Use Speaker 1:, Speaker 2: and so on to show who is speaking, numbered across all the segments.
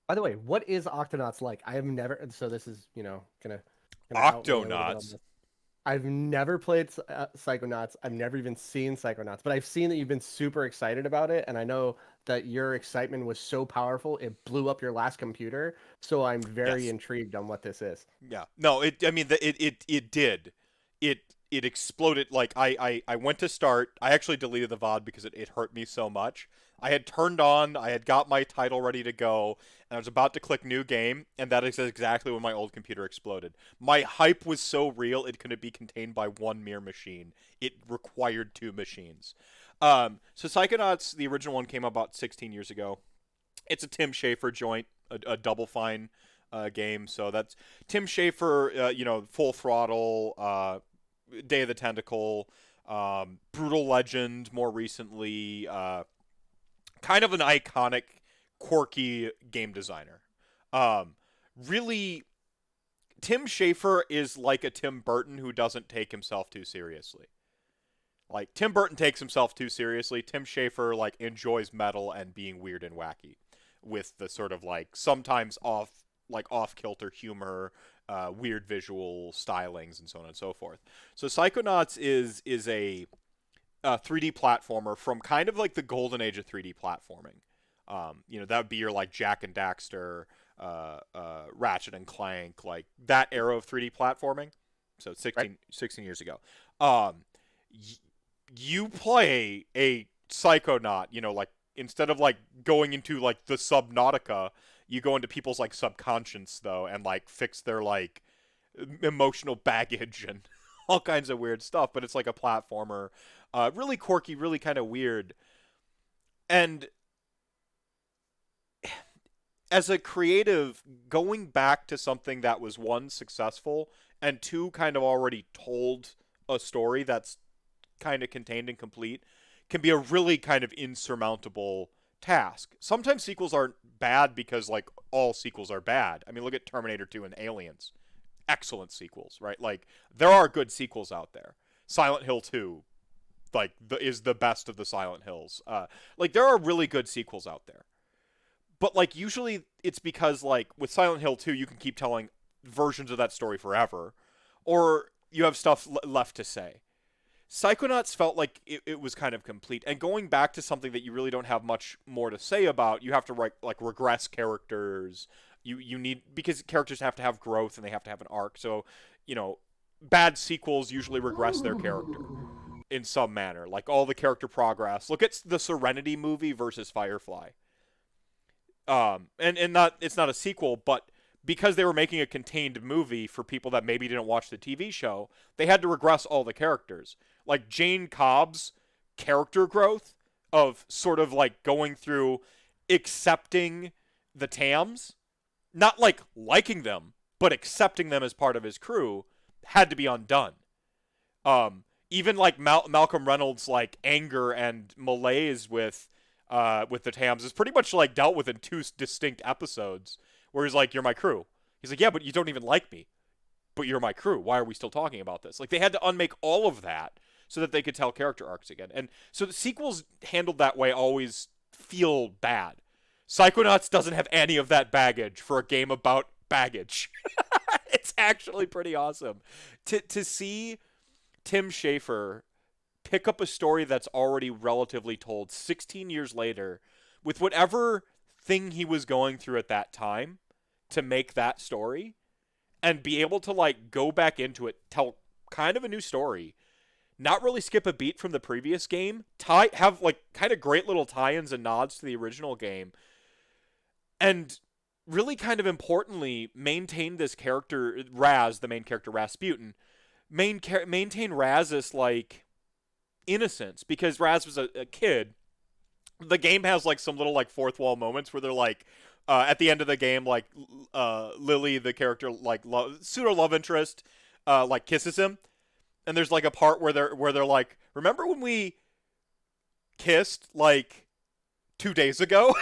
Speaker 1: By the way, what is Octonauts like? I have never. So this is gonna out me a little bit on
Speaker 2: Octonauts.
Speaker 1: this. I've never played Psychonauts. I've never even seen Psychonauts, but I've seen that you've been super excited about it, and I know that your excitement was so powerful it blew up your last computer. So I'm very
Speaker 2: Yes.
Speaker 1: intrigued on what this is.
Speaker 2: Yeah. No, I mean, it did. It it exploded. Like, I went to start. I actually deleted the VOD because it hurt me so much. I had turned on, I had got my title ready to go, and I was about to click new game, and that is exactly when my old computer exploded. My hype was so real, it couldn't be contained by one mere machine. It required two machines. So Psychonauts, the original one, came out about 16 years ago. It's a Tim Schafer joint, a Double Fine game. So that's Tim Schafer, Full Throttle, Day of the Tentacle, Brutal Legend, more recently. Kind of an iconic, quirky game designer. Um, really, Tim Schafer is like a Tim Burton who doesn't take himself too seriously. Like, Tim Burton takes himself too seriously. Tim Schafer like enjoys metal and being weird and wacky, with the sort of like sometimes off kilter humor, weird visual stylings, and so on and so forth. So Psychonauts is a 3D platformer from kind of like the golden age of 3D platforming. That would be your like Jack and Daxter, Ratchet and Clank, like that era of 3D platforming. So
Speaker 1: Right?
Speaker 2: 16 years ago. Um, you play a Psychonaut, like instead of like going into like the Subnautica, you go into people's like subconscious though and like fix their like emotional baggage and all kinds of weird stuff. But it's like a platformer, really quirky, really kind of weird. And as a creative, going back to something that was one successful and two kind of already told a story that's kind of contained and complete can be a really kind of insurmountable task. Sometimes sequels aren't bad because like all sequels are bad. I mean, look at Terminator 2 and Aliens. Excellent sequels, right? Like there are good sequels out there. Silent Hill 2 is the best of the Silent Hills. Like there are really good sequels out there. But like usually it's because like with Silent Hill 2 you can keep telling versions of that story forever or you have stuff left to say. Psychonauts felt like it was kind of complete. And going back to something that you really don't have much more to say about, you have to write like regress characters. You need because characters have to have growth and they have to have an arc. So, you know, bad sequels usually regress their character in some manner. Like all the character progress. Look at the Serenity movie versus Firefly. And not it's not a sequel, but because they were making a contained movie for people that maybe didn't watch the TV show, they had to regress all the characters. Like Jane Cobb's character growth of sort of like going through accepting the Tams, not like liking them, but accepting them as part of his crew, had to be undone. Even like Malcolm Reynolds' like anger and malaise with the Tams is pretty much like dealt with in two distinct episodes where he's like, "You're my crew." He's like, "Yeah, but you don't even like me. But you're my crew. Why are we still talking about this?" Like they had to unmake all of that so that they could tell character arcs again. And so the sequels handled that way always feel bad. Psychonauts doesn't have any of that baggage for a game about baggage. It's actually pretty awesome to see Tim Schafer pick up a story that's already relatively told 16 years later with whatever thing he was going through at that time to make that story and be able to like go back into it, tell kind of a new story, not really skip a beat from the previous game, have like kind of great little tie-ins and nods to the original game, and really kind of importantly maintain this character Raz, the main character Rasputin, maintain Raz's like innocence because Raz was a kid. The game has like some little like fourth wall moments where they're like at the end of the game like Lily the character like pseudo love interest like kisses him and there's like a part where they're like remember when we kissed like 2 days ago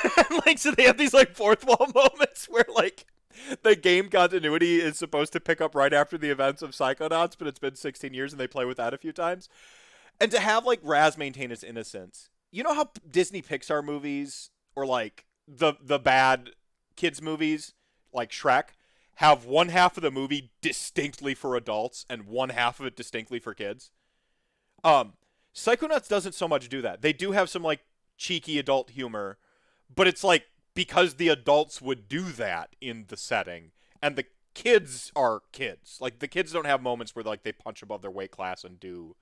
Speaker 2: like so they have these like fourth wall moments where like the game continuity is supposed to pick up right after the events of Psychonauts but it's been 16 years and they play with that a few times. And to have like Raz maintain his innocence, you know how Disney Pixar movies or like the bad kids movies like Shrek have one half of the movie distinctly for adults and one half of it distinctly for kids. Um, Psychonauts doesn't so much do that. They do have some like cheeky adult humor, but it's like because the adults would do that in the setting, and the kids are kids. Like the kids don't have moments where like they punch above their weight class and do,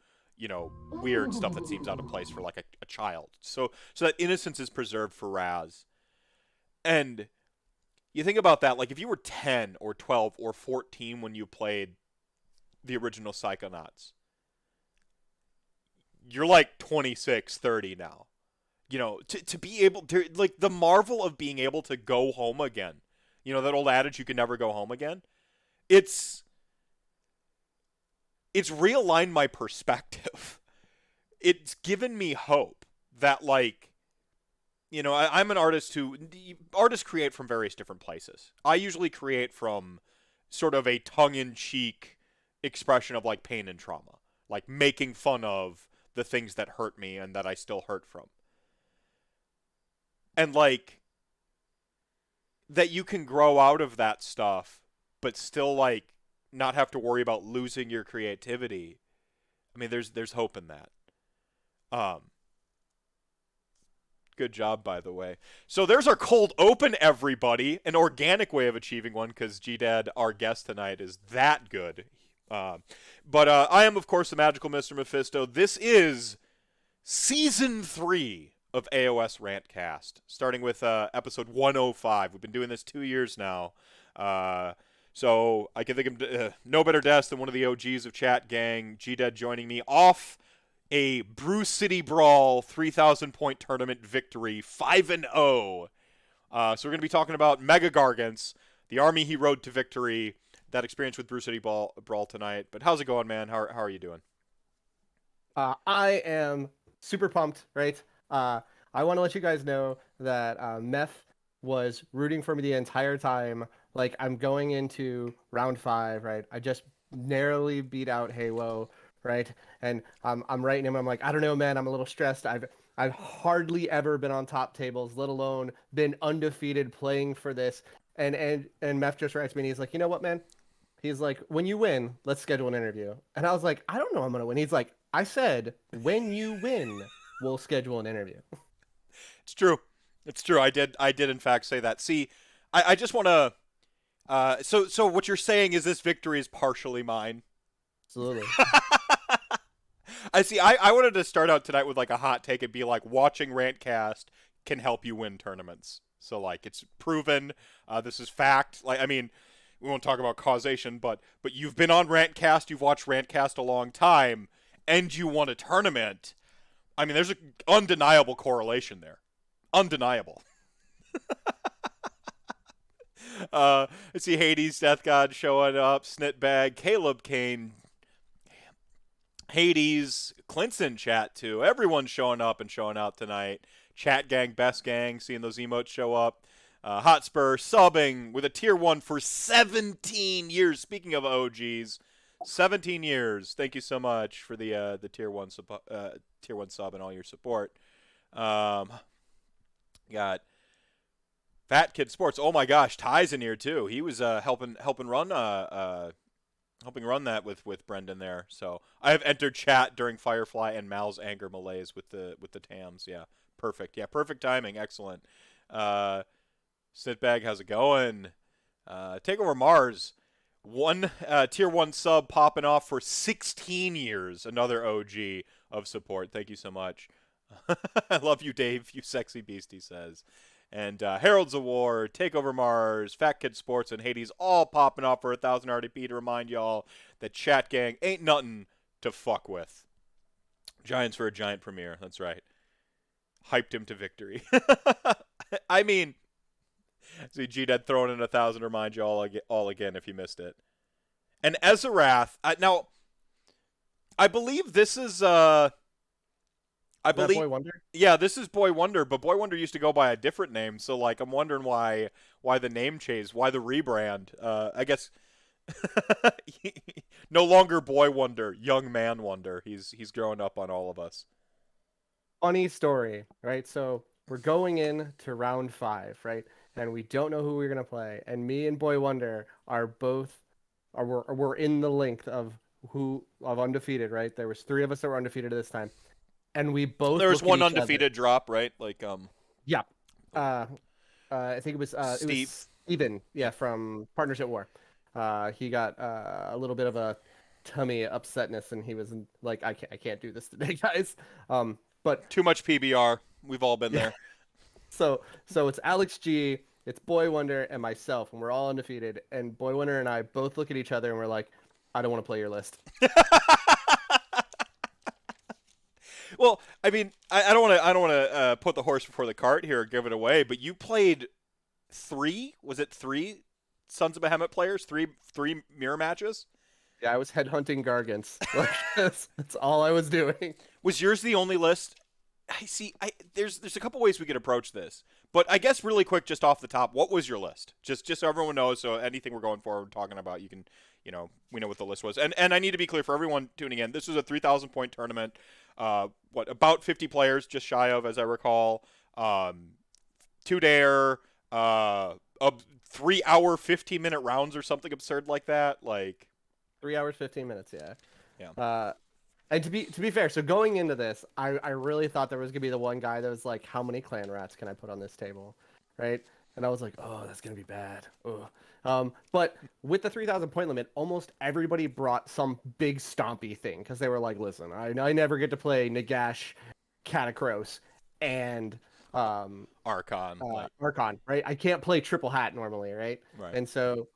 Speaker 2: weird stuff that seems out of place for like a child. So that innocence is preserved for Raz. And you think about that, like if you were 10 or 12 or 14 when you played the original Psychonauts, you're like 26, 30 now. To be able to, like, the marvel of being able to go home again. That old adage, you can never go home again. It's realigned my perspective. It's given me hope that, like, I'm an artist artists create from various different places. I usually create from sort of a tongue-in-cheek expression of, like, pain and trauma. Like, making fun of the things that hurt me and that I still hurt from. And, like, that you can grow out of that stuff, but still, like, not have to worry about losing your creativity. I mean, there's hope in that. Good job, by the way. So there's our cold open, everybody. An organic way of achieving one, because GDead, our guest tonight, is that good. But I am, of course, the magical Mr. Mephisto. This is Season 3 of AOS RantCast, starting with episode 105. We've been doing this 2 years now. So I can think of no better guest than one of the OGs of Chat Gang, GDead, joining me off a Brew City Brawl 3,000 point tournament victory, 5-0. So we're going to be talking about Mega Gargants, the army he rode to victory, that experience with Brew City Brawl tonight. But how's it going, man? How are you doing?
Speaker 1: I am super pumped, right? I want to let you guys know that Meth was rooting for me the entire time. Like, I'm going into round 5, right? I just narrowly beat out Halo, right? And I'm writing him. I'm like, I don't know, man. I'm a little stressed. I've hardly ever been on top tables, let alone been undefeated playing for this. And Meth just writes me, and he's like, you know what, man? He's like, when you win, let's schedule an interview. And I was like, I don't know I'm gonna win. He's like, I said, when you win, we'll schedule an interview.
Speaker 2: It's true. It's true. I did in fact say that. See, I just want to. So what you're saying is this victory is partially mine.
Speaker 1: Absolutely.
Speaker 2: I see. I wanted to start out tonight with like a hot take and be like, watching Rantcast can help you win tournaments. So like, it's proven. This is fact. Like, I mean, we won't talk about causation, but you've been on Rantcast, you've watched Rantcast a long time, and you won a tournament. I mean, there's an undeniable correlation there. Undeniable. I see Hades, Death God showing up, Snitbag, Caleb Kane, Hades, Clint's in chat too. Everyone's showing up and showing out tonight. Chat Gang, Best Gang, seeing those emotes show up. Hotspur subbing with a tier 1 for 17 years. Speaking of OGs, 17 years. Thank you so much for the tier 1 sub and all your support. Got Fat Kid Sports. Oh my gosh, Ty's in here too. He was helping run that with Brendan there. So I have entered chat during Firefly and Mal's anger malaise with the Tams. Yeah, perfect. Yeah, perfect timing. Excellent. Snitbag, how's it going? Takeover Mars. One tier 1 sub popping off for 16 years. Another OG of support. Thank you so much. I love you, Dave, you sexy beast, he says. And Herald's Award, Takeover Mars, Fat Kid Sports, and Hades all popping off for 1,000 RDP to remind y'all that Chat Gang ain't nothing to fuck with. Giants for a giant premiere. That's right. Hyped him to victory. I mean, see GDead throwing in 1,000 to remind you all again if you missed it. And Ezerath. Now, I believe this is
Speaker 1: Boy Wonder?
Speaker 2: Yeah, this is Boy Wonder, but Boy Wonder used to go by a different name, so like I'm wondering why the name change, why the rebrand. I guess no longer Boy Wonder, Young Man Wonder. He's growing up on all of us.
Speaker 1: Funny story, right? So we're going in to round 5, right? and we don't know who we're gonna play. And me and Boy Wonder are both we're in the length of undefeated, right? There was three of us that were undefeated at this time, and we both
Speaker 2: There was
Speaker 1: look at
Speaker 2: one
Speaker 1: each other.
Speaker 2: undefeated drop, right?
Speaker 1: Yeah. Uh, I think it
Speaker 2: Steve.
Speaker 1: was Steven, yeah, from Partners at War. He got a little bit of a tummy upsetness, and he was like, I can't do this today, guys." But
Speaker 2: Too much PBR. We've all been
Speaker 1: yeah,
Speaker 2: there.
Speaker 1: so it's Alex G, it's Boy Wonder, and myself, and we're all undefeated. And Boy Wonder and I both look at each other, and we're like, "I don't want to play your list."
Speaker 2: Well, I mean, I don't want to put the horse before the cart here and give it away, but you played three? Was it three Sons of Behemat players? Three mirror matches?
Speaker 1: Yeah, I was headhunting Gargants. Like that's all I was doing.
Speaker 2: Was yours the only list? I see. There's a couple ways we could approach this, but I guess really quick, just off the top, what was your list? Just so everyone knows. So anything we're going forward talking about, you can, we know what the list was. And I need to be clear for everyone tuning in. This was a 3,000 point tournament. About 50 players, just shy of, as I recall. 2 dare, a 3 hour, 15-minute rounds or something absurd like that. Like
Speaker 1: 3 hours, 15 minutes. Yeah.
Speaker 2: Yeah.
Speaker 1: And to be fair, so going into this, I really thought there was gonna be the one guy that was like, "How many clan rats can I put on this table?" Right? And I was like, "Oh, that's gonna be bad." Ugh. But with the 3,000 point limit, almost everybody brought some big stompy thing because they were like, "Listen, I never get to play Nagash, Catacross, and
Speaker 2: Archon.
Speaker 1: Archon, right? I can't play triple hat normally, right?"
Speaker 2: Right.
Speaker 1: And so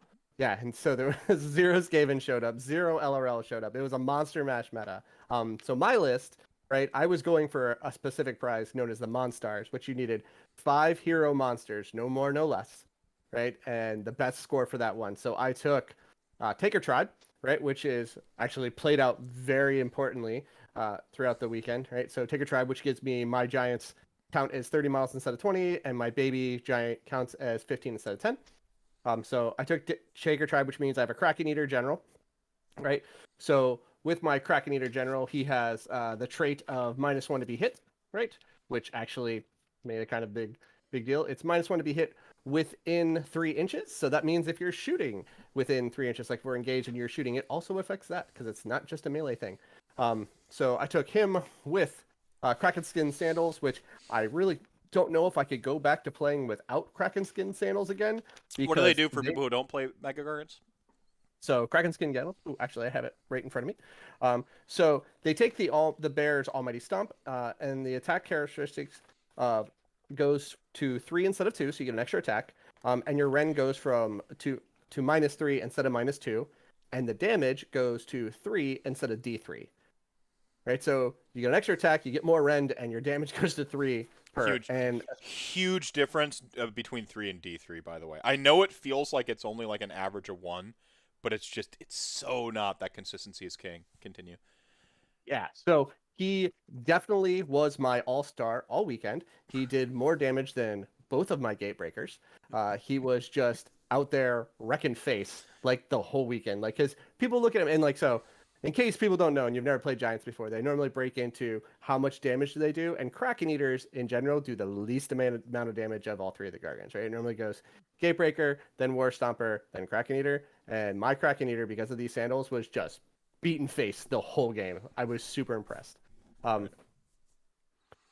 Speaker 1: there was zero Skaven showed up, zero LRL showed up. It was a monster mash meta. So my list, right? I was going for a specific prize known as the Monstars, which you needed 5 hero monsters, no more, no less, right? And the best score for that one. So I took Taker Tribe, right, which is actually played out very importantly throughout the weekend, right? So Taker Tribe, which gives me my giants count as 30 miles instead of 20, and my baby giant counts as 15 instead of 10. So I took Shaker Tribe, which means I have a Kraken Eater General, right? So with my Kraken Eater General, he has the trait of -1 to be hit, right? Which actually made a kind of big deal. It's -1 to be hit within 3 inches. So that means if you're shooting within 3 inches, like we're engaged and you're shooting, it also affects that because it's not just a melee thing. So I took him with Kraken Skin Sandals, which I really don't know if I could go back to playing without Kraken Skin Sandals again.
Speaker 2: What do they do for people who don't play Mega Gargants?
Speaker 1: So Kraken Skin Sandals. Ooh, actually, I have it right in front of me. So they take the Bear's Almighty Stomp, and the attack characteristics goes to 3 instead of 2, so you get an extra attack. And your Ren goes from to -3 instead of -2, and the damage goes to 3 instead of D3. Right, so you get an extra attack, you get more rend, and your damage goes to 3 per.
Speaker 2: Huge difference between 3 and D3, by the way. I know it feels like it's only like an average of 1, but it's so not. That consistency is king. Continue.
Speaker 1: Yeah, so he definitely was my all-star all weekend. He did more damage than both of my Gatebreakers. He was just out there wrecking face like the whole weekend. Like, because people look at him and like, so in case people don't know and you've never played Giants before, they normally break into how much damage do they do. And Kraken Eaters in general do the least amount of damage of all 3 of the Gargants, right? It normally goes Gatebreaker, then War Stomper, then Kraken Eater. And my Kraken Eater, because of these sandals, was just beaten face the whole game. I was super impressed.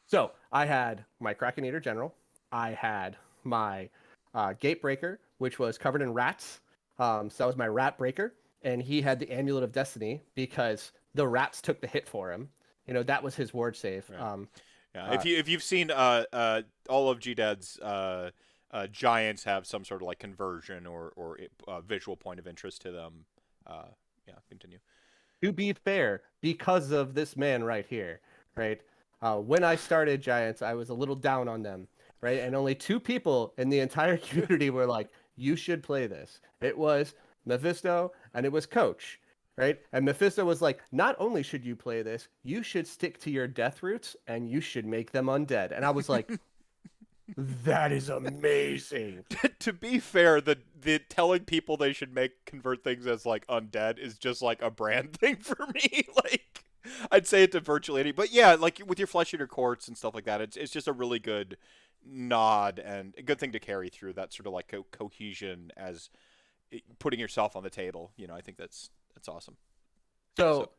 Speaker 1: So I had my Kraken Eater General. I had my Gatebreaker, which was covered in rats. So that was my Rat Breaker. And he had the Amulet of Destiny because the rats took the hit for him. That was his ward save.
Speaker 2: Right. Yeah. If you've seen all of GDead's giants have some sort of like conversion or visual point of interest to them. Yeah, continue.
Speaker 1: To be fair, because of this man right here, right? When I started Giants, I was a little down on them, right? And only 2 people in the entire community were like, "You should play this." It was Mephisto and it was Coach, right? And Mephisto was like, "Not only should you play this, you should stick to your death roots and you should make them undead." And I was like, that is amazing.
Speaker 2: To be fair, the telling people they should convert things as like undead is just like a brand thing for me. Like, I'd say it to virtually any, but yeah, like with your Flesh Eater Courts and stuff like that, it's just a really good nod and a good thing to carry through that sort of like cohesion as putting yourself on the table. I think that's awesome. So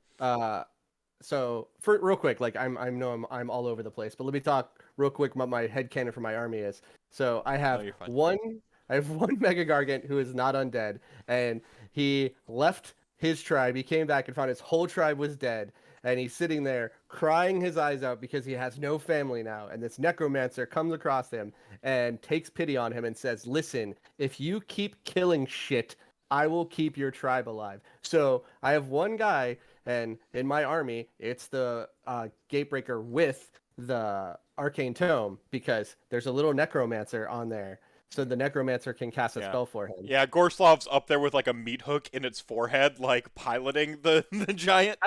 Speaker 1: So, for real quick, like I'm all over the place, but let me talk real quick what my headcanon for my army is. So
Speaker 2: no, you're fine.
Speaker 1: I have one Mega Gargant who is not undead, and he left his tribe. He came back and found his whole tribe was dead, and he's sitting there crying his eyes out because he has no family now. And this necromancer comes across him and takes pity on him and says, "Listen, if you keep killing shit, I will keep your tribe alive." So I have one guy, and in my army, it's the Gatebreaker with the Arcane Tome because there's a little necromancer on there, so the necromancer can cast a
Speaker 2: Yeah.
Speaker 1: spell for him.
Speaker 2: Yeah, Gorslav's up there with like a meat hook in its forehead, like piloting the giant.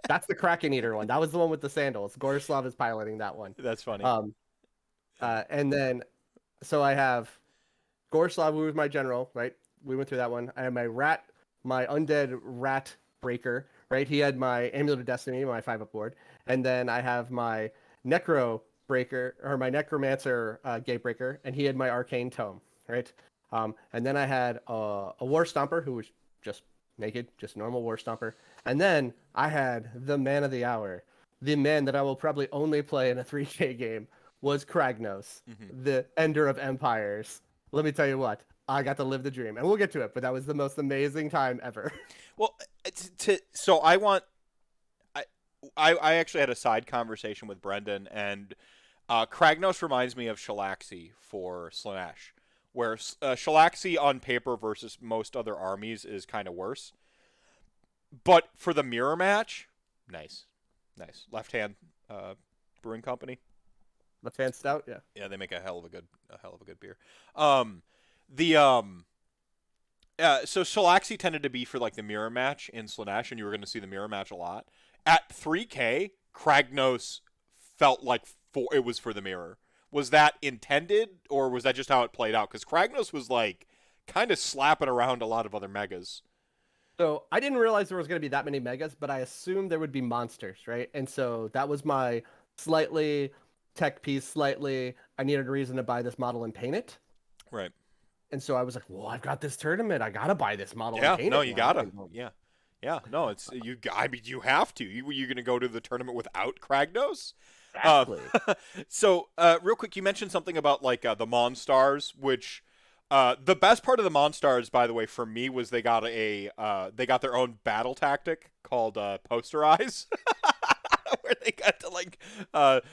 Speaker 1: That's the Kraken Eater one. That was the one with the sandals. Gorislav is piloting that one.
Speaker 2: That's funny.
Speaker 1: And then so I have Gorislav, who was my general, right? We went through that one. I have my undead rat breaker, right? He had my Amulet of Destiny, my 5-up board. And then I have my Necro breaker, or my Necromancer Gatebreaker, and he had my Arcane Tome, right? And then I had a War Stomper, who was just naked, just normal War Stomper. And then I had the man of the hour, the man that I will probably only play in a 3K game, was Kragnos, the Ender of Empires. Let me tell you what, I got to live the dream, and we'll get to it, but that was the most amazing time ever.
Speaker 2: Well, so I actually had a side conversation with Brendan, and Kragnos reminds me of Shalaxi for Slaanesh, where Shalaxi on paper versus most other armies is kind of worse. But for the mirror match, nice. Left Hand Brewing Company.
Speaker 1: Left Hand Stout, yeah.
Speaker 2: Yeah, they make a hell of a good beer. So Shalaxi tended to be for like the mirror match in Slaanesh, and you were going to see the mirror match a lot. At 3K, Kragnos felt like it was for the mirror. Was that intended, or was that just how it played out? Because Kragnos was like kind of slapping around a lot of other megas.
Speaker 1: So I didn't realize there was going to be that many megas, but I assumed there would be monsters, right? And so that was my slightly tech piece, I needed a reason to buy this model and paint it.
Speaker 2: Right.
Speaker 1: And so I was like, well, I've got this tournament. I got to buy this model
Speaker 2: yeah,
Speaker 1: and paint
Speaker 2: no,
Speaker 1: it.
Speaker 2: You got to. Yeah. Yeah, no, it's you. I mean, you have to. You're going to go to the tournament without Kragnos?
Speaker 1: Exactly.
Speaker 2: So, real quick, you mentioned something about like the Monstars, which the best part of the Monstars, by the way, for me was they got their own battle tactic called Posterize. Where they got to like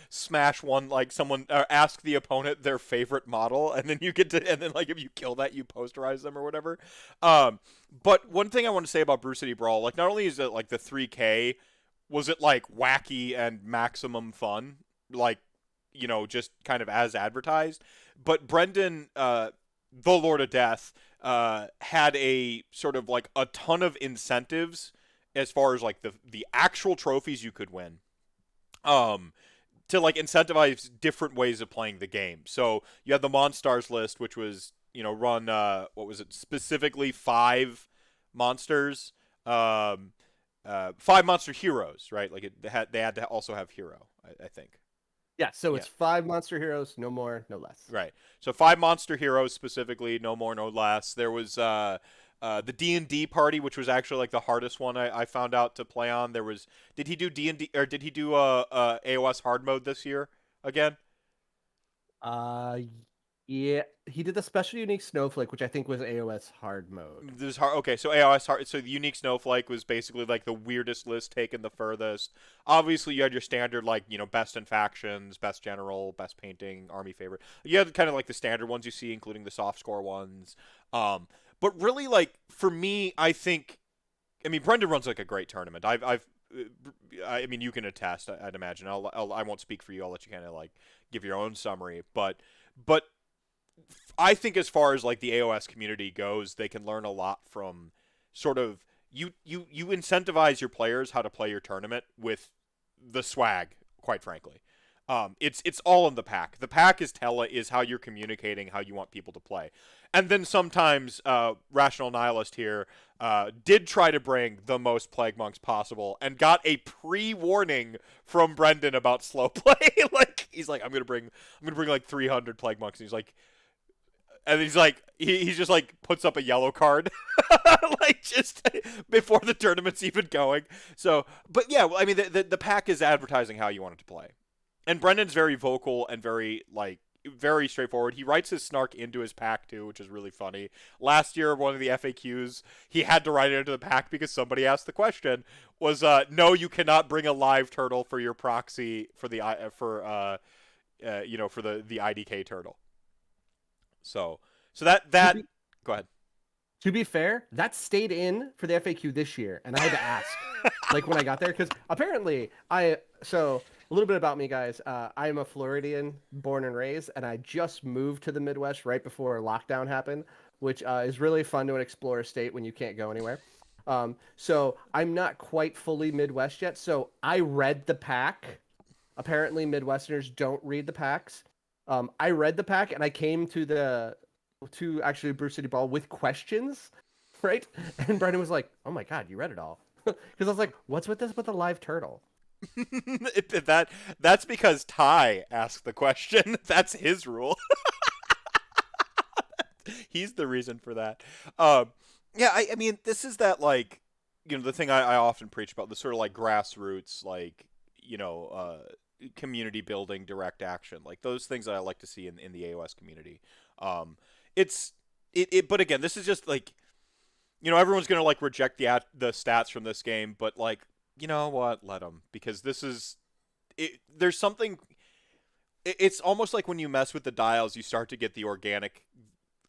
Speaker 2: smash one, like someone ask the opponent their favorite model, and then like if you kill that, you posterize them or whatever. But one thing I want to say about Brew City Brawl, like not only is it like the 3K, was it like wacky and maximum fun, like just kind of as advertised, but Brendan, the Lord of Death, had a sort of like a ton of incentives as far as like the actual trophies you could win. To like incentivize different ways of playing the game. So you had the Monstars list, which was run what was it, specifically 5 monsters, 5 monster heroes, right? Like they had to also have hero, I think.
Speaker 1: Yeah, so it's 5 monster heroes, no more, no less.
Speaker 2: Right. So 5 monster heroes specifically, no more, no less. There was the D&D party, which was actually like the hardest one I found out to play on. Did he do D&D, or did he do AOS hard mode this year again?
Speaker 1: Yeah, he did the special unique snowflake, which I think was AOS hard mode.
Speaker 2: Okay, so AOS hard. So the unique snowflake was basically like the weirdest list taken the furthest. Obviously, you had your standard like best in factions, best general, best painting, army favorite. You had kind of like the standard ones you see, including the soft score ones. But really, like for me, I mean, Brendan runs like a great tournament. I mean, you can attest. I'd imagine. I won't speak for you. I'll let you kind of like give your own summary. But I think as far as like the AOS community goes, they can learn a lot from sort of you incentivize your players how to play your tournament with the swag, quite frankly. It's all in the pack. The pack is how you're communicating how you want people to play. And then sometimes Rational Nihilist here did try to bring the most Plague Monks possible and got a pre-warning from Brendan about slow play. Like he's like, I'm gonna bring like 300 plague monks. And he's like, and he's like, he's just like puts up a yellow card, like just before the tournament's even going. So, but yeah, I mean, the pack is advertising how you want it to play, and Brendan's very vocal and very straightforward. He writes his snark into his pack too, which is really funny. Last year, one of the FAQs, he had to write it into the pack because somebody asked the question was, no, you cannot bring a live turtle for your proxy for the for the IDK turtle. So that go ahead.
Speaker 1: To be fair, that stayed in for the FAQ this year, and I had to ask, like when I got there, because apparently so a little bit about me, guys. I am a Floridian, born and raised, and I just moved to the Midwest right before lockdown happened, which is really fun to explore a state when you can't go anywhere. So I'm not quite fully Midwest yet. So I read the pack. Apparently, Midwesterners don't read the packs. I read the pack, and I came to actually Brew City Brawl with questions, right? And Brendan was like, "Oh my god, you read it all?" Because I was like, "What's with this with a live turtle?"
Speaker 2: That's because Ty asked the question. That's his rule. He's the reason for that. Yeah, I mean, this is that, like, the thing I often preach about, the sort of like grassroots, like, community building, direct action, like those things that I like to see in the AOS community. But again, this is just like, everyone's gonna like reject the stats from this game, but like, you know what? Let them, because this is it. There's something. It's almost like when you mess with the dials, you start to get the organic,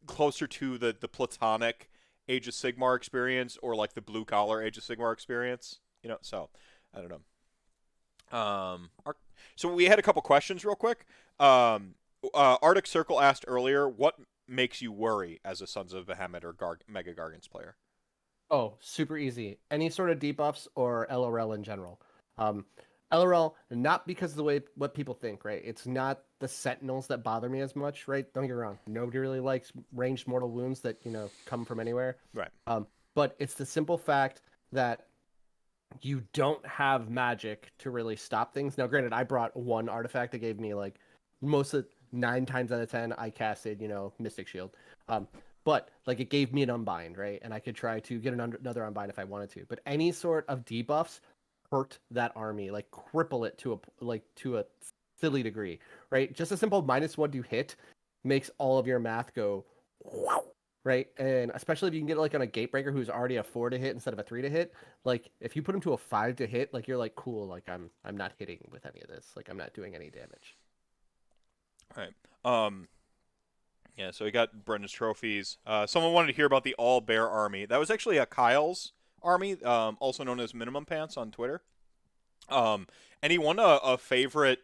Speaker 2: closer to the platonic Age of Sigmar experience, or like the blue collar Age of Sigmar experience. So I don't know. So we had a couple questions real quick. Arctic Circle asked earlier, what makes you worry as a Sons of Behemat or Mega Gargants player?
Speaker 1: Oh, super easy. Any sort of debuffs or LRL in general. LRL, not because of the way what people think, right? It's not the Sentinels that bother me as much, right? Don't get me wrong. Nobody really likes ranged mortal wounds that, come from anywhere.
Speaker 2: Right.
Speaker 1: But it's the simple fact that you don't have magic to really stop things. Now, granted, I brought one artifact that gave me like most of 9 times out of 10 I casted, Mystic Shield. But like it gave me an unbind, right? And I could try to get another unbind if I wanted to. But any sort of debuffs hurt that army, like cripple it to a silly degree, right? Just a simple -1 to hit makes all of your math go wow, right? And especially if you can get like on a Gatebreaker who's already a 4 to hit instead of a 3 to hit, like if you put him to a 5 to hit, like you're like cool, like I'm not hitting with any of this, like I'm not doing any damage.
Speaker 2: All right. Yeah, so we got Brendan's trophies. Someone wanted to hear about the All Bear Army. That was actually a Kyle's army, also known as Minimum Pants on Twitter. And he won a favorite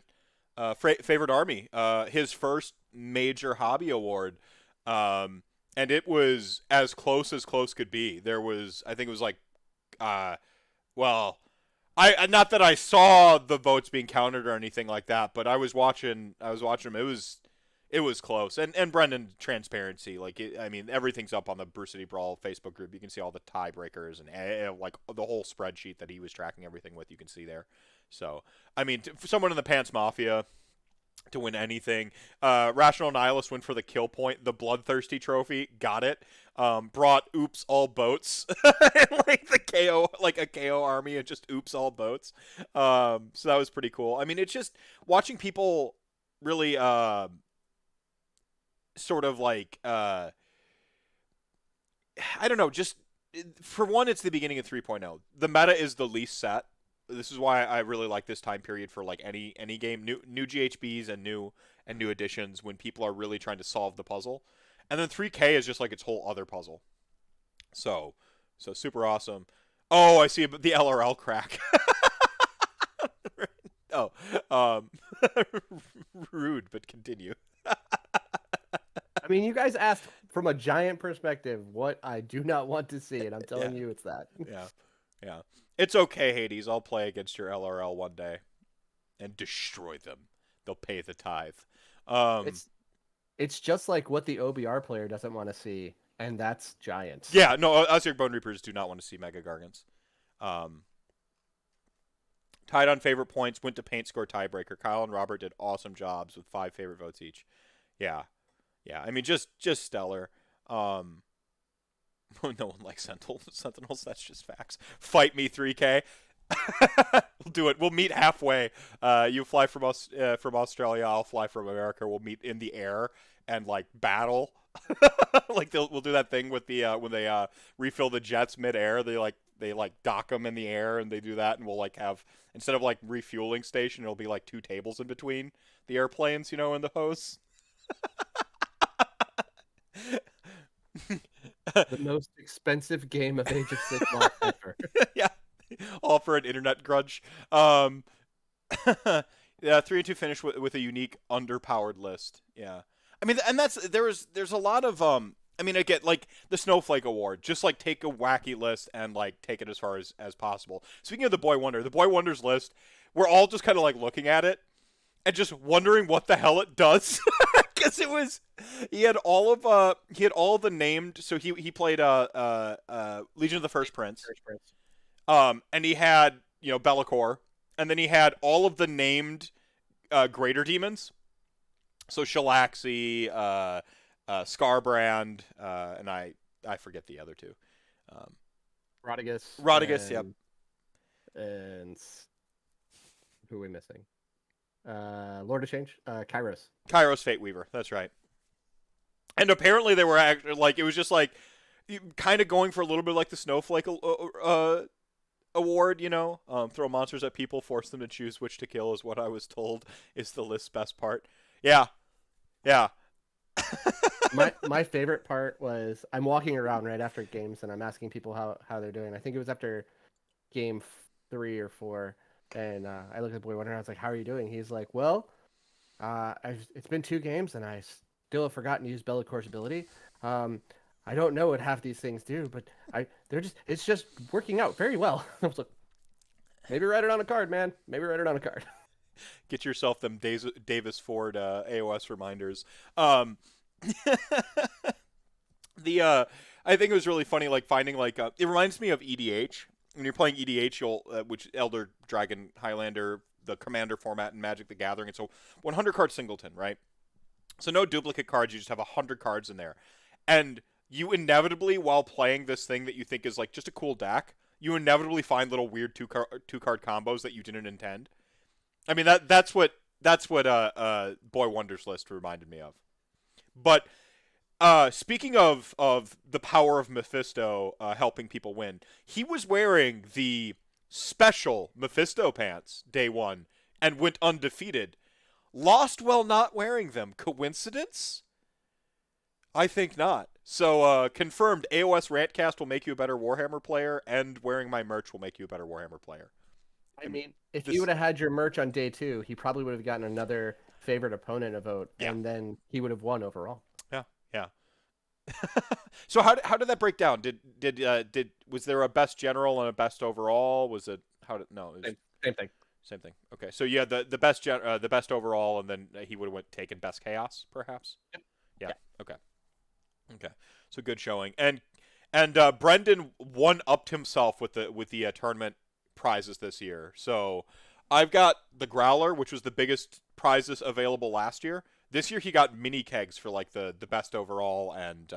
Speaker 2: army, his first major hobby award. And it was as close could be. There was, I think it was like, well, not that I saw the votes being counted or anything like that, but I was watching him. It was close. And Brendan, transparency, I mean, everything's up on the Brew City Brawl Facebook group. You can see all the tiebreakers and like the whole spreadsheet that he was tracking everything with. You can see there. So, I mean, for someone in the Pants Mafia to win anything, Rational Nihilist went for the kill point, the Bloodthirsty trophy, got it. Brought oops all boats, like the KO, like a KO army, and just oops all boats. So that was pretty cool. I mean, it's just watching people really sort of like I don't know, just for one, it's the beginning of 3.0. The meta is the least set. This is why I really like this time period for like any game, new GHBs and new additions, when people are really trying to solve the puzzle. And then 3K is just like its whole other puzzle. So super awesome. Oh, I see the LRL crack. Oh, rude, but continue.
Speaker 1: I mean, you guys asked from a giant perspective what I do not want to see, and I'm telling you it's that.
Speaker 2: Yeah. It's okay, Hades. I'll play against your LRL one day and destroy them. They'll pay the tithe.
Speaker 1: It's just like what the OBR player doesn't want to see, and that's giants.
Speaker 2: Yeah, no, us your Bone Reapers do not want to see Mega Gargants. Tied on favorite points, went to paint score tiebreaker. Kyle and Robert did awesome jobs with 5 favorite votes each. Yeah. Yeah. I mean, just stellar. No one likes Sentinels. That's just facts. Fight me 3K. We'll do it. We'll meet halfway. You fly from from Australia. I'll fly from America. We'll meet in the air and like battle. Like we'll do that thing with the when they refill the jets midair. They dock them in the air and they do that, and we'll like have, instead of like refueling station, it'll be like 2 tables in between the airplanes, in the hose.
Speaker 1: The most expensive game of Age of Sigmar ever.
Speaker 2: Yeah, all for an internet grudge. Yeah, 3-2 finish with a unique underpowered list. Yeah, I mean, and there's a lot of I mean, again, like the Snowflake Award, just like take a wacky list and like take it as far as possible. Speaking of the Boy Wonders list, we're all just kind of like looking at it and just wondering what the hell it does. Because he had all of the named, so he played Legion of the First Prince. And he had, Be'lakor, and then he had all of the named greater demons. So Shalaxi, Scarbrand, and I forget the other 2.
Speaker 1: Rodigus.
Speaker 2: Yep.
Speaker 1: And who are we missing? Lord of Change, Kairos.
Speaker 2: Kairos Fateweaver, that's right. And apparently they were actually, like, it was just like kind of going for a little bit like the Snowflake Award, throw monsters at people, force them to choose which to kill is what I was told is the list's best part. Yeah.
Speaker 1: my favorite part was I'm walking around right after games and I'm asking people how they're doing. I think it was after game 3 or 4, and I looked at Boy Wonder and I was like, "How are you doing?" He's like, "Well, it's been 2 games and I still have forgotten to use Be'lakor's ability. I don't know what half these things do, but it's just working out very well." I was like, "Maybe write it on a card, man. Maybe write it on a card."
Speaker 2: Get yourself them Davis Ford AOS reminders. I think it was really funny, like finding like it reminds me of EDH. When you're playing EDH, you'll which Elder Dragon Highlander, the Commander format in Magic the Gathering. It's a 100 card singleton, right? So no duplicate cards. You just have 100 cards in there, and you inevitably, while playing this thing that you think is like just a cool deck, you inevitably find little weird two card combos that you didn't intend. I mean that's what Boy Wonders list reminded me of. But speaking of the power of Mephisto helping people win, he was wearing the special Mephisto pants day 1 and went undefeated. Lost while not wearing them. Coincidence? I think not. So confirmed, AOS RantCast will make you a better Warhammer player, and wearing my merch will make you a better Warhammer player.
Speaker 1: I mean, if you would have had your merch on day 2, he probably would have gotten another favorite opponent a vote, and then he would have won overall.
Speaker 2: Yeah. So how did that break down? Did was there a best general and a best overall? Was it
Speaker 1: Same thing.
Speaker 2: Same thing. Okay, so yeah, the best overall, and then he would have taken best chaos, perhaps.
Speaker 1: Yep.
Speaker 2: Yeah. Okay. So good showing, and Brendan one-upped himself with the tournament prizes this year. So I've got the Growler, which was the biggest prizes available last year. This year he got mini kegs for like the best overall and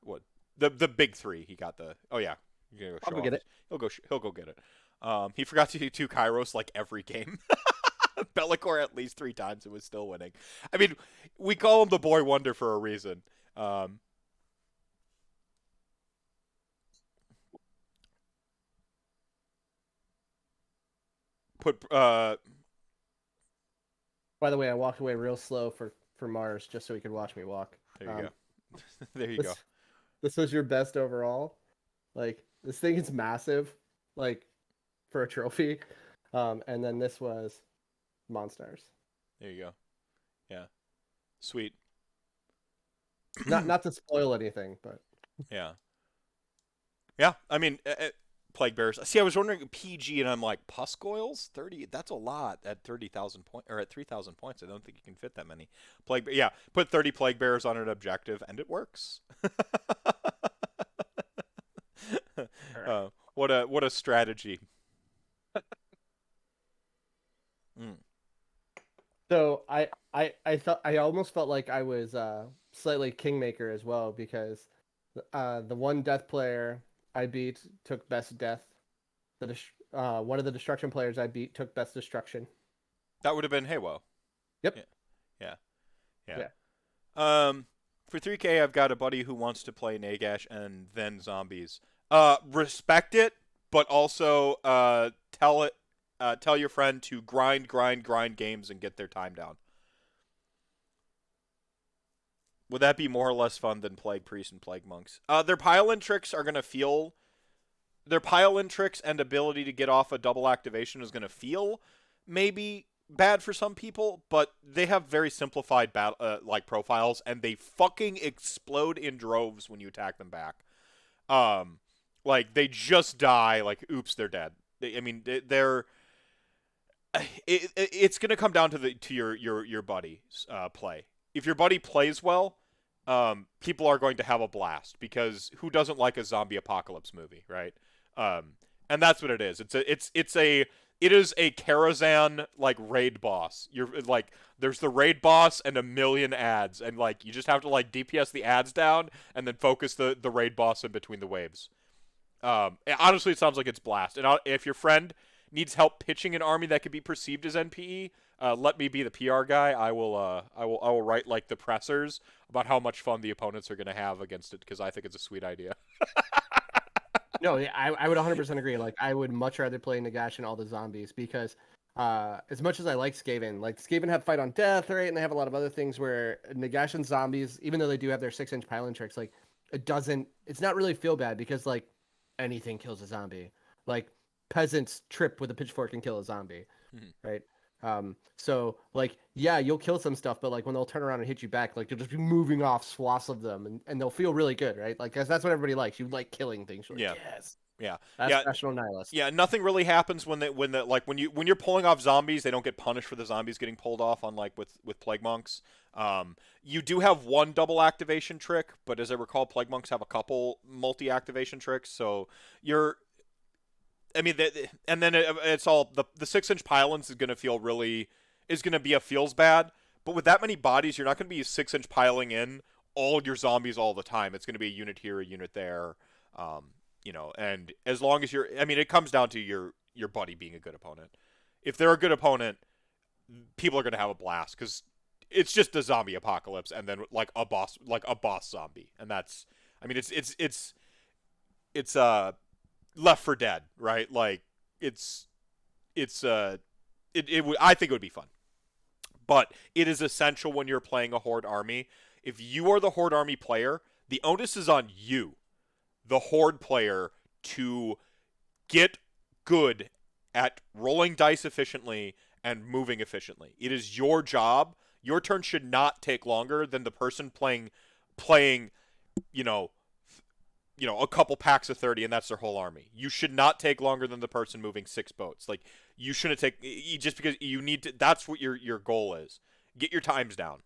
Speaker 2: what the big 3. He got the
Speaker 1: I'll go get it.
Speaker 2: He'll go get it. He forgot to do Kairos like every game. Be'lakor at least 3 times and was still winning. I mean, we call him the Boy Wonder for a reason.
Speaker 1: By the way, I walked away real slow for Mars just so he could watch me walk.
Speaker 2: There you go. There you go.
Speaker 1: This was your best overall. Like, this thing is massive, like, for a trophy. And then this was Monstars.
Speaker 2: There you go. Yeah. Sweet.
Speaker 1: Not to spoil anything, but
Speaker 2: yeah. I mean, Plague Bearers. See, I was wondering PG, and I'm like, Puscoils? 30. That's a lot at 30,000 points, or at 3,000 points. I don't think you can fit that many. Put 30 Plague Bearers on an objective, and it works. What a strategy.
Speaker 1: I almost felt like I was slightly kingmaker as well because the one death player I beat took best death. One of the destruction players I beat took best destruction.
Speaker 2: That would have been Haywo.
Speaker 1: Yep.
Speaker 2: Yeah, yeah, yeah.
Speaker 1: Yeah.
Speaker 2: For 3K, I've got a buddy who wants to play Nagash and then zombies. Respect it, but also tell your friend to grind games and get their time down. Would that be more or less fun than Plague Priests and Plague Monks? Their pile-in tricks are gonna feel. Their pile-in tricks and ability to get off a double activation is gonna feel maybe bad for some people, but they have very simplified like profiles, and they fucking explode in droves when you attack them back. Like they just die. Like oops, they're dead. They're. It's gonna come down to your buddy's play. If your buddy plays well, people are going to have a blast because who doesn't like a zombie apocalypse movie, right? And that's what it is. It is a Karazhan like raid boss. You're like there's the raid boss and a million ads, and like you just have to like DPS the ads down and then focus the raid boss in between the waves. Honestly, it sounds like it's blast. And if your friend needs help pitching an army that could be perceived as NPE, let me be the PR guy. I will write like the pressers about how much fun the opponents are going to have against it because I think it's a sweet idea.
Speaker 1: No, yeah, I would 100% agree. Like, I would much rather play Nagash and all the zombies because as much as I like Skaven have Fight on Death, right? And they have a lot of other things where Nagash and zombies, even though they do have their 6-inch pylon tricks, like, it's not really feel bad because, like, anything kills a zombie. Like, peasants trip with a pitchfork and kill a zombie, right? So like, yeah, you'll kill some stuff, but like when they'll turn around and hit you back, like you'll just be moving off swaths of them, and they'll feel really good, right? Like, 'cause that's what everybody likes. You like killing things.
Speaker 2: Yeah.
Speaker 1: Yes.
Speaker 2: Yeah.
Speaker 1: That's
Speaker 2: Yeah.
Speaker 1: National Nihilist.
Speaker 2: Yeah, nothing really happens when you're pulling off zombies, they don't get punished for the zombies getting pulled off, unlike with Plague Monks. You do have one double activation trick, but as I recall, Plague Monks have a couple multi-activation tricks, so and then it's all the 6-inch pylons is going to be a feels bad, but with that many bodies, you're not going to be 6-inch piling in all your zombies all the time. It's going to be a unit here, a unit there, and as long as it comes down to your buddy being a good opponent. If they're a good opponent, people are going to have a blast because it's just a zombie apocalypse and then like a boss zombie, and that's it's Left 4 Dead, right? Like I think it would be fun. But it is essential when you're playing a horde army. If you are the horde army player, the onus is on you, the horde player, to get good at rolling dice efficiently and moving efficiently. It is your job. Your turn should not take longer than the person playing a couple packs of 30, and that's their whole army. You should not take longer than the person moving 6 boats. Like, you shouldn't take just because you need to. That's what your goal is. Get your times down.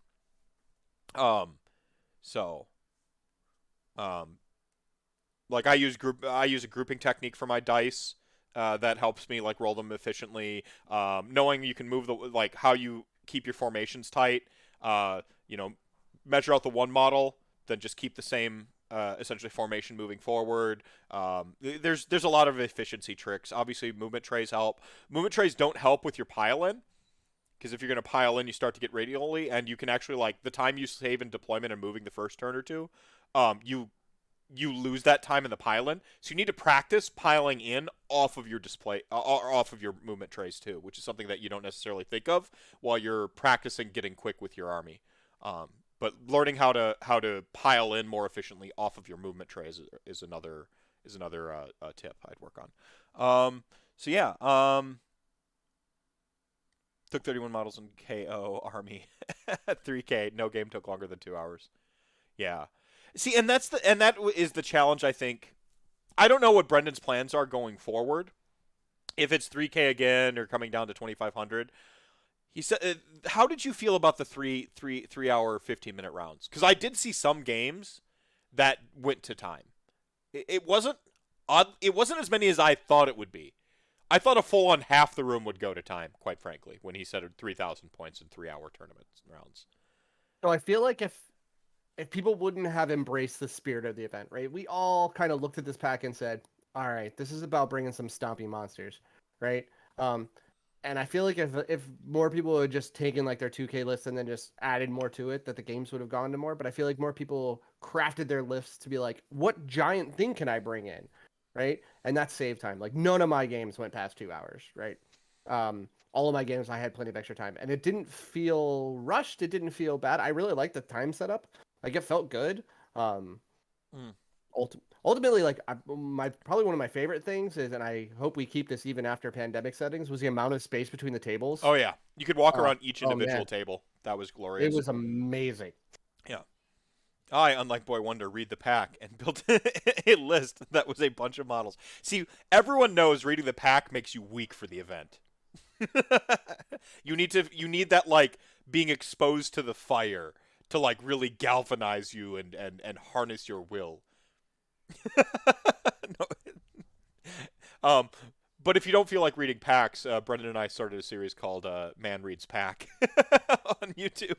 Speaker 2: Like I use a grouping technique for my dice that helps me like roll them efficiently. Knowing you can move how you keep your formations tight. Measure out the one model, then just keep the same. Essentially formation moving forward. There's a lot of efficiency tricks. Obviously, movement trays help. Movement trays don't help with your pile-in, because if you're going to pile in, you start to get radially, and you can actually, like, the time you save in deployment and moving the first turn or two, you lose that time in the pile-in. So you need to practice piling in off of your display, or off of your movement trays too, which is something that you don't necessarily think of while you're practicing getting quick with your army. But learning how to pile in more efficiently off of your movement trays is another tip I'd work on. Took 31 models in KO army, 3K. No game took longer than 2 hours. Yeah, see, and that is the challenge. I think I don't know what Brendan's plans are going forward. If it's 3K again or coming down to 2,500. He said, "How did you feel about the 3 hour 15-minute rounds? Because I did see some games that went to time. It wasn't odd. It wasn't as many as I thought it would be. I thought a full on half the room would go to time. Quite frankly, when he said 3,000 points in 3 hour tournament rounds.
Speaker 1: So I feel like if people wouldn't have embraced the spirit of the event, right? We all kind of looked at this pack and said, "All right, this is about bringing some stompy monsters," right? Um, and I feel like if more people had just taken like their 2K list and then just added more to it, that the games would have gone to more. But I feel like more people crafted their lists to be like, "What giant thing can I bring in?" Right? And that saved time. Like none of my games went past 2 hours, right? All of my games I had plenty of extra time, and it didn't feel rushed. It didn't feel bad. I really liked the time setup. Like it felt good. Um,
Speaker 2: Mm.
Speaker 1: Ultimately, like my probably one of my favorite things is, and I hope we keep this even after pandemic settings, was the amount of space between the tables.
Speaker 2: Oh yeah, you could walk
Speaker 1: Oh,
Speaker 2: around each
Speaker 1: oh
Speaker 2: individual
Speaker 1: man,
Speaker 2: table. That was
Speaker 1: it
Speaker 2: glorious.
Speaker 1: was amazing.
Speaker 2: Yeah. I, unlike Boy Wonder, read the pack and built a list that was a bunch of models. See, everyone knows reading the pack makes you weak for the event. You need that like being exposed to the fire to like really galvanize you and harness your will. No. Um, but if you don't feel like reading packs, Brendan and I started a series called "Man Reads Pack" on YouTube.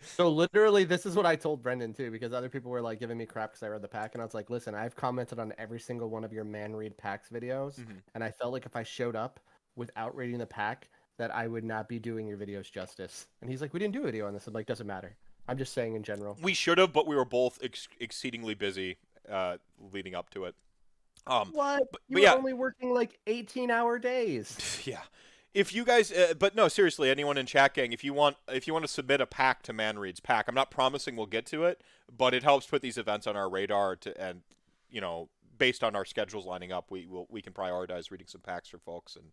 Speaker 1: So literally, this is what I told Brendan too, because other people were like giving me crap because I read the pack, and I was like, "Listen, I've commented on every single one of your man read packs videos,
Speaker 2: Mm-hmm.
Speaker 1: and I felt like if I showed up without reading the pack, that I would not be doing your videos justice." And he's like, "We didn't do a video on this." I'm like, "Doesn't matter. I'm just saying in general."
Speaker 2: We should have, but we were both exceedingly busy leading up to it.
Speaker 1: What? You
Speaker 2: But
Speaker 1: were
Speaker 2: yeah,
Speaker 1: only working like 18-hour days.
Speaker 2: yeah. If you guys, but no, seriously, anyone in chat gang, if you want to submit a pack to Man Reads Pack, I'm not promising we'll get to it, but it helps put these events on our radar and you know, based on our schedules lining up, we can prioritize reading some packs for folks, and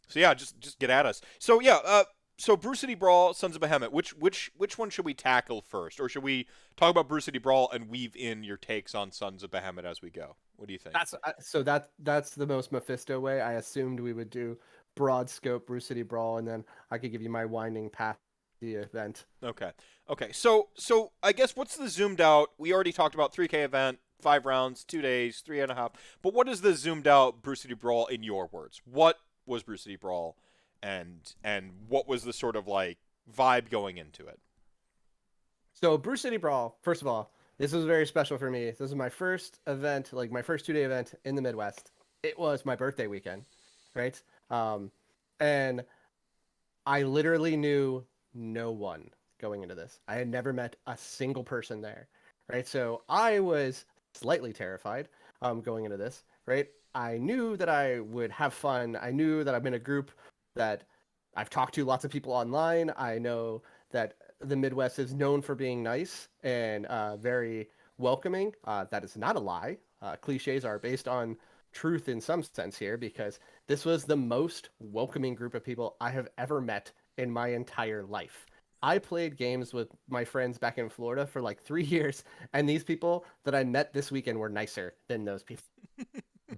Speaker 2: so yeah, just get at us. So yeah, so Brew City Brawl, Sons of Behemat, which one should we tackle first, or should we talk about Brew City Brawl and weave in your takes on Sons of Behemat as we go? What do you think?
Speaker 1: That's the most Mephisto way. I assumed we would do broad scope Brew City Brawl, and then I could give you my winding path to the event.
Speaker 2: Okay. Okay. So I guess what's the zoomed out? We already talked about 3K event, 5 rounds, 2 days, 3.5. But what is the zoomed out Brew City Brawl in your words? What was Brew City Brawl, and what was the sort of like vibe going into it?
Speaker 1: So Brew City Brawl, first of all, this was very special for me. This is my first event, like my first 2-day event in the Midwest. It was my birthday weekend, right? Um, and I literally knew no one going into this. I had never met a single person there, right? So I was slightly terrified going into this, right? I knew that I would have fun. I knew that I'm in a group that I've talked to lots of people online. I know that the Midwest is known for being nice and very welcoming. That is not a lie. Cliches are based on truth in some sense here because this was the most welcoming group of people I have ever met in my entire life. I played games with my friends back in Florida for like 3 years, and these people that I met this weekend were nicer than those people.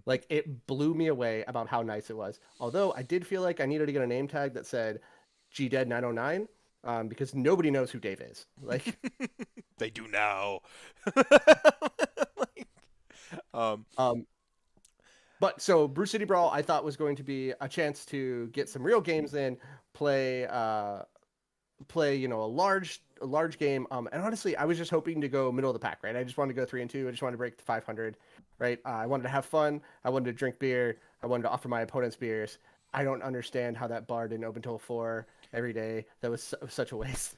Speaker 1: Like it blew me away about how nice it was. Although I did feel like I needed to get a name tag that said GDead 909 because nobody knows who Dave is. Like,
Speaker 2: They do now. Like, um,
Speaker 1: um, but so Brew City Brawl I thought was going to be a chance to get some real games in, play a large game. And honestly, I was just hoping to go middle of the pack, right? I just wanted to go 3-2. I just wanted to break the 500, right? I wanted to have fun. I wanted to drink beer. I wanted to offer my opponents beers. I don't understand how that bar didn't open till 4 every day. That was such a waste.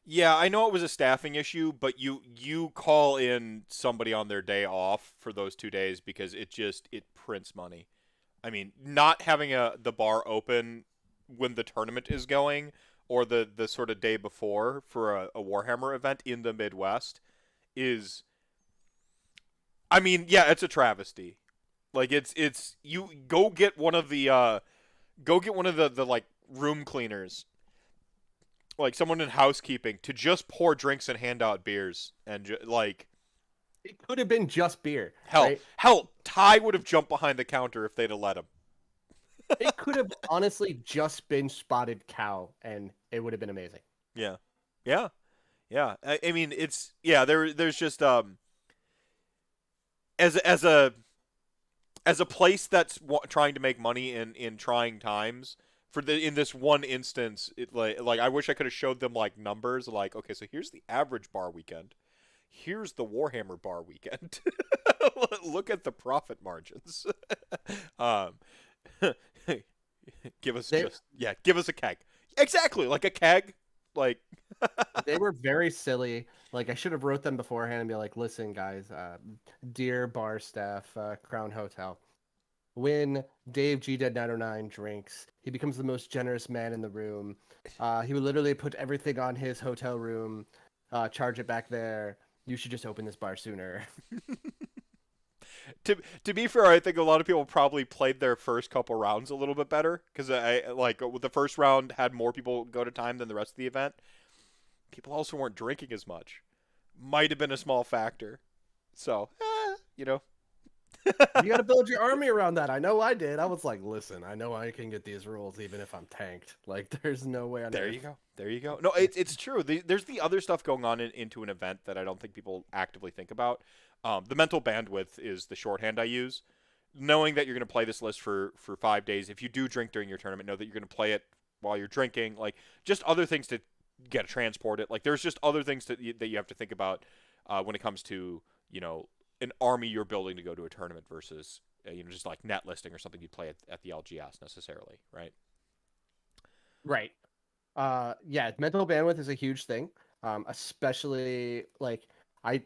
Speaker 2: yeah, I know it was a staffing issue, but you call in somebody on their day off for those 2 days because it prints money. I mean, not having the bar open when the tournament is going or the sort of day before for a Warhammer event in the Midwest is, I mean, yeah, it's a travesty. Like it's you go get one of the like room cleaners, like someone in housekeeping, to just pour drinks and hand out beers and like
Speaker 1: It could have been just beer,
Speaker 2: hell
Speaker 1: right?
Speaker 2: hell Ty would have jumped behind the counter if they'd have let him.
Speaker 1: It could have honestly just been spotted cow, and it would have been amazing.
Speaker 2: Yeah, yeah, yeah. I mean, it's yeah. There's just as as a as a place that's trying to make money in trying times, in this one instance, it like I wish I could have showed them like numbers, like okay, so here's the average bar weekend, here's the Warhammer bar weekend. Look at the profit margins. um,
Speaker 1: They
Speaker 2: give us a keg, exactly like a keg, like
Speaker 1: they were very silly. Like I should have wrote them beforehand and be like, listen, guys, dear bar staff, Crown Hotel. When Dave GDead 909 drinks, he becomes the most generous man in the room. He would literally put everything on his hotel room, charge it back there. You should just open this bar sooner.
Speaker 2: to be fair, I think a lot of people probably played their first couple rounds a little bit better because I like the first round had more people go to time than the rest of the event. People also weren't drinking as much. Might have been a small factor. So, you know.
Speaker 1: You got to build your army around that. I know I did. I was like, listen, I know I can get these rules even if I'm tanked. Like, there's no way on
Speaker 2: There
Speaker 1: earth.
Speaker 2: you go. There you go. No, it's true. There's the other stuff going on into an event that I don't think people actively think about. The mental bandwidth is the shorthand I use. Knowing that you're going to play this list for 5 days, if you do drink during your tournament, know that you're going to play it while you're drinking. Like, just other things to get transported. Like, there's just other things that you have to think about when it comes to, an army you're building to go to a tournament versus, just like net listing or something you'd play at the LGS necessarily, right?
Speaker 1: Right. Yeah, mental bandwidth is a huge thing. Especially I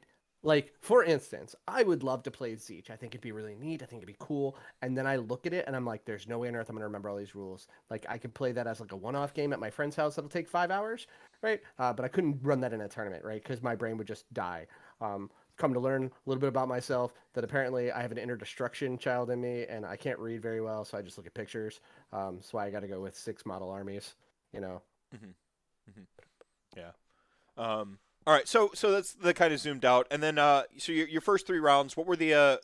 Speaker 1: for instance, I would love to play Zeech. I think it'd be really neat. I think it'd be cool. And then I look at it and I'm like, there's no way on earth I'm gonna remember all these rules. Like I could play that as like a one-off game at my friend's house that'll take 5 hours, right? But I couldn't run that in a tournament, right? Because my brain would just die. Come to learn a little bit about myself that apparently I have an inner destruction child in me and I can't read very well, so I just look at pictures. So I got to go with 6 model armies, you know.
Speaker 2: Mm-hmm. Mm-hmm. Yeah. All right. So that's the kind of zoomed out, and then so your first 3 rounds. What were the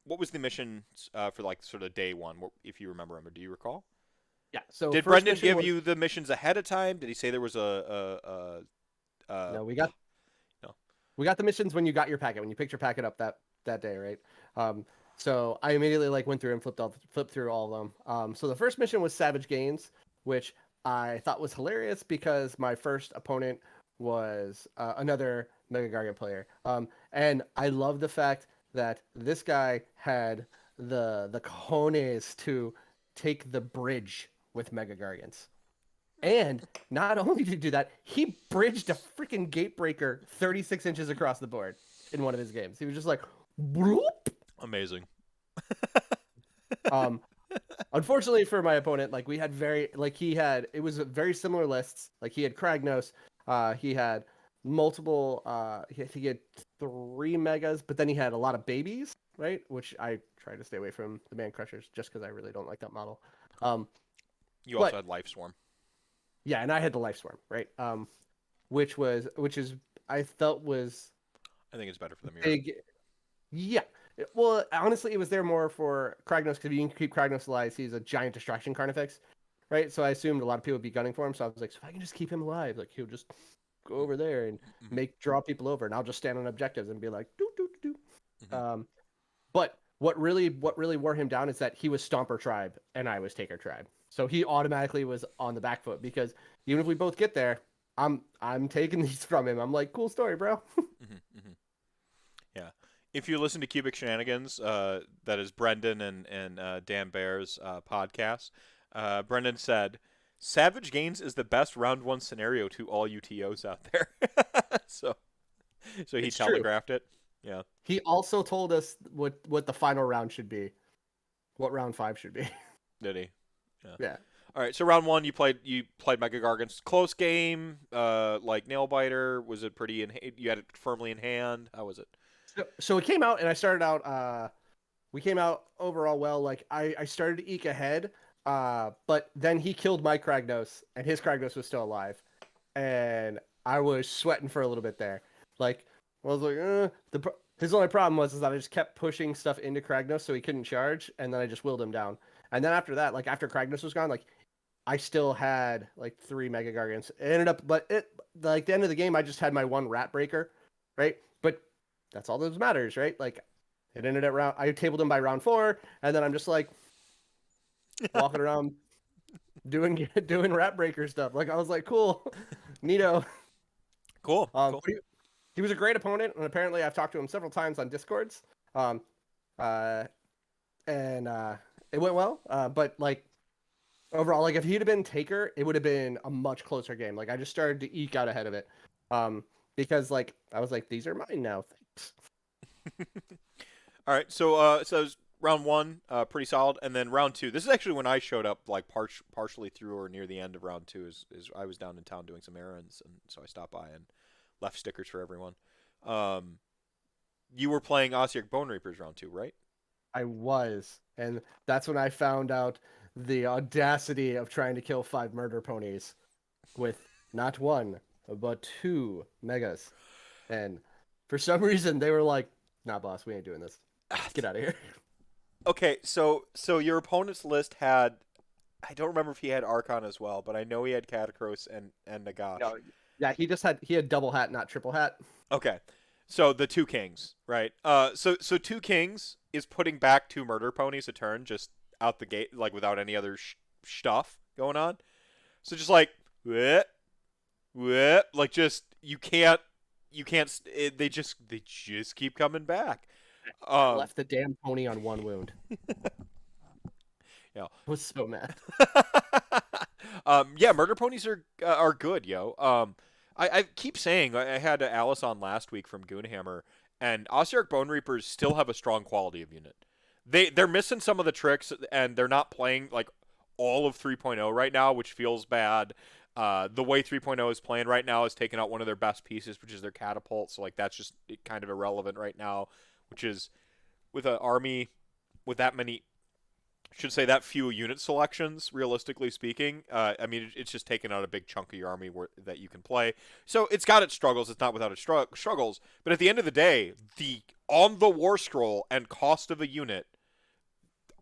Speaker 2: what was the mission for like sort of day one, if you remember them, or do you recall?
Speaker 1: Yeah. So
Speaker 2: Did
Speaker 1: first
Speaker 2: Brendan
Speaker 1: mission
Speaker 2: give
Speaker 1: was
Speaker 2: you the missions ahead of time? Did he say there was
Speaker 1: no, we got
Speaker 2: no?
Speaker 1: we got the missions when you got your packet, when you picked your packet up that day, right? So I immediately like went through and flipped through all of them. So the first mission was Savage Gains, which I thought was hilarious because my first opponent was another Mega Gargant player. And I love the fact that this guy had the cojones to take the bridge with Mega Gargants. And not only did he do that, he bridged a freaking gate breaker 36 inches across the board in one of his games. He was just like, whoop.
Speaker 2: Amazing.
Speaker 1: Um, Unfortunately for my opponent, like we had it was very similar lists. Like he had Kragnos, he had multiple, he had 3 megas, but then he had a lot of babies, right? Which I try to stay away from the Man Crushers just because I really don't like that model.
Speaker 2: You also
Speaker 1: But
Speaker 2: had Life Swarm.
Speaker 1: yeah, and I had the Life Swarm, right? Which is I felt was
Speaker 2: I think it's better for the mirror.
Speaker 1: big. Yeah. Well, honestly, it was there more for Kragnos because you can keep Kragnos alive. He's a giant distraction carnifex, right? So I assumed a lot of people would be gunning for him. So I was like, so if I can just keep him alive, like he'll just go over there and
Speaker 2: Mm-hmm.
Speaker 1: draw people over, and I'll just stand on objectives and be like, do do do do.
Speaker 2: Mm-hmm.
Speaker 1: But what really wore him down is that he was Stomper Tribe and I was Taker Tribe, so he automatically was on the back foot because even if we both get there, I'm taking these from him. I'm like, cool story, bro.
Speaker 2: Mm-hmm. Mm-hmm. Yeah. If you listen to Cubic Shenanigans, that is Brendan and Dan Bear's podcast, Brendan said, Savage Gains is the best round one scenario to all UTOs out there. so so he
Speaker 1: It's true.
Speaker 2: telegraphed it. Yeah.
Speaker 1: He also told us what the final round should be, what round 5 should be.
Speaker 2: Did he? Yeah.
Speaker 1: Yeah.
Speaker 2: All right. So round one, you played Mega Gargants. Close game, like nail biter. Was it pretty you had it firmly in hand? How was it?
Speaker 1: So it came out, and I started out. We came out overall well. Like I started to eke ahead, but then he killed my Kragnos, and his Kragnos was still alive, and I was sweating for a little bit there. Like I was like, his only problem was is that I just kept pushing stuff into Kragnos so he couldn't charge, and then I just willed him down. And then after that, like after Kragnos was gone, like I still had like 3 Mega Gargants. It ended up, but like the end of the game, I just had my one Rat Breaker, right? But that's all that matters, right? Like it ended at I tabled him by round 4, and then I'm just like walking around doing rap breaker stuff. Like I was like, cool, neato.
Speaker 2: Cool.
Speaker 1: Um,
Speaker 2: Cool.
Speaker 1: but he was a great opponent, and apparently I've talked to him several times on Discords. Um, uh, and it went well. But like overall, like if he'd have been Taker, it would have been a much closer game. Like I just started to eke out ahead of it. Because like I was like, these are mine now. Thanks.
Speaker 2: All right. So it was round one, pretty solid, and then round two. This is actually when I showed up, like partially through or near the end of round two. Is I was down in town doing some errands, and so I stopped by and left stickers for everyone. Um, you were playing Ossiarch Bone Reapers round two, right?
Speaker 1: I was, and that's when I found out the audacity of trying to kill 5 murder ponies with not one but 2 megas. And for some reason, they were like, "Nah, boss, we ain't doing this. Get out of here."
Speaker 2: Okay, so your opponent's list had, I don't remember if he had Archon as well, but I know he had Katakros and Nagash.
Speaker 1: No, yeah, he had double hat, not triple hat.
Speaker 2: Okay, so the two kings, right? So two kings is putting back two murder ponies a turn, just out the gate, like without any other stuff going on. So just like, whip, whip, like just you can't. They just keep coming back.
Speaker 1: I
Speaker 2: Um,
Speaker 1: left the damn pony on 1 wound.
Speaker 2: yeah.
Speaker 1: I was so mad.
Speaker 2: Yeah, murder ponies are good, yo. I keep saying I had Alice on last week from Goonhammer, and Ossiarch Bone Reapers still have a strong quality of unit. They're missing some of the tricks, and they're not playing like all of 3.0 right now, which feels bad. The way 3.0 is playing right now is taking out one of their best pieces, which is their catapult. So like that's just kind of irrelevant right now, which is with an army with that many should say that few unit selections, realistically speaking. I mean, it's just taken out a big chunk of your army that you can play. So it's got its struggles. It's not without its struggles. But at the end of the day, the on the war scroll and cost of a unit,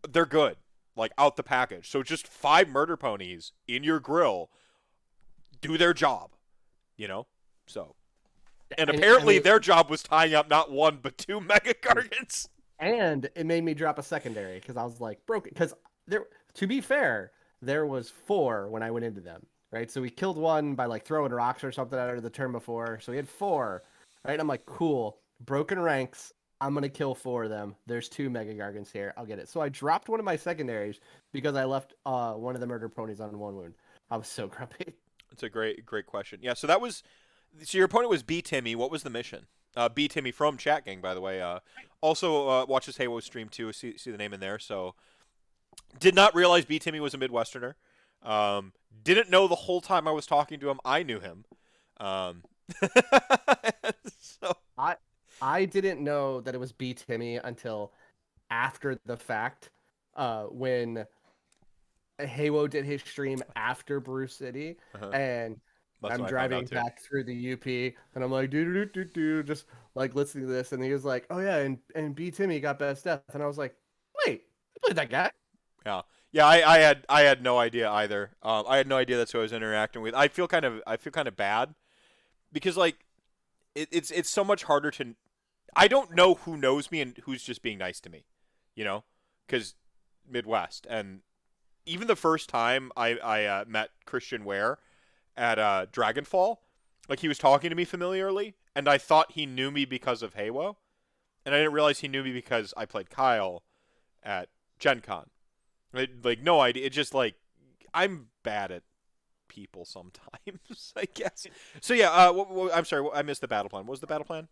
Speaker 2: they're good. Like out the package. So just 5 murder ponies in your grill do their job. You know. So and
Speaker 1: I
Speaker 2: apparently
Speaker 1: mean,
Speaker 2: their job was tying up not one but 2 Mega Gargants.
Speaker 1: and it made me drop a secondary because I was like broken. Because there, to be fair, there was 4 when I went into them. Right, so we killed one by like throwing rocks or something out of the turn before. So we had 4. Right, I'm like, cool, broken ranks. I'm gonna kill 4 of them. There's 2 Mega Gargants here. I'll get it. So I dropped one of my secondaries because I left one of the murder ponies on 1 wound. I was so grumpy.
Speaker 2: It's a great question. Yeah, so your opponent was B Timmy. What was the mission? B Timmy from Chat Gang, by the way. Also watches Halo stream too. See the name in there. So did not realize B Timmy was a Midwesterner. Didn't know the whole time I was talking to him. I knew him. Um, so
Speaker 1: I I didn't know that it was B Timmy until after the fact, when Haywo did his stream after Brew City,
Speaker 2: uh
Speaker 1: and
Speaker 2: that's
Speaker 1: I'm
Speaker 2: what I found out
Speaker 1: driving
Speaker 2: too.
Speaker 1: back through the UP, and I'm like, do, just like listening to this, and he was like, oh yeah, and B Timmy got best death, and I was like, wait, I played that guy.
Speaker 2: Yeah, yeah. I had no idea either. I had no idea that's who I was interacting with. I feel kind of bad because like it's so much harder to. I don't know who knows me and who's just being nice to me, you know, because Midwest and even the first time I met Christian Ware at Dragonfall, like he was talking to me familiarly, and I thought he knew me because of Haywo, and I didn't realize he knew me because I played Kyle at Gen Con. Like no idea. It's just like I'm bad at people sometimes, I guess. So yeah, I'm sorry, I missed the battle plan. What was the battle plan?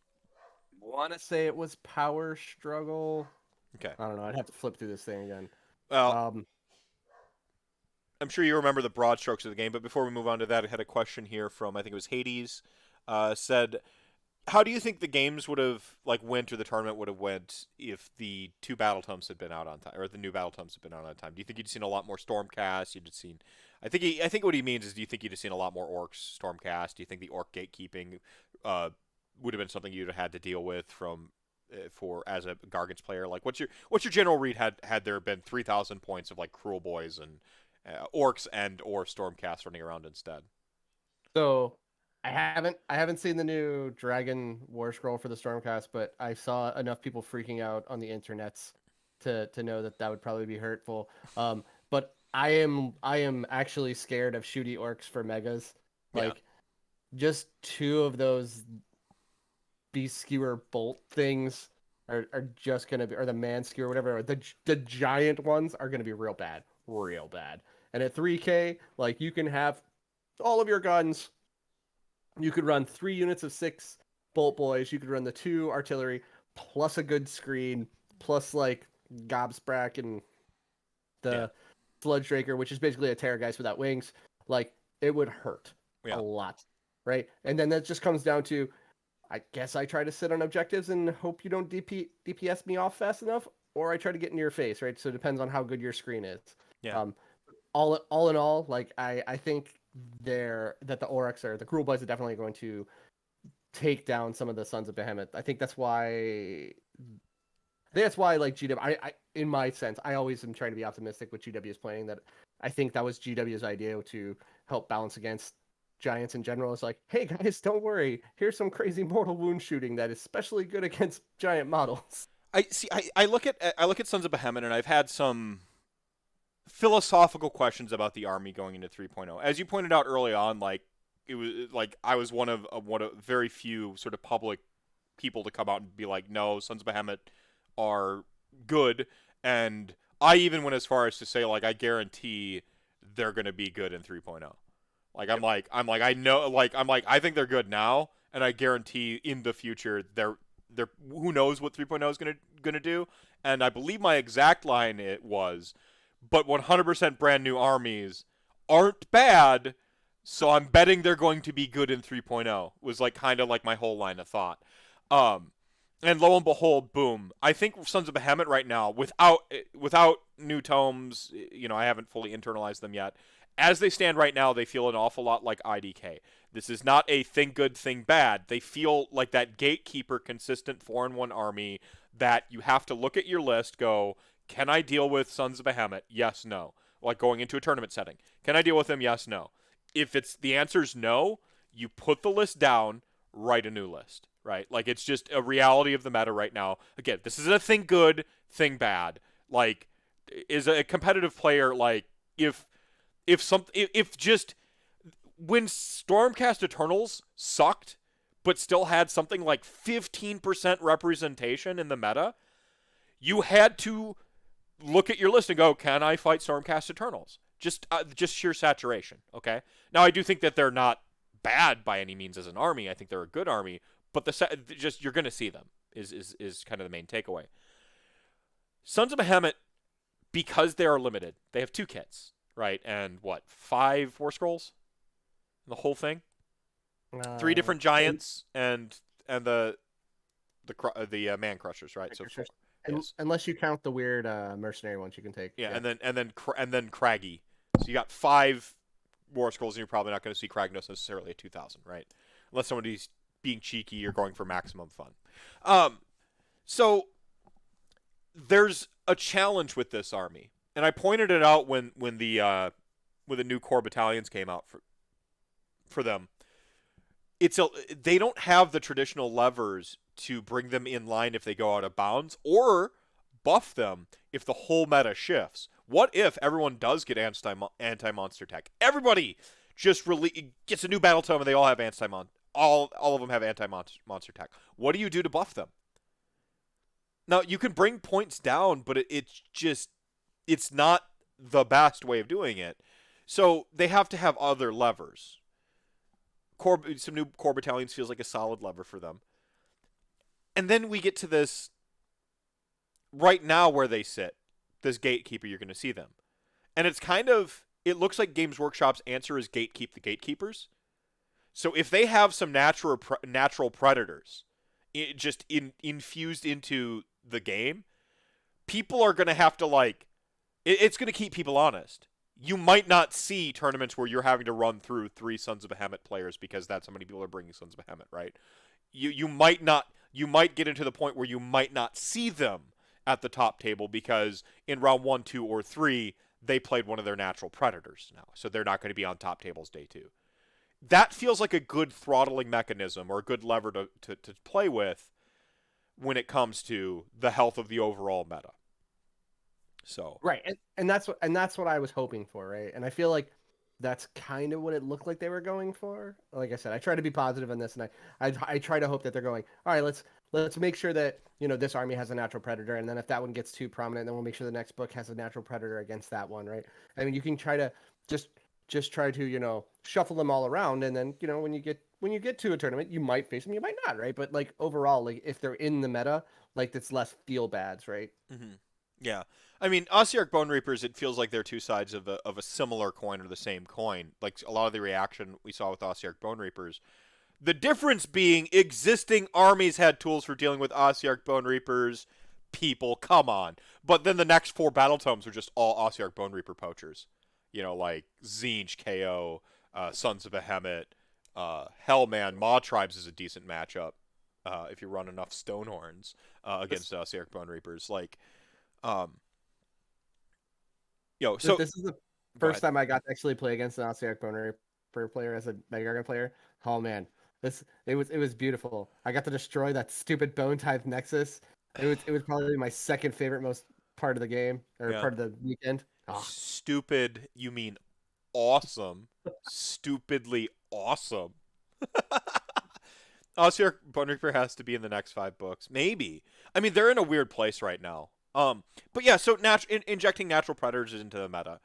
Speaker 1: Want to say it was Power Struggle.
Speaker 2: Okay.
Speaker 1: I don't know. I'd have to flip through this thing again.
Speaker 2: Well,
Speaker 1: Um,
Speaker 2: I'm sure you remember the broad strokes of the game, but before we move on to that, I had a question here from I think it was Hades. Said, how do you think the games would have like went or the tournament would have went if the two battle tomes had been out on time, or the new battle tomes had been out on time? Do you think you'd seen a lot more Stormcast? You'd have seen. I think what he means is, do you think you'd have seen a lot more orcs Stormcast? Do you think the orc gatekeeping would have been something you'd have had to deal with from for as a Gargants player? Like, what's your general read had there been 3,000 points of like Cruel Boys and orcs and or Stormcast running around instead?
Speaker 1: so I haven't seen the new Dragon War Scroll for the Stormcast, but I saw enough people freaking out on the internets to know that that would probably be hurtful. But I am actually scared of shooty orcs for megas.
Speaker 2: Yeah,
Speaker 1: Like just two of those beast skewer bolt things are just gonna be, or the man skewer, whatever. The giant ones are gonna be real bad, real bad. And at 3K, like you can have all of your guns. You could run 3 units of 6 bolt boys. You could run the 2 artillery plus a good screen plus like gobsprack and
Speaker 2: yeah,
Speaker 1: the sludge draker, which is basically a terrorgeist without wings. Like it would hurt a
Speaker 2: yeah.
Speaker 1: lot, right? And then that just comes down to, I guess I try to sit on objectives and hope you don't DPS me off fast enough, or I try to get into your face, right? So it depends on how good your screen is.
Speaker 2: Yeah.
Speaker 1: Um, all in all, like I think that the Oryx or the Cruel Boys are definitely going to take down some of the Sons of Behemoth. I think that's why like GW. I in my sense, I always am trying to be optimistic with GW's playing. That I think that was GW's idea to help balance against giants in general. It's like, hey guys, don't worry. Here's some crazy mortal wound shooting that is especially good against giant models.
Speaker 2: I see. I look at Sons of Behemoth, and I've had some philosophical questions about the army going into 3.0. As you pointed out early on, like it was like I was one of very few sort of public people to come out and be like, no, Sons of Behemoth are good, and I even went as far as to say like I guarantee they're going to be good in 3.0. Like I know I think they're good now, and I guarantee in the future they're who knows what 3.0 is gonna do. And I believe my exact line it was, but 100% brand new armies aren't bad, so I'm betting they're going to be good in 3.0. Was like kind of like my whole line of thought. Um, and lo and behold, boom! I think Sons of Behemoth right now, without new tomes, I haven't fully internalized them yet. As they stand right now, they feel an awful lot like IDK. This is not a thing good, thing bad. They feel like that gatekeeper, consistent 4-in-1 army that you have to look at your list, go, can I deal with Sons of Behemoth? Yes, no. Like going into a tournament setting. Can I deal with them? Yes, no. If it's the answer's no, you put the list down, write a new list, right? Like it's just a reality of the meta right now. Again, this isn't a thing good, thing bad. Like, is a competitive player like if just when Stormcast Eternals sucked, but still had something like 15% representation in the meta, you had to look at your list and go, can I fight Stormcast Eternals? Just sheer saturation, okay? Now, I do think that they're not bad by any means as an army. I think they're a good army, but just you're going to see them is kind of the main takeaway. Sons of Behemoth, because they are limited, they have 2 kits, right? And what, 5 War Scrolls? The whole thing? 3 different
Speaker 1: And
Speaker 2: giants and the man crushers, right? So 4. Yes.
Speaker 1: unless you count the weird mercenary ones you can take.
Speaker 2: Yeah,
Speaker 1: Yeah.
Speaker 2: and then Craggy. So you got 5 War Scrolls, and you're probably not going to see Kragnos necessarily at 2,000, right? Unless somebody's being cheeky or going for maximum fun. So there's a challenge with this army, and I pointed it out when the new core battalions came out for them. They don't have the traditional levers to bring them in line if they go out of bounds, or buff them if the whole meta shifts. What if everyone does get anti-monster tech? Everybody just gets a new battle tome and they all have all of them have anti-monster tech. What do you do to buff them? Now, you can bring points down, but it's not the best way of doing it. So they have to have other levers. Some new core battalions feels like a solid lever for them. And then we get to this right now where they sit, this gatekeeper, you're going to see them. And it looks like Games Workshop's answer is gatekeep the gatekeepers. So if they have some natural predators just infused into the game, people are going to have to it's going to keep people honest. You might not see tournaments where you're having to run through 3 Sons of Behemoth players because that's how many people are bringing Sons of Behemoth, right? You might not. You might get into the point where you might not see them at the top table because in round 1, 2, or 3 they played one of their natural predators now, so they're not going to be on top tables day 2. That feels like a good throttling mechanism or a good lever to play with when it comes to the health of the overall meta. So
Speaker 1: Right, and that's what I was hoping for, right? And I feel like that's kind of what it looked like they were going for. Like I said, I try to be positive on this, and I try to hope that they're going, all right, let's make sure that this army has a natural predator, and then if that one gets too prominent, then we'll make sure the next book has a natural predator against that one, right? I mean, you can try to just try to shuffle them all around, and then when you get to a tournament, you might face them, you might not, right? But like overall, like if they're in the meta, like it's less feel bads, right?
Speaker 2: hmm yeah, I mean, Ossiarch Bone Reapers. It feels like they're two sides of a similar coin or the same coin. Like a lot of the reaction we saw with Ossiarch Bone Reapers. The difference being existing armies had tools for dealing with Ossiarch Bone Reapers. People, come on. But then the next four battle tomes were just all Ossiarch Bone Reaper poachers. Like Tzeentch KO, Sons of Behemat, Hellman, Maw Tribes is a decent matchup if you run enough Stonehorns
Speaker 1: This
Speaker 2: against Ossiarch Bone Reapers. Like, um, so
Speaker 1: this is the
Speaker 2: go
Speaker 1: first
Speaker 2: ahead.
Speaker 1: time I got to actually play against an Ossiarch Boner per player as a Mega Gargant player. Oh man, it was beautiful. I got to destroy that stupid bone type Nexus. It was probably my second favorite most part of the game or
Speaker 2: Yeah.
Speaker 1: part of the weekend. Ah,
Speaker 2: Stupid, you mean awesome. Stupidly awesome. Ossiarch Bone Reaper has to be in the next 5 books. Maybe. I mean, they're in a weird place right now. But yeah, so injecting natural predators into the meta.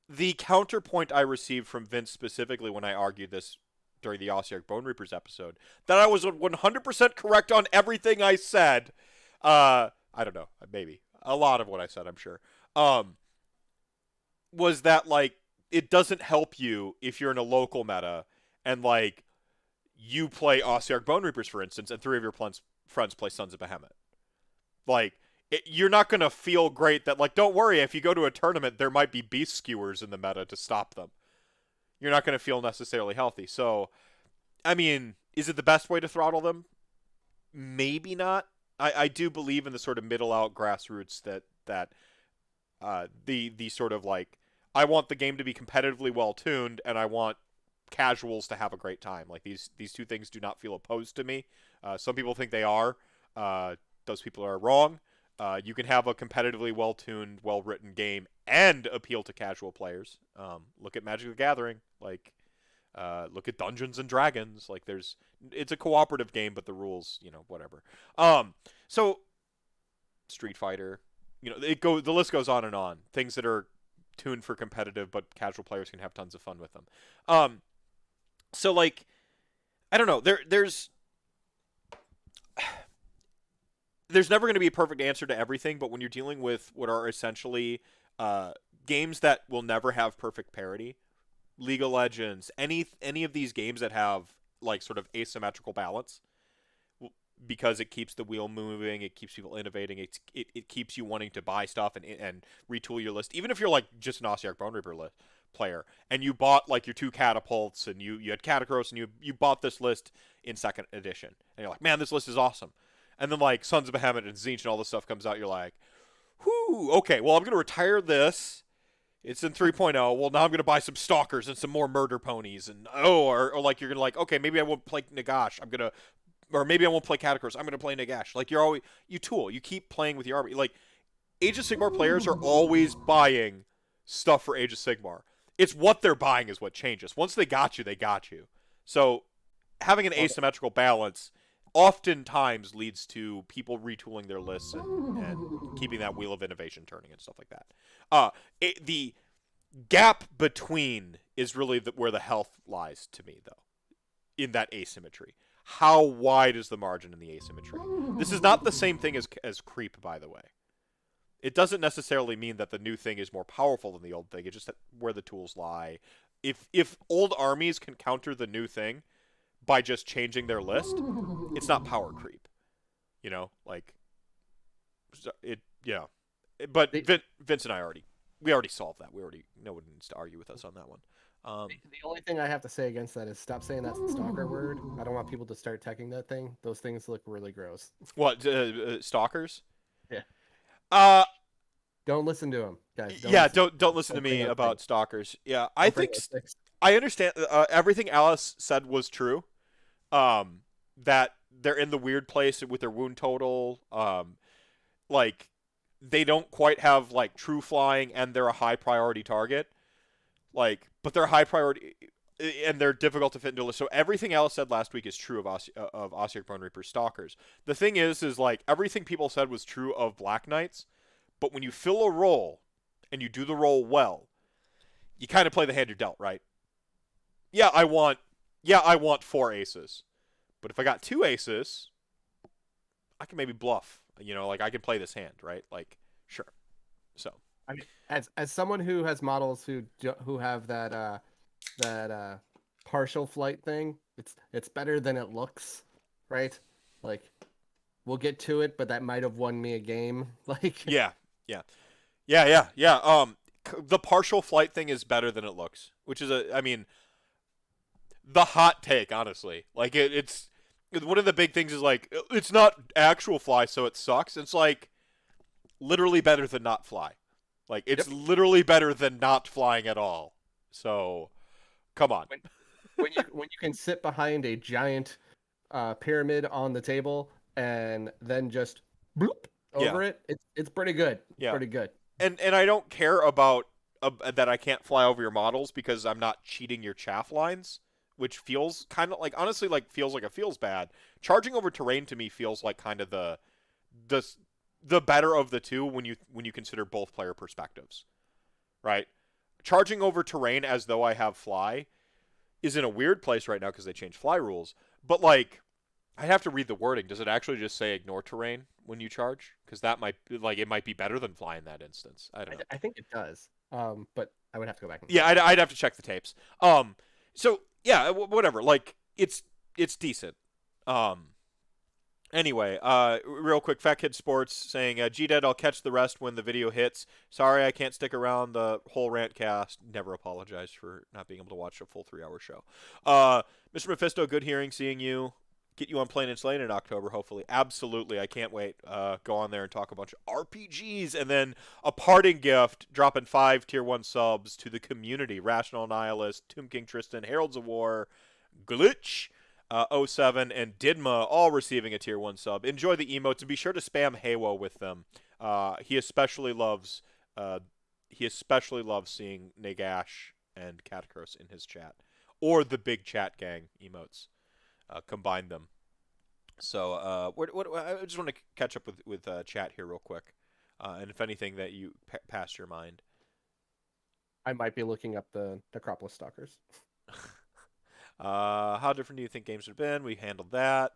Speaker 2: The counterpoint I received from Vince specifically when I argued this during the Ossiarch Bone Reapers episode, that I was 100% correct on everything I said. I don't know, maybe a lot of what I said, I'm sure. Um, was that like it doesn't help you if you're in a local meta and like you play Ossiarch Bone Reapers, for instance, and 3 of your friends play Sons of Behemat. Like, you're not going to feel great that, like, don't worry, if you go to a tournament, there might be beast skewers in the meta to stop them. You're not going to feel necessarily healthy. So, I mean, is it the best way to throttle them? Maybe not. I do believe in the sort of middle out grassroots that the sort of like I want the game to be competitively well tuned and I want casuals to have a great time. Like these two things do not feel opposed to me. Some people think they are. Those people are wrong. You can have a competitively well tuned, well written game and appeal to casual players. Look at Magic the Gathering. Like look at Dungeons and Dragons. Like it's a cooperative game, but the rules, whatever. So Street Fighter, the list goes on and on. Things that are tuned for competitive, but casual players can have tons of fun with them. So like, I don't know. There's never going to be a perfect answer to everything, but when you're dealing with what are essentially games that will never have perfect parity, League of Legends, any of these games that have like sort of asymmetrical balance, because it keeps the wheel moving, it keeps people innovating, it keeps you wanting to buy stuff and retool your list. Even if you're like just an Ossiarch Bone Reaper player and you bought like your 2 catapults and you had Catacross and you bought this list in 2nd edition and you're like, man, this list is awesome. And then like Sons of Behemat and Tzeentch and all this stuff comes out, you're like, whoo, okay, well I'm gonna retire this. It's in 3.0. Well, now I'm going to buy some stalkers and some more murder ponies. And or like you're going to like, okay, maybe I won't play Nagash. Or maybe I won't play Catacross. I'm going to play Nagash. Like you tool. You keep playing with your army. Like Age of Sigmar players are always buying stuff for Age of Sigmar. It's what they're buying is what changes. Once they got you, they got you. So having an asymmetrical balance oftentimes leads to people retooling their lists and keeping that wheel of innovation turning and stuff like that. The gap between is really where the health lies to me, though, in that asymmetry. How wide is the margin in the asymmetry? This is not the same thing as creep, by the way. It doesn't necessarily mean that the new thing is more powerful than the old thing. It's just where the tools lie. If old armies can counter the new thing by just changing their list, it's not power creep. Like it. Yeah, but
Speaker 1: the,
Speaker 2: Vince and I we already solved that. No one needs to argue with us on that one.
Speaker 1: the only thing I have to say against that is stop saying that stalker word. I don't want people to start teching that thing. Those things look really gross.
Speaker 2: What stalkers?
Speaker 1: Yeah.
Speaker 2: Uh,
Speaker 1: Don't listen to him, guys. Don't
Speaker 2: yeah.
Speaker 1: listen.
Speaker 2: Don't listen to
Speaker 1: Don't bring
Speaker 2: me
Speaker 1: up
Speaker 2: about
Speaker 1: things.
Speaker 2: stalkers. Yeah, I
Speaker 1: Don't bring
Speaker 2: think
Speaker 1: up things.
Speaker 2: I understand. Everything Alice said was true. That they're in the weird place with their wound total. Like they don't quite have like true flying, and they're a high priority target. Like, but they're high priority and they're difficult to fit into a list. So everything Alice said last week is true of Ossiarch Bone Reaper Stalkers. The thing is like everything people said was true of Black Knights, but when you fill a role and you do the role well, you kind of play the hand you're dealt, right? Yeah, I want 4 aces. But if I got 2 aces, I can maybe bluff. You know, like I can play this hand, right? Like, sure. So,
Speaker 1: I mean, as someone who has models who have that partial flight thing, it's better than it looks, right? Like, we'll get to it, but that might have won me a game. Like,
Speaker 2: yeah. Yeah. The partial flight thing is better than it looks, which is I mean, the hot take, honestly. Like it's one of the big things is like it's not actual fly, so it sucks. It's like literally better than not fly. Like it's literally better than not flying at all. So, come on.
Speaker 1: When you can sit behind a giant pyramid on the table and then just bloop over it, it's pretty good. It's pretty good.
Speaker 2: And I don't care about that I can't fly over your models because I'm not cheating your chaff lines, which feels kind of like honestly like feels like it feels bad. Charging over terrain to me feels like kind of the better of the two when you consider both player perspectives, right? Charging over terrain as though I have fly is in a weird place right now because they changed fly rules. But like, I have to read the wording. Does it actually just say ignore terrain when you charge? Because that might like it might be better than fly in that instance. I don't know.
Speaker 1: I think it does. But I would have to go back.
Speaker 2: Yeah, I'd have to check the tapes. So yeah, whatever. Like it's decent. Anyway, real quick, Fat Kid Sports saying, GDead, I'll catch the rest when the video hits. Sorry I can't stick around the whole RantCast. Never apologize for not being able to watch a full 3-hour show. Mr. Mephisto, good hearing, seeing you. Get you on Plain and Slain in October, hopefully. Absolutely, I can't wait. Go on there and talk a bunch of RPGs. And then a parting gift, dropping 5 Tier 1 subs to the community. Rational Nihilist, Tomb King Tristan, Heralds of War, Glitch, 07 and Didma all receiving a tier 1 sub. Enjoy the emotes and be sure to spam Haywo with them. He especially loves seeing Nagash and Katakros in his chat, or the big chat gang emotes. Combine them. So I just want to catch up with chat here real quick, and if anything that you passed your mind.
Speaker 1: I might be looking up the Necropolis Stalkers.
Speaker 2: How different do you think games would have been? We handled that.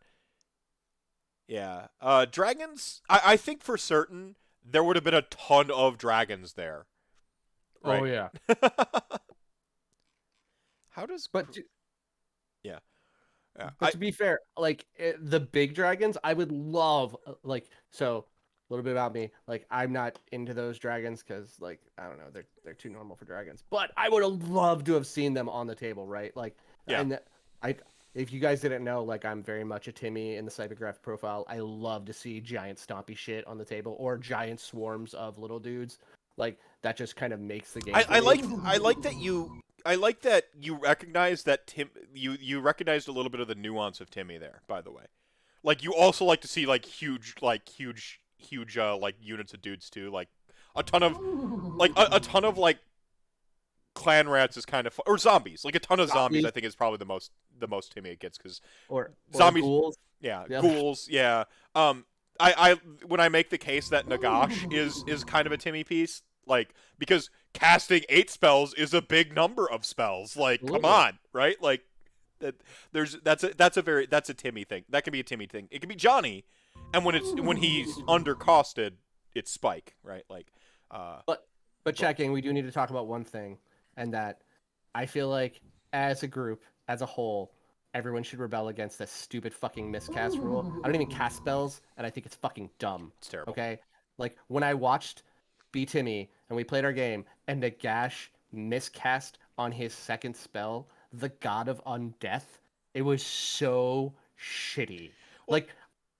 Speaker 2: Yeah. Dragons, I think for certain there would have been a ton of dragons there. Right?
Speaker 1: Oh, yeah.
Speaker 2: How does... Yeah.
Speaker 1: But to be fair, like, the big dragons, I would love, like, so... A little bit about me, like I'm not into those dragons because, like, I don't know, they're too normal for dragons. But I would have loved to have seen them on the table, right? Like,
Speaker 2: yeah.
Speaker 1: And if you guys didn't know, like, I'm very much a Timmy in the Cybergraph profile. I love to see giant stompy shit on the table or giant swarms of little dudes. Like that just kind of makes the game.
Speaker 2: I like that you recognize that you recognized a little bit of the nuance of Timmy there. By the way, like you also like to see like huge like units of dudes too, like a ton of like clan rats is kind of or zombies, like a ton of zombies. I think is probably the most Timmy it gets because zombies,
Speaker 1: ghouls.
Speaker 2: Ghouls, yeah. I when I make the case that Nagash is kind of a Timmy piece, like because casting 8 spells is a big number of spells. Like, come on, right? Like that's a Timmy thing. That can be a Timmy thing. It can be Johnny. And when he's undercosted, it's Spike, right? Like,
Speaker 1: but checking, we do need to talk about one thing, and that I feel like as a group, as a whole, everyone should rebel against this stupid fucking miscast rule. I don't even cast spells, and I think it's fucking dumb.
Speaker 2: It's terrible.
Speaker 1: Okay, like when I watched B Timmy and we played our game, and Nagash miscast on his second spell, the God of Undeath. It was so shitty. Like.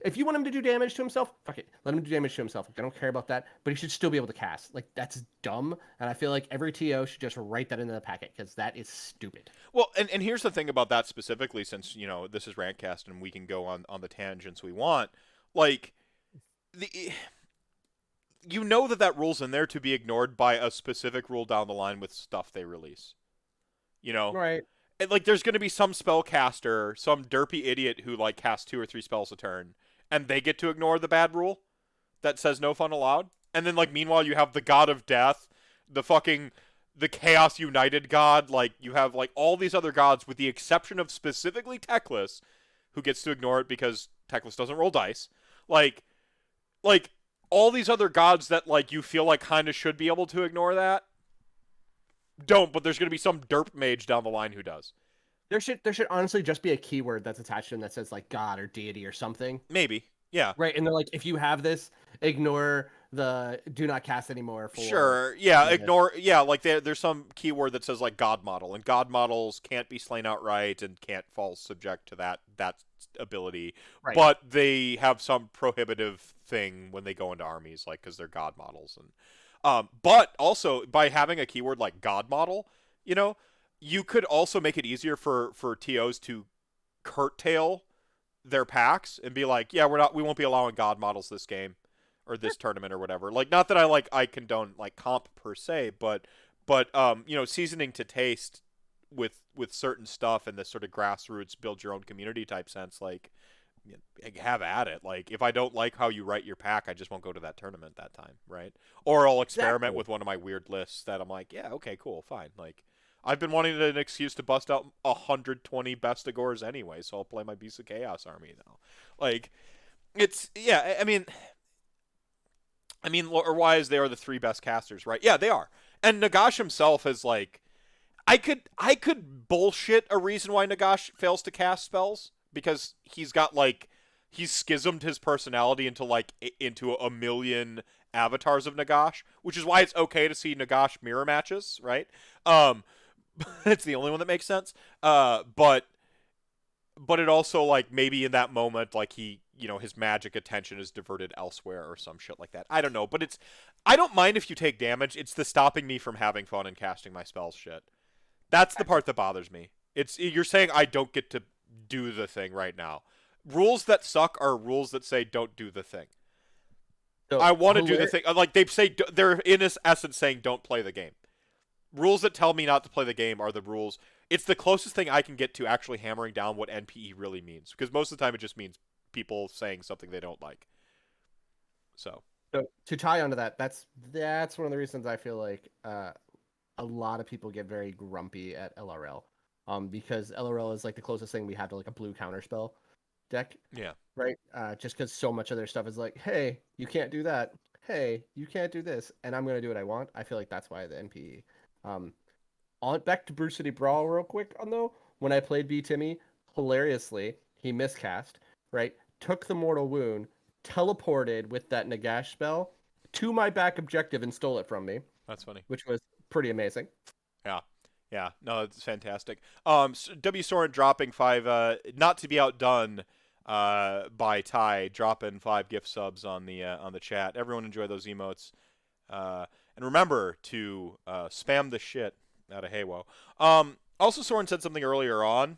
Speaker 1: If you want him to do damage to himself, fuck it. Let him do damage to himself. I don't care about that. But he should still be able to cast. Like, that's dumb. And I feel like every TO should just write that into the packet because that is stupid.
Speaker 2: Well, and here's the thing about that specifically, since, you know, this is RantCast and we can go on the tangents we want. Like, you know that rule's in there to be ignored by a specific rule down the line with stuff they release. You know,
Speaker 1: Right.
Speaker 2: and, like there's gonna be some spellcaster, some derpy idiot who like casts 2 or 3 spells a turn, and they get to ignore the bad rule that says no fun allowed. And then like meanwhile you have the God of Death, the Chaos United God, like you have like all these other gods with the exception of specifically Teclis, who gets to ignore it because Teclis doesn't roll dice. Like like all these other gods that like you feel like kind of should be able to ignore that don't, but there's going to be some derp mage down the line who does.
Speaker 1: There should honestly just be a keyword that's attached to them that says like God or deity or something.
Speaker 2: Maybe. Yeah.
Speaker 1: Right. And they're like, if you have this, ignore the do not cast anymore for
Speaker 2: Sure. Yeah,
Speaker 1: this.
Speaker 2: ignore yeah, like there's some keyword that says like god model, and god models can't be slain outright and can't fall subject to that ability.
Speaker 1: Right.
Speaker 2: But they have some prohibitive thing when they go into armies, like cuz they're god models. And but also by having a keyword like god model, you know, you could also make it easier for TOs to curtail their packs and be like, yeah, we won't be allowing god models this game or this tournament or whatever. Like, not that I condone like comp per se, but you know, seasoning to taste with certain stuff and this sort of grassroots build your own community type sense, like have at it. Like, if I don't like how you write your pack, I just won't go to that tournament that time, right? Or I'll experiment
Speaker 1: Exactly.
Speaker 2: with one of my weird lists that I'm like, yeah, okay, cool, fine. Like, I've been wanting an excuse to bust out 120 Bestigors anyway, so I'll play my Beast of Chaos army now. Like, it's yeah. I mean, or why is they are the 3 best casters, right? Yeah, they are. And Nagash himself is like, I could bullshit a reason why Nagash fails to cast spells because he's schismed his personality into a million avatars of Nagash, which is why it's okay to see Nagash mirror matches, right? Um, it's the only one that makes sense. But it also like maybe in that moment like he, you know, his magic attention is diverted elsewhere or some shit like that. I don't know, but I don't mind if you take damage. It's the stopping me from having fun and casting my spells shit. That's the part that bothers me. It's you're saying I don't get to do the thing right now. Rules that suck are rules that say don't do the thing.
Speaker 1: So
Speaker 2: I want to do the thing. Like they say, they're in essence saying don't play the game. Rules that tell me not to play the game are the rules. It's the closest thing I can get to actually hammering down what NPE really means, because most of the time it just means people saying something they don't like. So
Speaker 1: to tie onto that, that's one of the reasons I feel like a lot of people get very grumpy at LRL. Because LRL is like the closest thing we have to like a blue counterspell deck.
Speaker 2: yeah,
Speaker 1: Right? Just because so much of their stuff is like, hey, you can't do that. Hey, you can't do this, and I'm gonna do what I want. I feel like that's why the NPE. Um, on back to Brew City Brawl real quick. On though, when I played B Timmy, hilariously he miscast. Right, took the mortal wound, teleported with that Nagash spell to my back objective and stole it from me,
Speaker 2: that's funny.
Speaker 1: which was pretty amazing.
Speaker 2: Yeah. Yeah, no, it's fantastic. W Soren dropping 5, not to be outdone by Ty, dropping 5 gift subs on the chat. Everyone enjoy those emotes, and remember to spam the shit out of Heywo. Also, Soren said something earlier on.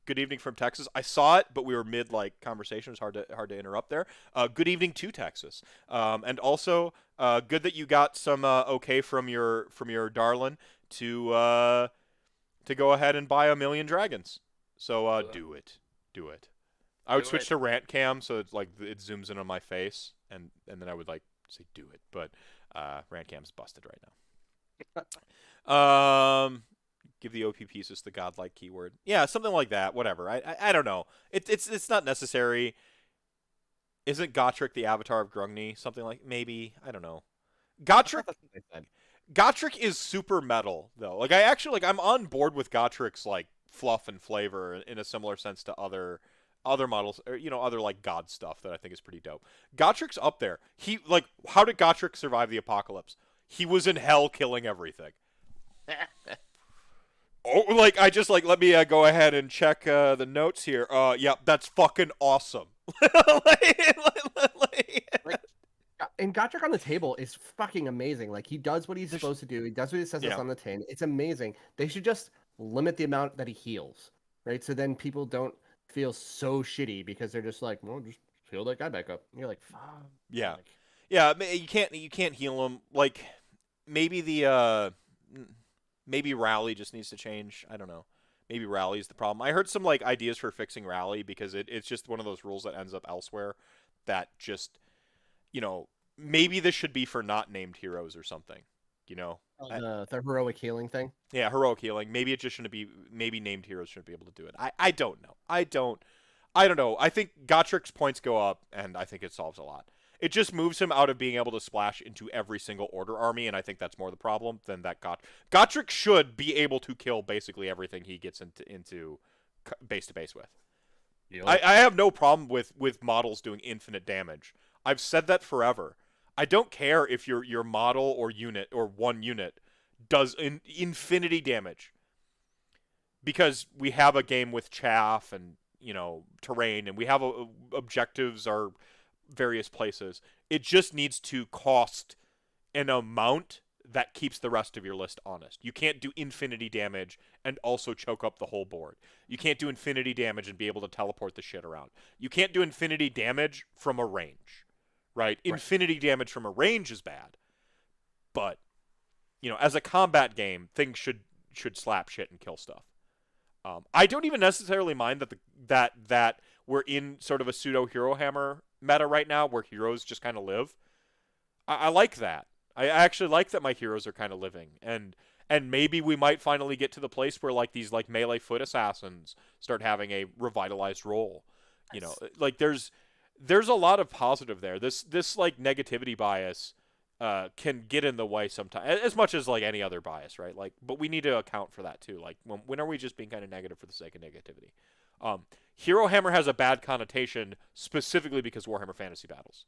Speaker 2: Good evening from Texas. I saw it, but we were mid like conversation. It was hard to interrupt there. Good evening to Texas. And also, good that you got some okay from your darling to go ahead and buy 1,000,000 dragons. So do it. I would switch to rant cam so it's like it zooms in on my face, and then I would like say do it, but rant cam's busted right now. Give the OP pieces the godlike keyword. Yeah, something like that. Whatever. I don't know. It's not necessary. Isn't Gotrek the avatar of Grungni? Something like maybe. I don't know. Gotrek Gotrek is super metal though. Like I actually like I'm on board with Gotrek's like fluff and flavor in a similar sense to other models, or you know, other like god stuff that I think is pretty dope. Gotrek's up there. He like how did Gotrek survive the apocalypse? He was in hell killing everything. Oh, like I just like let me go ahead and check the notes here. Yeah, that's fucking awesome.
Speaker 1: Like, and Gotrek on the table is fucking amazing. Like he does what he's supposed to do. He does what he says
Speaker 2: Yeah.
Speaker 1: on the tin. It's amazing. They should just limit the amount that he heals, right? So then people don't feel so shitty because they're just like, well, just heal that guy back up. And you're like, fuck.
Speaker 2: Yeah.
Speaker 1: Like,
Speaker 2: Yeah, you can't heal him. Like maybe maybe rally just needs to change. I don't know. Maybe rally is the problem. I heard some like ideas for fixing rally because it's just one of those rules that ends up elsewhere that just maybe this should be for not named heroes or something. You know,
Speaker 1: The heroic healing thing.
Speaker 2: yeah, heroic healing. Maybe it just shouldn't be. Maybe named heroes shouldn't be able to do it. I don't know. I don't know. I think Gotrik's points go up, and I think it solves a lot. It just moves him out of being able to splash into every single order army, and I think that's more the problem than that Gotrek should be able to kill basically everything he gets into base to base with.
Speaker 1: Yep.
Speaker 2: I have no problem with models doing infinite damage. I've said that forever. I don't care if your model or unit or one unit does infinity damage because we have a game with chaff and terrain, and we have objectives are various places. It just needs to cost an amount that keeps the rest of your list honest. You can't do infinity damage and also choke up the whole board. You can't do infinity damage and be able to teleport the shit around. You can't do infinity damage from a range, right? Infinity damage from a range is bad. But, as a combat game, things should slap shit and kill stuff. I don't even necessarily mind that we're in sort of a pseudo hero hammer meta right now, where heroes just kind of live. I like that. I actually like that my heroes are kind of living, and maybe we might finally get to the place where like these like melee foot assassins start having a revitalized role. Like there's a lot of positive there. This like negativity bias can get in the way sometimes, as much as like any other bias, right? Like, but we need to account for that too. Like, when are we just being kind of negative for the sake of negativity? Hero Hammer has a bad connotation specifically because Warhammer Fantasy Battles,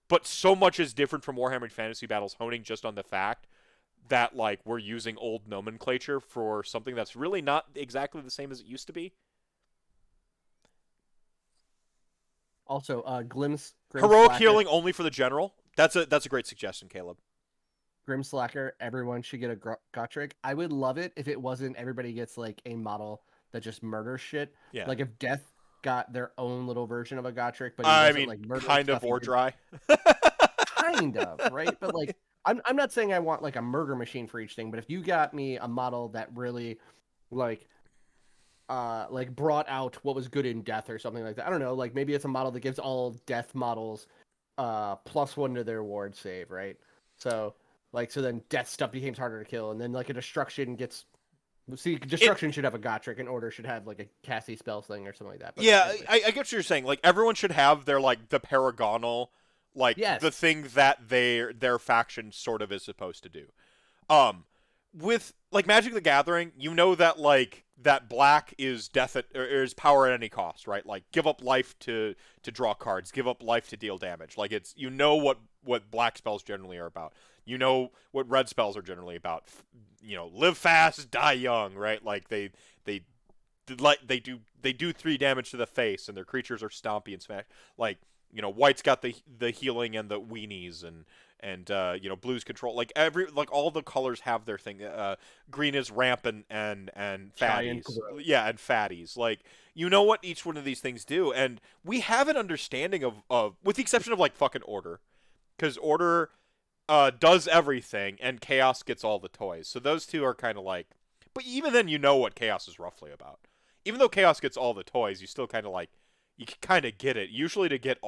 Speaker 2: but so much is different from Warhammer Fantasy Battles, honing just on the fact that like we're using old nomenclature for something that's really not exactly the same as it used to be.
Speaker 1: Also,
Speaker 2: Heroic healing only for the general. That's a great suggestion, Caleb.
Speaker 1: Grim Slacker, everyone should get a Gotrek. I would love it if it wasn't everybody gets like a model that just murders shit.
Speaker 2: Yeah.
Speaker 1: Like if Death got their own little version of a Gotrek, but he
Speaker 2: I
Speaker 1: doesn't
Speaker 2: mean,
Speaker 1: like murder
Speaker 2: kind
Speaker 1: stuff
Speaker 2: of or dry.
Speaker 1: Kind of, right? But like I'm not saying I want like a murder machine for each thing, but if you got me a model that really like brought out what was good in Death or something like that. I don't know, like maybe it's a model that gives all Death models +1 to their ward save, right? So then Death stuff becomes harder to kill, and then like a Destruction gets. See, Destruction should have a Gotrek, and Order should have like a Cassie spell thing or something like that. But
Speaker 2: yeah,
Speaker 1: anyway.
Speaker 2: I get what you're saying. Like everyone should have their like the paragonal, like the thing that their faction sort of is supposed to do. With like Magic the Gathering, that like that black is death or is power at any cost, right? Like give up life to draw cards, give up life to deal damage. Like it's what black spells generally are about. What red spells are generally about. Live fast, die young, right? Like they do 3 damage to the face, and their creatures are stompy and smash. Like white's got the healing and the weenies, and blues control. Like all the colors have their thing. Green is ramp and fatties. Yeah, and fatties. Like what each one of these things do, and we have an understanding of with the exception of like fucking Order, because Order does everything and Chaos gets all the toys. So those two are kind of like, but even then what Chaos is roughly about. Even though Chaos gets all the toys, you still kind of like, you kind of get it. Usually to get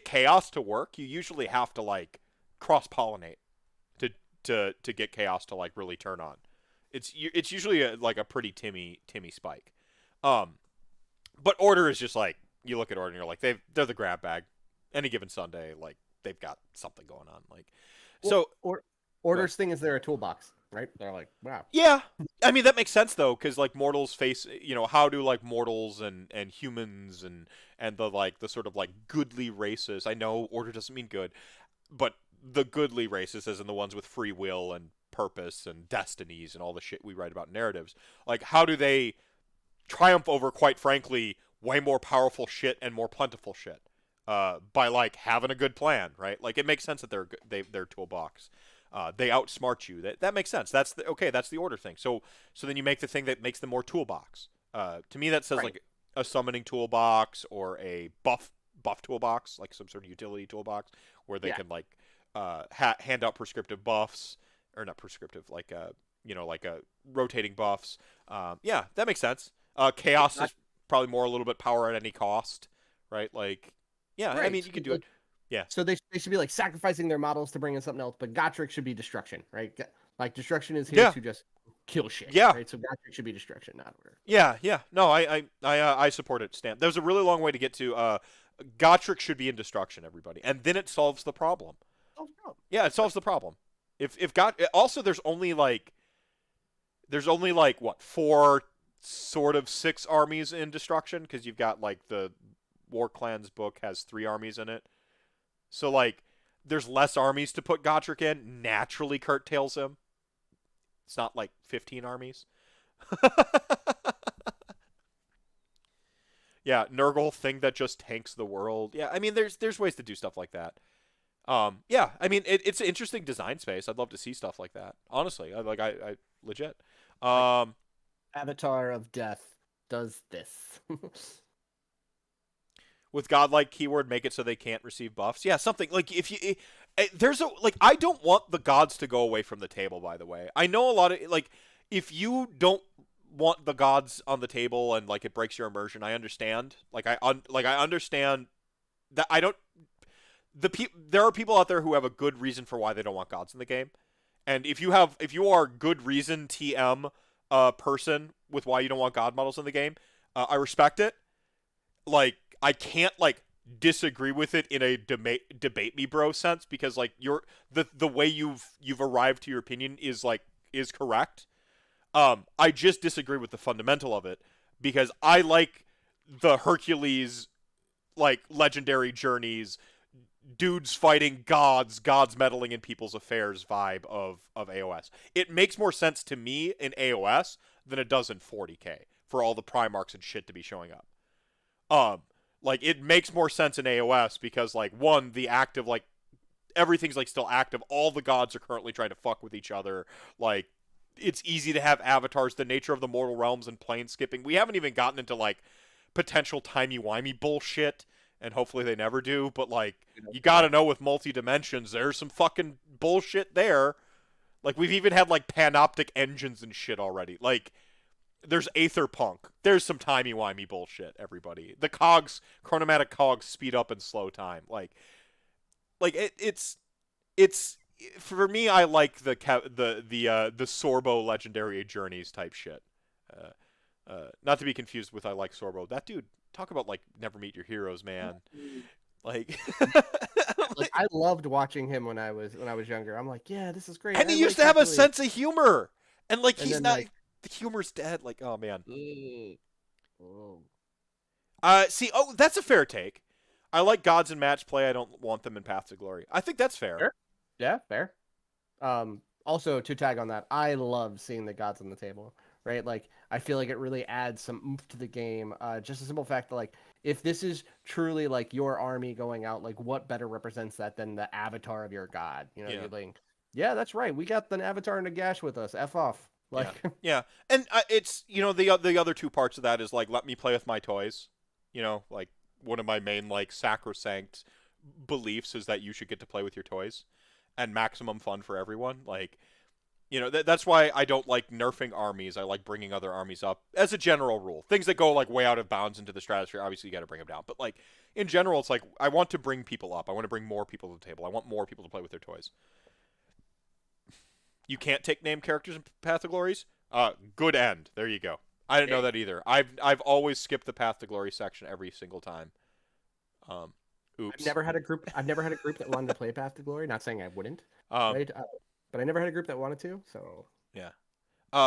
Speaker 2: Chaos to work, you usually have to like cross-pollinate to get Chaos to like really turn on. It's usually like a pretty Timmy spike. But Order is just like, you look at Order and you're like, they're the grab bag. Any given Sunday, like they've got something going on. Like, so
Speaker 1: Order's thing is they're a toolbox, right? They're like, wow.
Speaker 2: Yeah, I mean that makes sense though, because like mortals face, how do like mortals and humans and the sort of like goodly races. I know Order doesn't mean good, but the goodly races, as in the ones with free will and purpose and destinies and all the shit we write about in narratives. Like, how do they triumph over, quite frankly, way more powerful shit and more plentiful shit? By like having a good plan, right? Like it makes sense that they're toolbox. They outsmart you. That makes sense. That's the Order thing. So then you make the thing that makes them more toolbox. To me, that says like a summoning toolbox or a buff buff toolbox, like some sort of utility toolbox, where they
Speaker 1: Yeah.
Speaker 2: can like hand out prescriptive buffs, or not prescriptive, like like rotating buffs. Yeah, that makes sense. Chaos is probably more a little bit power at any cost, right? Like, yeah, I
Speaker 1: Right.
Speaker 2: mean you can do it. Yeah,
Speaker 1: So they should be like sacrificing their models to bring in something else, but Gotrek should be destruction, right? Like destruction is here
Speaker 2: yeah,
Speaker 1: to just kill shit,
Speaker 2: yeah.
Speaker 1: right? So Gotrek should be destruction, not order.
Speaker 2: Yeah, yeah. No, I support it, Stan. There's a really long way to get to. Gotrek should be in destruction, everybody, and then it solves the problem.
Speaker 1: Oh no.
Speaker 2: Yeah, it solves the problem. If God also there's only like what 4 sort of 6 armies in destruction because you've got like the War Clans book has 3 armies in it, so like there's less armies to put Gotrek in. Naturally, curtails him. It's not like 15 armies. Yeah, Nurgle thing that just tanks the world. Yeah, I mean, there's ways to do stuff like that. Yeah, I mean, it's an interesting design space. I'd love to see stuff like that. Honestly, I legit.
Speaker 1: Like
Speaker 2: Um,
Speaker 1: Avatar of Death does this.
Speaker 2: with godlike keyword, make it so they can't receive buffs. Yeah, something like if you there's a like I don't want the gods to go away from the table. By the way, I know a lot of like if you don't want the gods on the table and like it breaks your immersion, I understand. Like I understand that I don't there are people out there who have a good reason for why they don't want gods in the game. And if you are good reason TM person with why you don't want god models in the game, I respect it. Like I can't like disagree with it in a debate me bro sense because like the way you've arrived to your opinion is correct. I just disagree with the fundamental of it because I like the Hercules like legendary journeys, dudes fighting gods meddling in people's affairs vibe of AOS. It makes more sense to me in AOS than it does in 40K for all the Primarchs and shit to be showing up. Like it makes more sense in AOS because like one, the active like everything's like still active. All the gods are currently trying to fuck with each other. Like it's easy to have avatars. The nature of the mortal realms and plane skipping. We haven't even gotten into like potential timey-wimey bullshit, and hopefully they never do, but like you gotta know with multi-dimensions there's some fucking bullshit there. Like we've even had like panoptic engines and shit already. Like there's Aetherpunk. There's some timey-wimey bullshit, everybody. The cogs, chronomatic cogs speed up and slow time. Like it's for me, I like the Sorbo legendary journeys type shit. Not to be confused with I like Sorbo. That dude, talk about like never meet your heroes, man. Like,
Speaker 1: Like I loved watching him when I was younger. I'm like, yeah, this is great.
Speaker 2: and
Speaker 1: I
Speaker 2: he used
Speaker 1: like
Speaker 2: to have a
Speaker 1: Hercules.
Speaker 2: sense of humor, and like
Speaker 1: And
Speaker 2: he's
Speaker 1: then
Speaker 2: not.
Speaker 1: like,
Speaker 2: The humor's dead. Like, oh man.
Speaker 1: oh.
Speaker 2: See, oh, that's a fair take. I like gods in match play. I don't want them in Path to Glory. I think that's fair.
Speaker 1: Fair. Yeah, fair. Also to tag on that, I love seeing the gods on the table, right? Like I feel like it really adds some oomph to the game. Just a simple fact that like if this is truly like your army going out, like what better represents that than the avatar of your god? You know,
Speaker 2: Yeah.
Speaker 1: you're like, yeah, that's right. We got the avatar and a gash with us. F off. Like,
Speaker 2: Yeah, yeah, and it's the other two parts of that is like let me play with my toys. Like one of my main like sacrosanct beliefs is that you should get to play with your toys, and maximum fun for everyone. Like that's why I don't like nerfing armies. I like bringing other armies up as a general rule. Things that go like way out of bounds into the stratosphere, obviously you got to bring them down. But like in general, it's like I want to bring people up. I want to bring more people to the table. I want more people to play with their toys. You can't take named characters in Path to Glories. Good end. There you go. I didn't know that either. I've always skipped the Path to Glory section every single time. Oops.
Speaker 1: I've never had a group. I've never had a group that wanted to play Path to Glory. Not saying I wouldn't,
Speaker 2: Um,
Speaker 1: right? But I never had a group that wanted to. So
Speaker 2: yeah.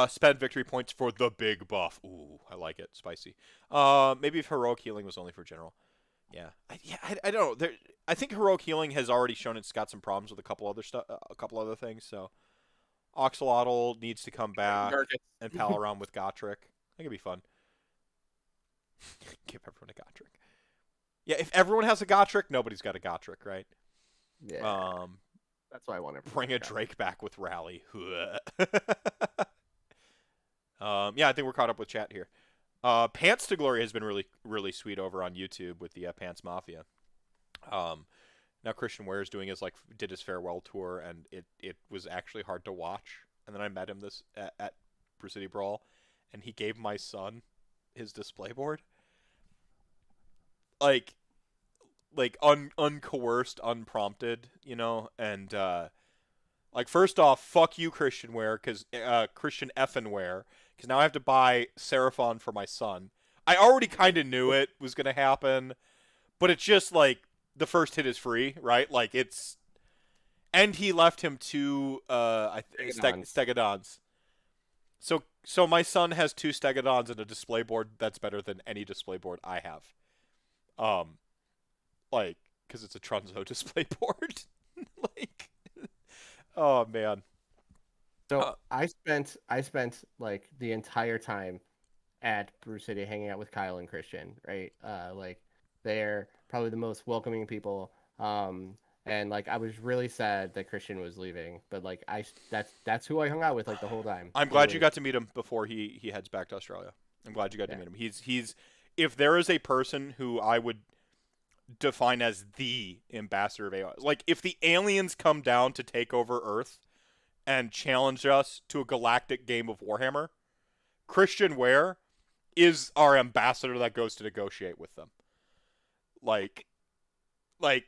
Speaker 2: Spend victory points for the big buff. Ooh, I like it. Spicy. Maybe if heroic healing was only for general. Yeah. I don't know. I think heroic healing has already shown it's got some problems with a couple other things. So. Oxalotl needs to come back and pal around with Gotrek. I think it'd be fun. Give everyone a Gotrek. Yeah, if everyone has a Gotrek, nobody's got a Gotrek, right?
Speaker 1: yeah, that's why I want to
Speaker 2: bring a Drake back with Rally. Yeah, I think we're caught up with chat here. Pants to Glory has been really, really sweet over on YouTube with the Pants Mafia. Um, Now Christian Ware is doing his did his farewell tour, and it was actually hard to watch. And then I met him at Brew City Brawl, and he gave my son his display board, like uncoerced, unprompted, and first off, fuck you, Christian Ware, because Christian effin Ware, because now I have to buy Seraphon for my son. I already kind of knew it was gonna happen, but it's just the first hit is free, right? And he left him two Stegodons. So my son has two Stegodons and a display board that's better than any display board I have. Um, because it's a Trunzo display board. like, oh man.
Speaker 1: So I spent like the entire time at Brew City hanging out with Kyle and Christian, right? Like they're probably the most welcoming people. And like I was really sad that Christian was leaving, but like that's who I hung out with like the whole time.
Speaker 2: I'm glad you got to meet him before he heads back to Australia. I'm glad you got to meet him. He's if there is a person who I would define as the ambassador of AOS, like if the aliens come down to take over Earth and challenge us to a galactic game of Warhammer, Christian Ware is our ambassador that goes to negotiate with them. Like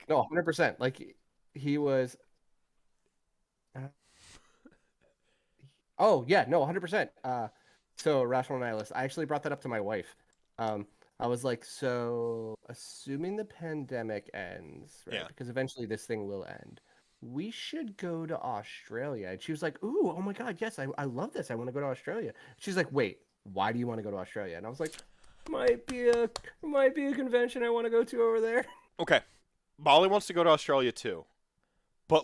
Speaker 1: No, 100%. Like he was. Oh yeah, no, 100%. So Rational Nihilist. I actually brought that up to my wife. I was like, so assuming the pandemic ends, right?
Speaker 2: Yeah.
Speaker 1: Because eventually this thing will end. We should go to Australia. And she was like, ooh, oh my God, yes, I love this. I want to go to Australia. She's like, wait, why do you want to go to Australia? And I was like, might be a convention I want to go to over there.
Speaker 2: Okay. Molly wants to go to Australia too. But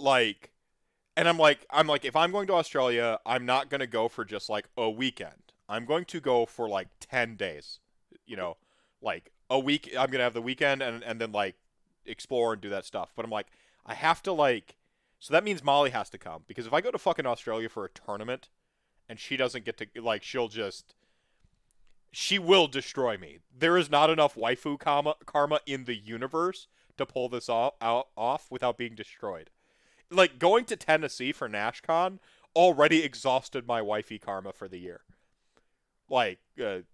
Speaker 2: and I'm like if I'm going to Australia, I'm not going to go for just like a weekend. I'm going to go for like 10 days. You know, like a week I'm going to have the weekend and then explore and do that stuff. But I'm like I have to so that means Molly has to come because if I go to fucking Australia for a tournament and she doesn't get to she will destroy me. There is not enough waifu karma in the universe to pull this off without being destroyed. Like going to Tennessee for NashCon already exhausted my wifey karma for the year. It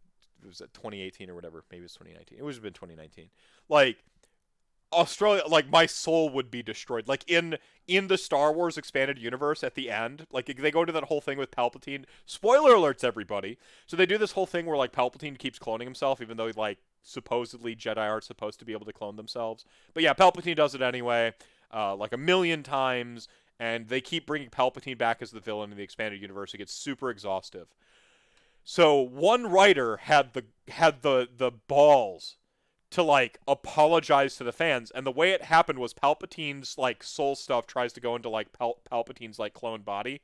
Speaker 2: was 2018 or whatever. Maybe it's 2019. It would have been 2019. Australia, my soul would be destroyed. In the Star Wars expanded universe at the end, they go to that whole thing with Palpatine. Spoiler alerts, everybody. So they do this whole thing where Palpatine keeps cloning himself, even though supposedly Jedi aren't supposed to be able to clone themselves. But yeah, Palpatine does it anyway, a million times, and they keep bringing Palpatine back as the villain in the expanded universe. It gets super exhaustive. So one writer had the balls to apologize to the fans, and the way it happened was Palpatine's soul stuff tries to go into Palpatine's clone body,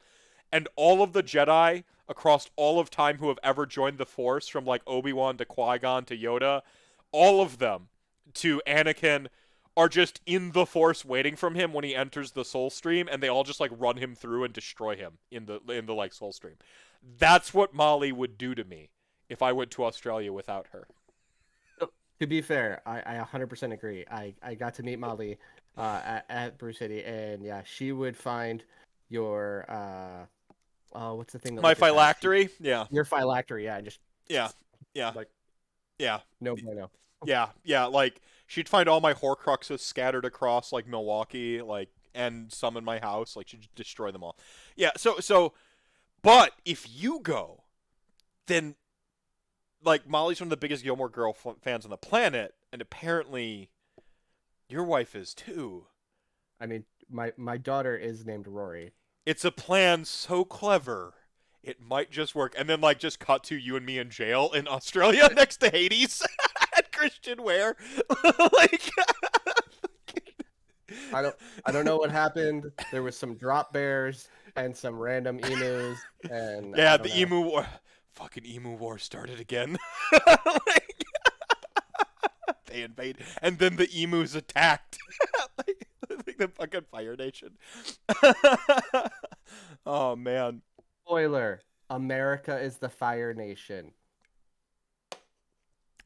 Speaker 2: and all of the Jedi across all of time who have ever joined the Force, from Obi-Wan to Qui-Gon to Yoda, all of them to Anakin are just in the Force waiting from him when he enters the Soul Stream, and they all just run him through and destroy him in the Soul Stream. That's what Molly would do to me if I went to Australia without her.
Speaker 1: To be fair, I 100% agree. I got to meet Molly at Brew City, and yeah, she would find your what's the thing that
Speaker 2: my phylactery? Yeah.
Speaker 1: Your phylactery, yeah, just
Speaker 2: yeah. Yeah.
Speaker 1: No bueno.
Speaker 2: Yeah. She'd find all my Horcruxes scattered across Milwaukee, and some in my house. She'd destroy them all. Yeah. So, but if you go, then Molly's one of the biggest Gilmore Girl fans on the planet, and apparently your wife is too.
Speaker 1: I mean, my daughter is named Rory.
Speaker 2: It's a plan so clever, it might just work. And then just cut to you and me in jail in Australia next to Hades at Christian Ware.
Speaker 1: I don't know what happened. There was some drop bears and some random emus, and
Speaker 2: yeah, the emu war. Fucking emu war started again. They invade, and then the emus attacked. The fucking Fire Nation. Oh man.
Speaker 1: Spoiler: America is the Fire Nation.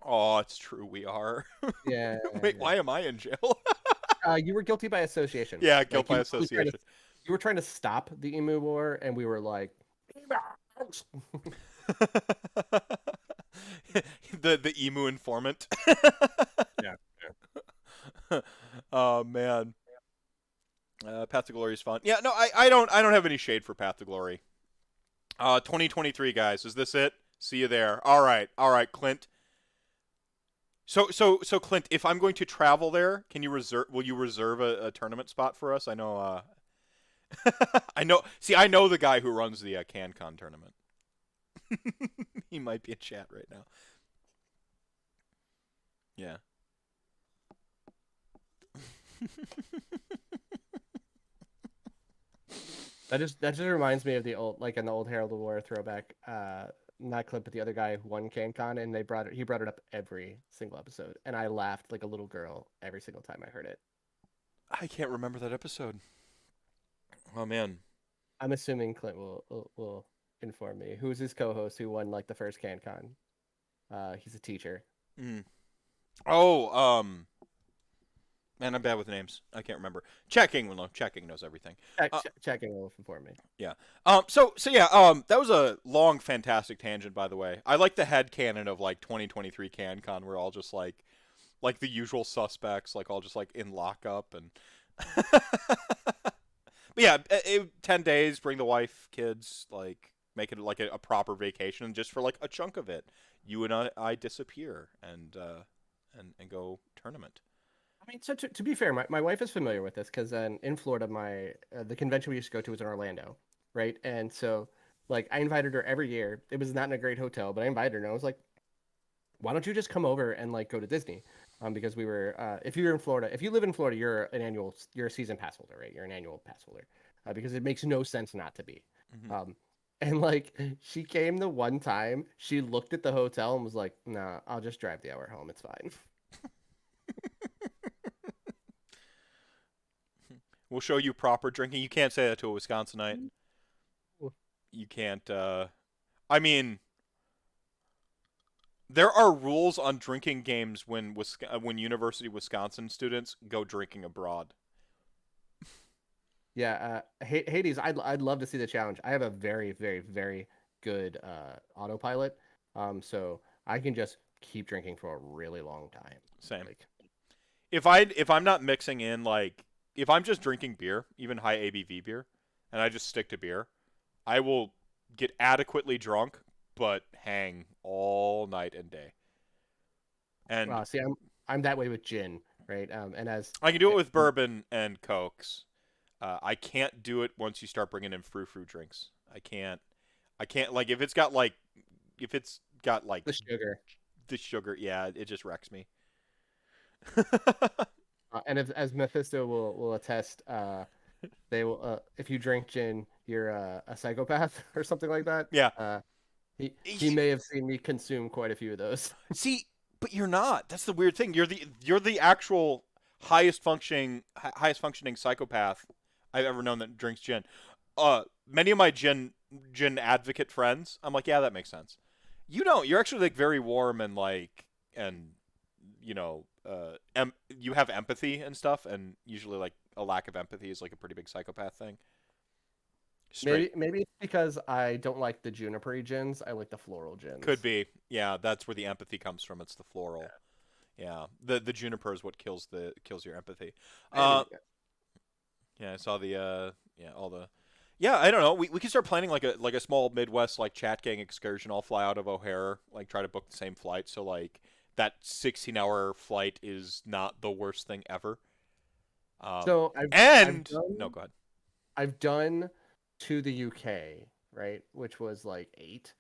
Speaker 2: Oh, it's true. We are.
Speaker 1: Yeah.
Speaker 2: Wait, why am I in jail?
Speaker 1: You were guilty by association.
Speaker 2: Yeah, guilt
Speaker 1: Like
Speaker 2: by
Speaker 1: you
Speaker 2: association.
Speaker 1: were trying to stop the emu war, and we were like,
Speaker 2: The emu informant.
Speaker 1: yeah.
Speaker 2: Oh man. Path to Glory is fun. Yeah, no, I don't have any shade for Path to Glory. 2023 guys, is this it? See you there. All right, Clint. So Clint, if I'm going to travel there, can you reserve? Will you reserve a tournament spot for us? I know. I know. See, I know the guy who runs the CanCon tournament. He might be in chat right now. Yeah.
Speaker 1: That just reminds me of the old, like in the old Herald of War throwback, not Clint, but the other guy who won CanCon, and he brought it up every single episode, and I laughed like a little girl every single time I heard it.
Speaker 2: I can't remember that episode. Oh man.
Speaker 1: I'm assuming Clint will inform me. Who's his co-host who won like the first CanCon? He's a teacher.
Speaker 2: Mm. Oh, man, I'm bad with names. I can't remember. Checking will know. Checking knows everything.
Speaker 1: Checking will inform me.
Speaker 2: Yeah. So yeah. That was a long, fantastic tangent, by the way. I like the head canon of like 2023 CanCon. We're all just like the usual suspects, like all just like in lockup and. But yeah, 10 days. Bring the wife, kids. Like make it like a proper vacation, just for like a chunk of it. You and I disappear and go tournament.
Speaker 1: I mean, so to be fair, my wife is familiar with this because in Florida, the convention we used to go to was in Orlando, right? And so, like, I invited her every year. It was not in a great hotel, but I invited her, and I was like, "Why don't you just come over and like go to Disney?" Because we were, if you're in Florida, if you live in Florida, you're a season pass holder, right? You're an annual pass holder, because it makes no sense not to be.
Speaker 2: Mm-hmm.
Speaker 1: And like, she came the one time, she looked at the hotel and was like, "Nah, I'll just drive the hour home. It's fine."
Speaker 2: We'll show you proper drinking. You can't say that to a Wisconsinite. You can't. I mean, there are rules on drinking games when University of Wisconsin students go drinking abroad.
Speaker 1: Yeah, Hades, I'd love to see the challenge. I have a very, very, very good autopilot, so I can just keep drinking for a really long time.
Speaker 2: Same.
Speaker 1: Like,
Speaker 2: If I'm not mixing in like if I'm just drinking beer, even high ABV beer, and I just stick to beer, I will get adequately drunk but hang all night and day. And
Speaker 1: see, I'm that way with gin, right? And as
Speaker 2: I can do it with bourbon and cokes. I can't do it once you start bringing in frou-frou drinks. I can't. I can't like if it's got like
Speaker 1: the sugar,
Speaker 2: the sugar. Yeah, it just wrecks me.
Speaker 1: and as Mephisto will attest, they will if you drink gin, you're a psychopath or something like that.
Speaker 2: Yeah.
Speaker 1: He may have seen me consume quite a few of those.
Speaker 2: See, but you're not. That's the weird thing. You're the actual highest functioning psychopath I've ever known that drinks gin. Many of my gin advocate friends, I'm like, yeah, that makes sense. You don't. You're actually like very warm and like and you know, you have empathy and stuff, and usually like a lack of empathy is like a pretty big psychopath thing. Straight
Speaker 1: Maybe it's because I don't like the juniper gins. I like the floral
Speaker 2: could
Speaker 1: gins.
Speaker 2: be. Yeah, that's where the empathy comes from. It's the floral. Yeah, the juniper is what kills your empathy. Uh, yeah, I saw the all the. Yeah, I don't know. We could start planning like a small Midwest like chat gang excursion. I'll fly out of O'Hare, like try to book the same flight. So like that 16-hour flight is not the worst thing ever.
Speaker 1: So
Speaker 2: And no, go ahead.
Speaker 1: I've done to the UK, right, which was like 8.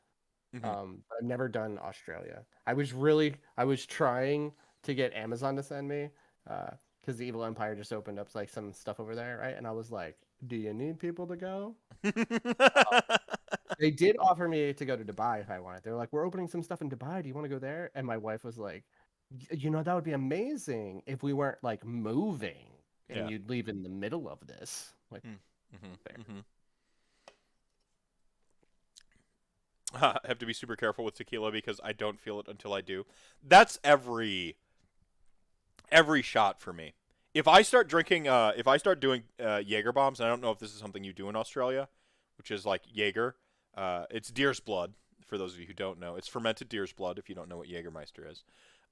Speaker 2: Mm-hmm.
Speaker 1: But I've never done Australia. I was trying to get Amazon to send me, because the Evil Empire just opened up like some stuff over there, right? And I was like, "Do you need people to go?" They did offer me to go to Dubai if I wanted. They were like, "We're opening some stuff in Dubai. Do you want to go there?" And my wife was like, You know, that would be amazing if we weren't like moving and
Speaker 2: Yeah.
Speaker 1: you'd leave in the middle of this." Like,
Speaker 2: Mm-hmm.
Speaker 1: fair.
Speaker 2: Mm-hmm. I have to be super careful with tequila because I don't feel it until I do. That's every shot for me. if I start drinking, if I start doing Jaeger bombs, and I don't know if this is something you do in Australia, which is like Jaeger. It's deer's blood. For those of you who don't know, it's fermented deer's blood. If you don't know what Jägermeister is,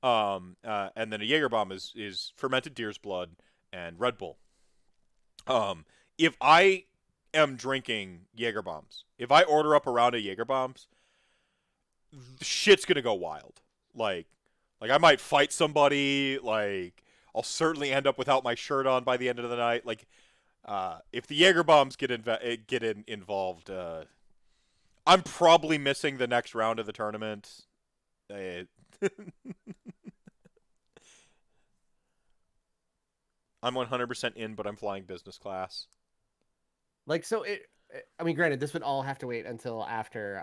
Speaker 2: and then a Jaeger bomb is fermented deer's blood and Red Bull. If I am drinking Jaeger bombs, if I order up a round of Jaeger bombs, shit's gonna go wild. Like, like I might fight somebody. Like, I'll certainly end up without my shirt on by the end of the night. Like, if the Jaeger bombs involved, I'm probably missing the next round of the tournament. Uh, I'm 100% in, but I'm flying business class.
Speaker 1: Like, so I mean, granted, this would all have to wait until after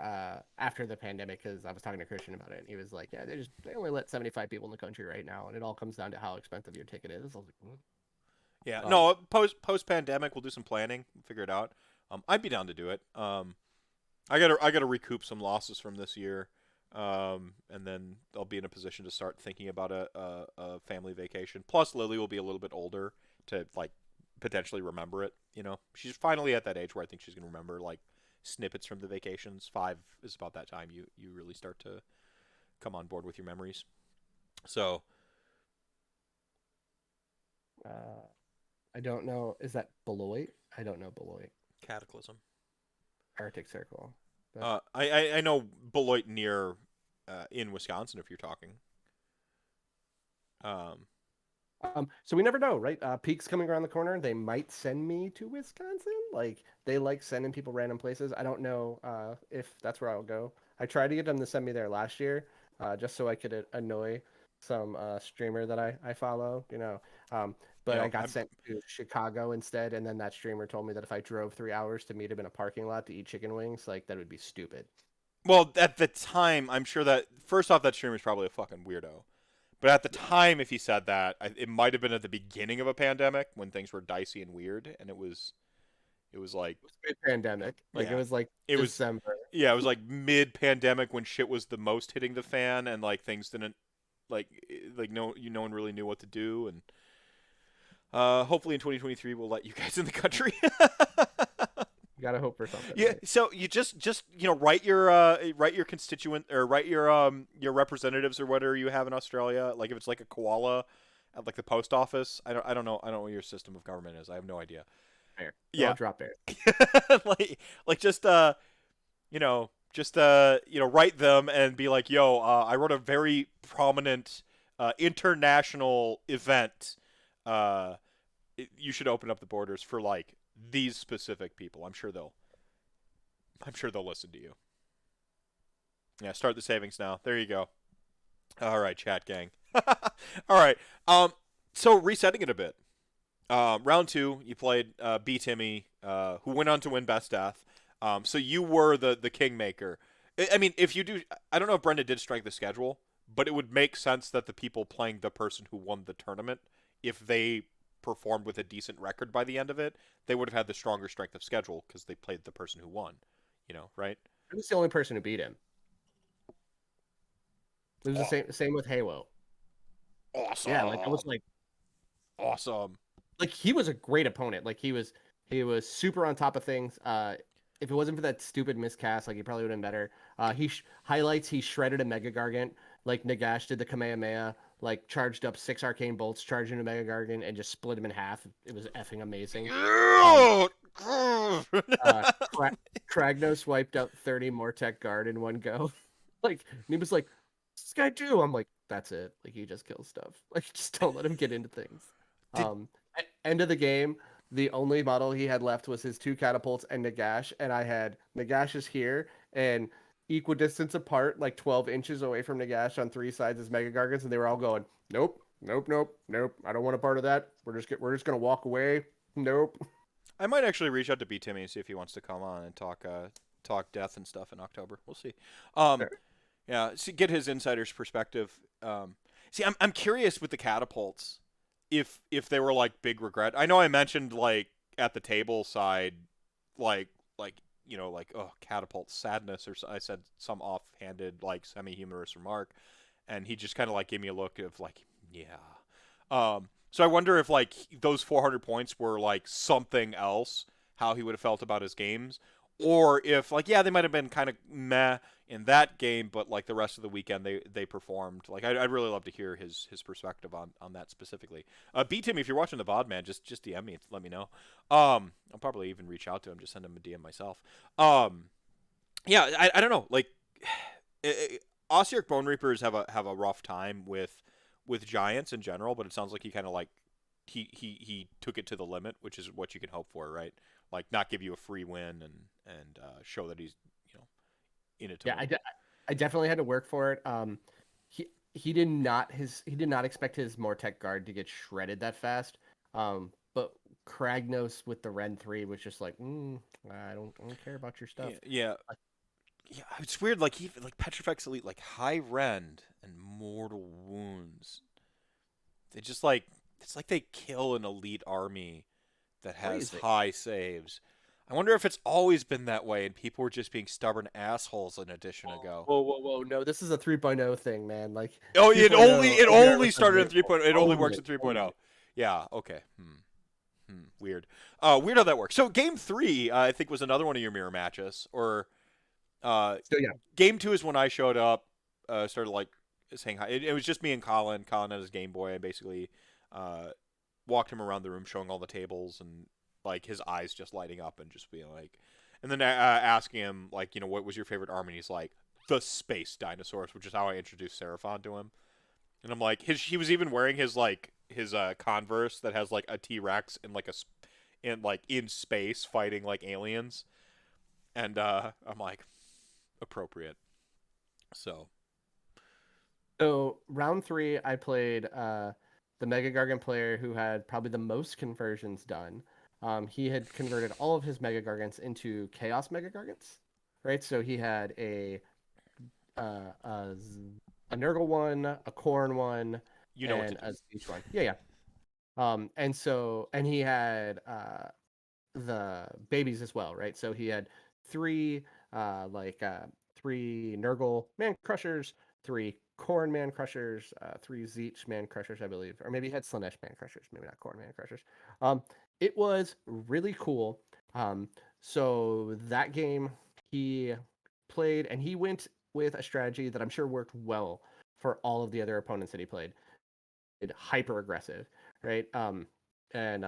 Speaker 1: the pandemic, because I was talking to Christian about it, and he was like, "Yeah, they only let 75 people in the country right now, and it all comes down to how expensive your ticket is." I was like,
Speaker 2: Yeah,
Speaker 1: Um,
Speaker 2: no, post pandemic, we'll do some planning, figure it out. I'd be down to do it. I gotta recoup some losses from this year, and then I'll be in a position to start thinking about a family vacation. Plus, Lily will be a little bit older to like potentially remember it. You know, she's finally at that age where I think she's gonna remember like snippets from the vacations. 5 is about that time you really start to come on board with your memories. So,
Speaker 1: uh, I don't know. Is that Beloit? I don't know Beloit.
Speaker 2: Cataclysm.
Speaker 1: Arctic Circle. But
Speaker 2: I know Beloit near in Wisconsin if you're talking. Um,
Speaker 1: so we never know, right? Peak's coming around the corner. They might send me to Wisconsin. Like, they like sending people random places. I don't know if that's where I'll go. I tried to get them to send me there last year, just so I could annoy some streamer that I follow,
Speaker 2: you
Speaker 1: but I
Speaker 2: know,
Speaker 1: got sent to Chicago instead, and then that streamer told me that if I drove 3 hours to meet him in a parking lot to eat chicken wings, like, that would be stupid.
Speaker 2: well, at the time, I'm sure that first off, that streamer's probably a fucking weirdo. But at the time, if he said that, it might have been at the beginning of a pandemic when things were dicey and weird, and it was like,
Speaker 1: It was mid-pandemic. Like, it
Speaker 2: yeah,
Speaker 1: was like
Speaker 2: it was,
Speaker 1: December.
Speaker 2: yeah, it was like mid-pandemic when shit was the most hitting the fan, and like things didn't like no one really knew what to do, and hopefully in 2023 we'll let you guys in the country.
Speaker 1: You gotta hope for something,
Speaker 2: Yeah,
Speaker 1: right?
Speaker 2: so you just write your constituent or write your representatives or whatever you have in Australia. Like if it's like a koala at like the post office. I don't know what your system of government is. I have no idea.
Speaker 1: Fair. They're all
Speaker 2: Yeah.
Speaker 1: drop there.
Speaker 2: like just write them and be like, "Yo, I wrote a very prominent international event. Uh you should open up the borders for like these specific people. I'm sure they'll listen to you." Yeah, start the savings now. There you go. All right, chat gang. All right. So resetting it a bit. Round two, you played B Timmy, who went on to win Best Death. So you were the kingmaker. I mean, if you do, I don't know if Brenda did strength the schedule, but it would make sense that the people playing the person who won the tournament, if they performed with a decent record by the end of it, they would have had the stronger strength of schedule because they played the person who won. You know, right?
Speaker 1: I was the only person who beat him. It was the
Speaker 2: Oh,
Speaker 1: same with Halo. Yeah, like I was
Speaker 2: awesome. Awesome.
Speaker 1: like he was a great opponent. Like he was super on top of things. If it wasn't for that stupid miscast, like he probably would have been better. Highlights, he shredded a Mega Gargant, like Nagash did the Kamehameha, like charged up 6 arcane bolts, charged into Mega Gargant, and just split him in half. It was effing amazing. Um,
Speaker 2: Yeah!
Speaker 1: uh, Kra- Kragnos wiped out 30 Mortek Guard in one go. Like, and he was like, "What's this guy do?" I'm like, "That's it. Like, he just kills stuff. Like, just don't let him get into things."
Speaker 2: Did
Speaker 1: End of the game, the only model he had left was his 2 catapults and Nagash, and I had Nagash is here and equidistance apart, like 12 inches away from Nagash on 3 sides as Mega Gargants, and they were all going, "Nope, nope, nope, nope. I don't want a part of that. We're just gonna walk away. Nope."
Speaker 2: I might actually reach out to B Timmy and see if he wants to come on and talk death and stuff in October. We'll see. Um, yeah, see, get his insider's perspective. See, I'm curious with the catapults if they were like big regret. I know I mentioned like at the table side, like like oh catapult sadness or I said some offhanded like semi humorous remark, and he just kind of like gave me a look of like yeah. So I wonder if like those 400 points were like something else, how he would have felt about his games, or if like yeah they might have been kind of meh in that game, but like the rest of the weekend they performed. Like I'd really love to hear his perspective on that specifically. B Tim, if you're watching the VOD, man, just DM me, let me know. I'll probably even reach out to him, just send him a DM myself. Um, yeah, I don't know, like. Ossiarch Bone Reapers have a rough time with giants in general, but it sounds like he kind of like he took it to the limit, which is what you can hope for, right? Like not give you a free win and show that he's you know in it to
Speaker 1: Yeah,
Speaker 2: win.
Speaker 1: I definitely had to work for it. He did not expect his Mortek guard to get shredded that fast. But Kragnos with the Ren 3 was just like, I don't care about your stuff.
Speaker 2: Yeah, yeah, yeah. It's weird. Like even like Petrifex Elite, like high rend and mortal wounds. They just like it's like they kill an elite army that has
Speaker 1: Crazy.
Speaker 2: high saves. I wonder if it's always been that way and people were just being stubborn assholes an edition ago.
Speaker 1: Whoa. No, this is a 3.0 thing, man. Like
Speaker 2: Oh,
Speaker 1: 2.0,
Speaker 2: it only
Speaker 1: regardless of
Speaker 2: started in
Speaker 1: the
Speaker 2: 3.0. It only
Speaker 1: own
Speaker 2: works
Speaker 1: it,
Speaker 2: in
Speaker 1: own
Speaker 2: 3.0.
Speaker 1: it.
Speaker 2: Yeah, okay. Weird. Weird how that works. So game 3, I think was another one of your mirror matches or uh
Speaker 1: So yeah,
Speaker 2: game 2 is when I showed up, started like saying hi. It was just me and Colin. Colin had his Game Boy. I basically uh walked him around the room showing all the tables and like his eyes just lighting up and just being like and then asking him like, what was your favorite army? And he's like the space dinosaurs, which is how I introduced Seraphon to him. And I'm like, he was even wearing his Converse that has like a T-Rex in like in space fighting like aliens, and I'm like, appropriate. So
Speaker 1: so round 3, I played the Mega Gargant player who had probably the most conversions done. He had converted all of his Mega Gargants into Chaos Mega Gargants, right? So he had uh, a, a Nurgle one, a Corn one,
Speaker 2: you know what to
Speaker 1: and
Speaker 2: do.
Speaker 1: a Zeech one. Yeah. And he had the babies as well, right? So he had three three Nurgle Man Crushers, three Corn Man Crushers, three Zeech Man Crushers, I believe, or maybe he had Slanesh Man Crushers, maybe not Corn Man Crushers. Um, it was really cool. So that game he played, and he went with a strategy that I'm sure worked well for all of the other opponents that he played. Hyper aggressive, right? And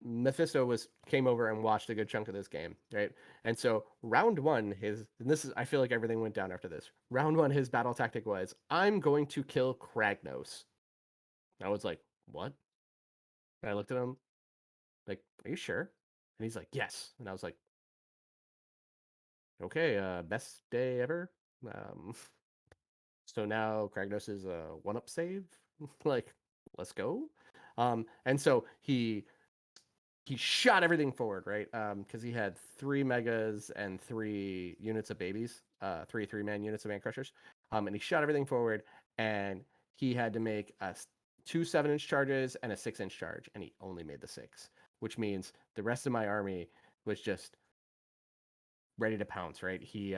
Speaker 1: Mephisto was came over and watched a good chunk of this game, right? And so round one, and this is I feel like everything went down after this. Round one, his battle tactic was I'm going to kill Kragnos. I was like, what? And I looked at him like, are you sure? And he's like, yes. And I was like, okay, best day ever. Um, so now Kragnos is a one up save. Like, let's go. And so he shot everything forward, right? Because he had three megas and three units of babies, three-man units of man crushers. And he shot everything forward, and he had to make two 7-inch charges and a 6-inch charge, and he only made the 6, which means the rest of my army was just ready to pounce, right? He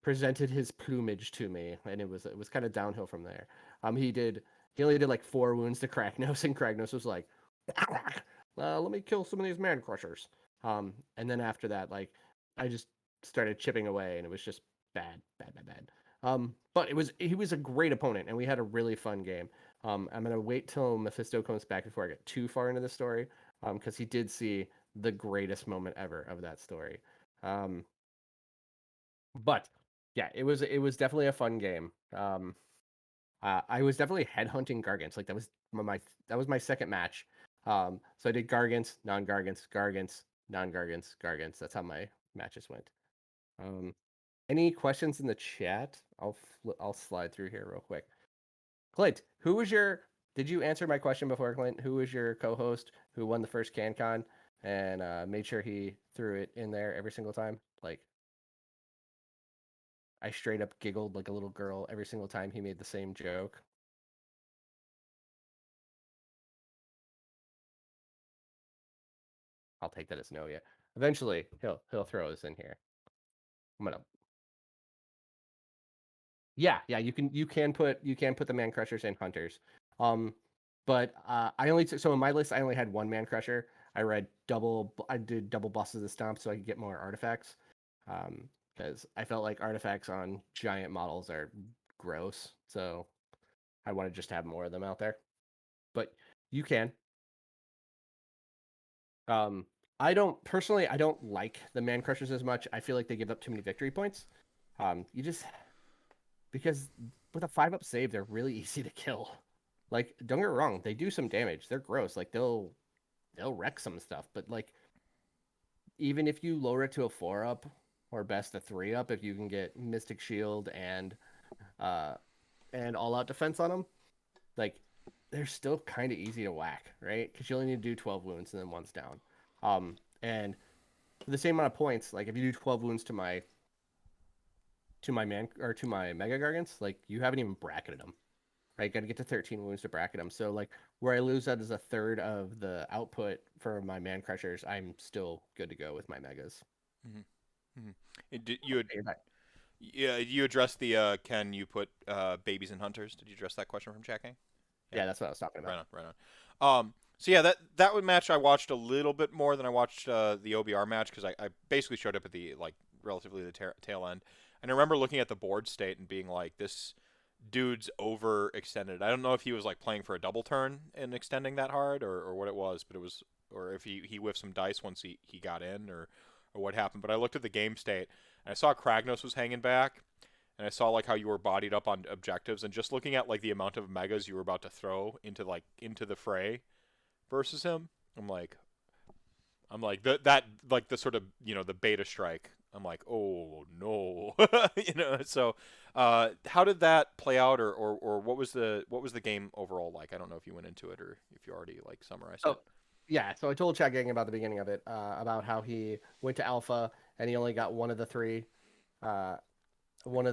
Speaker 1: presented his plumage to me, and it was kind of downhill from there. He only did like 4 wounds to Kragnos, and Kragnos was like, let me kill some of these man crushers. And then after that, like I just started chipping away, and it was just bad. But he was a great opponent, and we had a really fun game. I'm gonna wait till Mephisto comes back before I get too far into the story, because he did see the greatest moment ever of that story. Um, but yeah, it was definitely a fun game. I was definitely headhunting Gargants. Like that was my second match. So I did Gargants, non-Gargants, Gargants, non-Gargants, Gargants. That's how my matches went. Um, any questions in the chat? I'll slide through here real quick. Clint, who was your? Did you answer my question before, Clint? Who was your co-host who won the first CanCon and made sure he threw it in there every single time? Like I straight up giggled like a little girl every single time he made the same joke. I'll take that as no yet. Eventually, he'll throw us in here. I'm gonna. Yeah. You can put the man crushers and hunters. Um, But I only took, so in my list I only had one Man Crusher. I did double bosses of stomp so I could get more artifacts. Because I felt like artifacts on giant models are gross. So I want to just have more of them out there. But you can. Um, I don't personally. I don't like the Man Crushers as much. I feel like they give up too many victory points. You just because with a 5-up save, they're really easy to kill. Like, don't get me wrong, they do some damage. They're gross. Like they'll wreck some stuff. But like, even if you lower it to a 4-up or best a 3-up, if you can get Mystic Shield uh and All Out Defense on them, like they're still kind of easy to whack, right? Because you only need to do 12 wounds and then one's down. And for the same amount of points, like if you do 12 wounds to my man or to my Mega Gargants, like you haven't even bracketed them, right? Got to get to 13 wounds to bracket them. So like where I lose that as a third of the output for my Man Crushers, I'm still good to go with my Megas.
Speaker 2: Mm-hmm. Mm-hmm. Yeah, you addressed the can you put babies in hunters? Did you address that question from checking? Yeah,
Speaker 1: Yeah, that's what I was talking about.
Speaker 2: right on, right on. So yeah, that one match I watched a little bit more than I watched the OBR match because I basically showed up at the like relatively the tail end, and I remember looking at the board state and being like, this dude's overextended. I don't know if he was like playing for a double turn and extending that hard or what it was, but it was or if he whiffed some dice once he got in or what happened. But I looked at the game state and I saw Kragnos was hanging back and I saw like how you were bodied up on objectives and just looking at like the amount of megas you were about to throw into the fray versus him. I'm like that like the sort of the beta strike. I'm like, oh no, So, how did that play out, or what was the game overall like? I don't know if you went into it or if you already like summarized it.
Speaker 1: Oh, yeah. So I told Chad Gang about the beginning of it, about how he went to Alpha and he only got uh, one of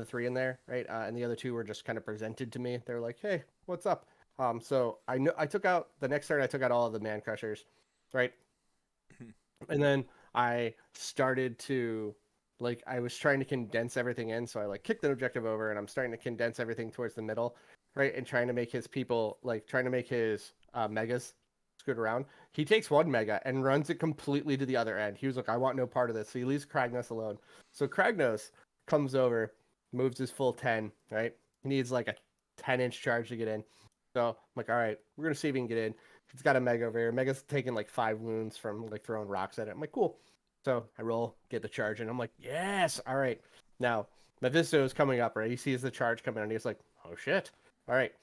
Speaker 1: the three in there, right? And the other two were just kind of presented to me. They were like, "Hey, what's up?" So I know I took out the next turn. I took out all of the Man Crushers, right? And then I started to like I was trying to condense everything in, so I like kicked an objective over, and I'm starting to condense everything towards the middle, right? And trying to make his people like trying to make his megas scoot around. He takes one mega and runs it completely to the other end. He was like, "I want no part of this," so he leaves Kragnos alone. So Kragnos comes over, moves his full 10, right? He needs like a 10-inch charge to get in. So I'm like, all right, we're gonna see if he can get in. He's got a Mega over here. Mega's taking like 5 wounds from like throwing rocks at it. I'm like, cool. So I roll, get the charge, and I'm like, yes, all right. Now Mephisto is coming up, right? He sees the charge coming, and he's like, oh shit, all right.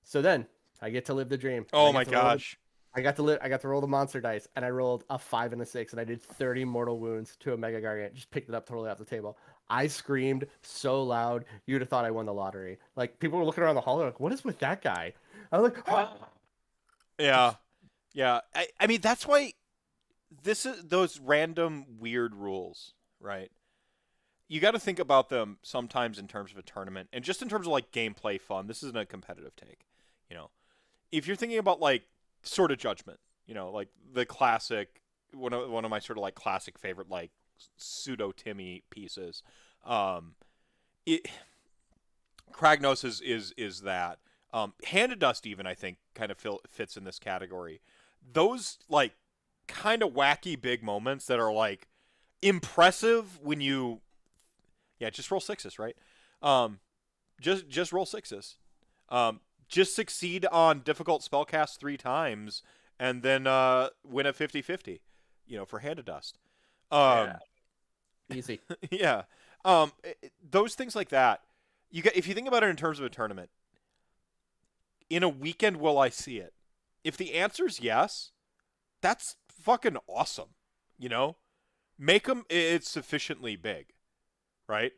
Speaker 1: So then I get to live the dream, and
Speaker 2: Oh my gosh.
Speaker 1: I got to roll the monster dice, and I rolled a 5 and a 6, and I did 30 mortal wounds to a Mega Gargant. Just picked it up totally off the table. I screamed so loud, you'd have thought I won the lottery. Like people were looking around the hall, they're like, "What is with that guy?" I was like, "Ah!"
Speaker 2: Yeah, yeah. I mean that's why this is those random weird rules, right? You got to think about them sometimes in terms of a tournament and just in terms of like gameplay fun. This isn't a competitive take, you know. If you're thinking about like sort of judgment, like the classic one of my sort of like classic favorite like pseudo Timmy pieces. It Kragnos is that. Hand of Dust even I think kind of fits in this category. Those like kind of wacky big moments that are like impressive when you just roll sixes, right? Um, just roll sixes. Just succeed on difficult spellcast 3 times and then win at 50-50, for Hand of Dust.
Speaker 1: Yeah,
Speaker 2: Um,
Speaker 1: easy.
Speaker 2: yeah. Those things like that. If you think about it in terms of a tournament, in a weekend will I see it? If the answer is yes, that's fucking awesome. You know, make them it's sufficiently big, right?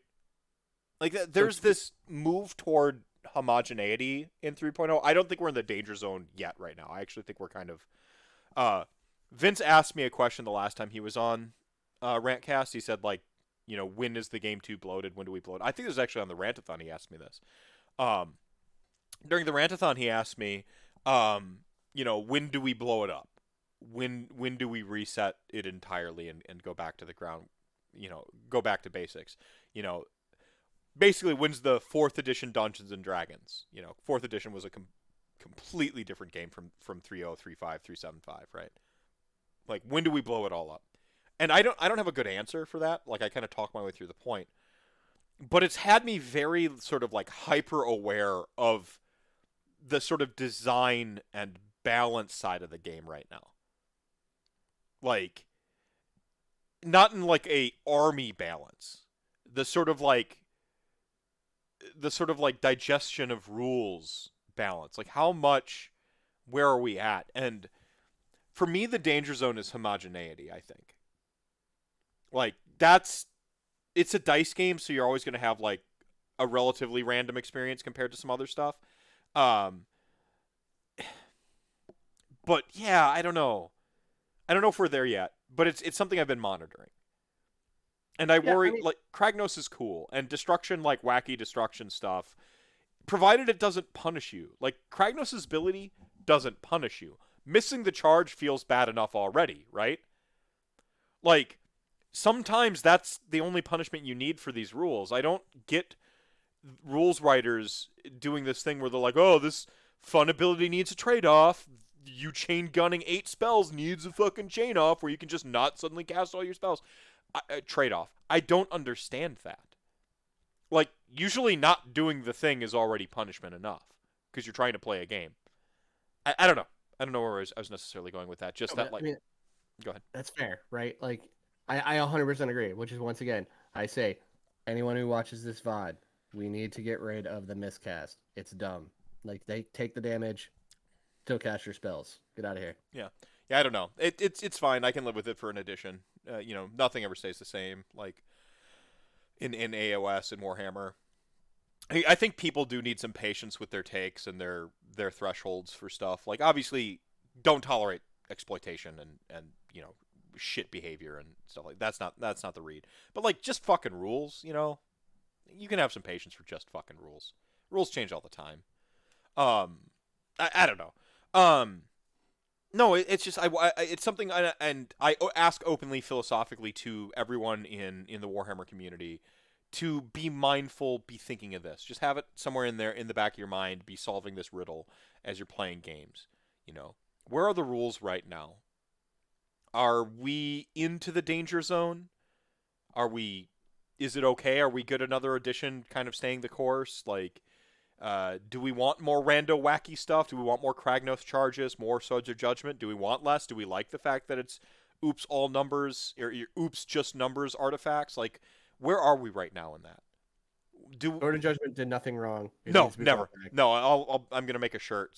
Speaker 2: Like
Speaker 1: So
Speaker 2: there's this move toward homogeneity in 3.0. I don't think we're in the danger zone yet right now. I actually think we're kind of Vince asked me a question the last time he was on Rantcast. He said like, when is the game too bloated? When do we bloat? I think it was actually on the Rantathon he asked me this. Um, During the Rantathon he asked me, when do we blow it up? When do we reset it entirely and go back to the ground? Go back to basics. Basically when's the 4th edition Dungeons and Dragons. 4th edition was a completely different game from 3.0, 3.5, 3.7.5, right? Like, when do we blow it all up? And I don't have a good answer for that. Like, I kind of talk my way through the point. But it's had me very sort of like hyper aware of the sort of design and balance side of the game right now. Like, not in like a army balance. The sort of like digestion of rules balance. Like, how much, where are we at? And for me, the danger zone is homogeneity, I think. Like, it's a dice game, so you're always going to have like a relatively random experience compared to some other stuff. Um, but yeah, I don't know. I don't know if we're there yet, but it's something I've been monitoring. And I
Speaker 1: Yeah, I
Speaker 2: worry,
Speaker 1: mean,
Speaker 2: like, Kragnos is cool, and destruction, like wacky destruction stuff, provided it doesn't punish you. Like, Kragnos' ability doesn't punish you. Missing the charge feels bad enough already, right? Like, sometimes that's the only punishment you need for these rules. I don't get rules writers doing this thing where they're like, oh, this fun ability needs a trade-off. You chain gunning 8 spells needs a fucking chain off where you can just not suddenly cast all your spells. Trade-off. I don't understand that. Like, usually not doing the thing is already punishment enough because you're trying to play a game. I don't know. I don't know where I was necessarily going with that. Just
Speaker 1: no,
Speaker 2: that,
Speaker 1: but, I
Speaker 2: like,
Speaker 1: mean,
Speaker 2: go ahead.
Speaker 1: that's fair, right? Like, I 100% agree, which is once again, I say, anyone who watches this VOD, we need to get rid of the miscast. It's dumb. Like, they take the damage, still cast your spells. Get out of here.
Speaker 2: Yeah, yeah. I don't know. It's fine. I can live with it for an addition. Nothing ever stays the same. Like in AOS and Warhammer, I think people do need some patience with their takes and their thresholds for stuff. Like, obviously, don't tolerate exploitation and shit behavior and stuff like that's not the read. But like, just fucking rules. You can have some patience for just fucking rules. Rules change all the time. I don't know. No, it's just it's something and I ask openly philosophically to everyone in the Warhammer community to be mindful, be thinking of this. Just have it somewhere in there in the back of your mind, be solving this riddle as you're playing games. Where are the rules right now? Are we into the danger zone? Is it okay? Are we good another edition kind of staying the course? Like, do we want more rando wacky stuff? Do we want more Kragnos charges, more Swords of Judgment? Do we want less? Do we like the fact that it's oops all numbers or oops just numbers artifacts? Like, where are we right now in that?
Speaker 1: Sword of Judgment did nothing wrong. It
Speaker 2: No,
Speaker 1: needs to be
Speaker 2: never.
Speaker 1: brought back.
Speaker 2: No, I'm gonna make a shirt.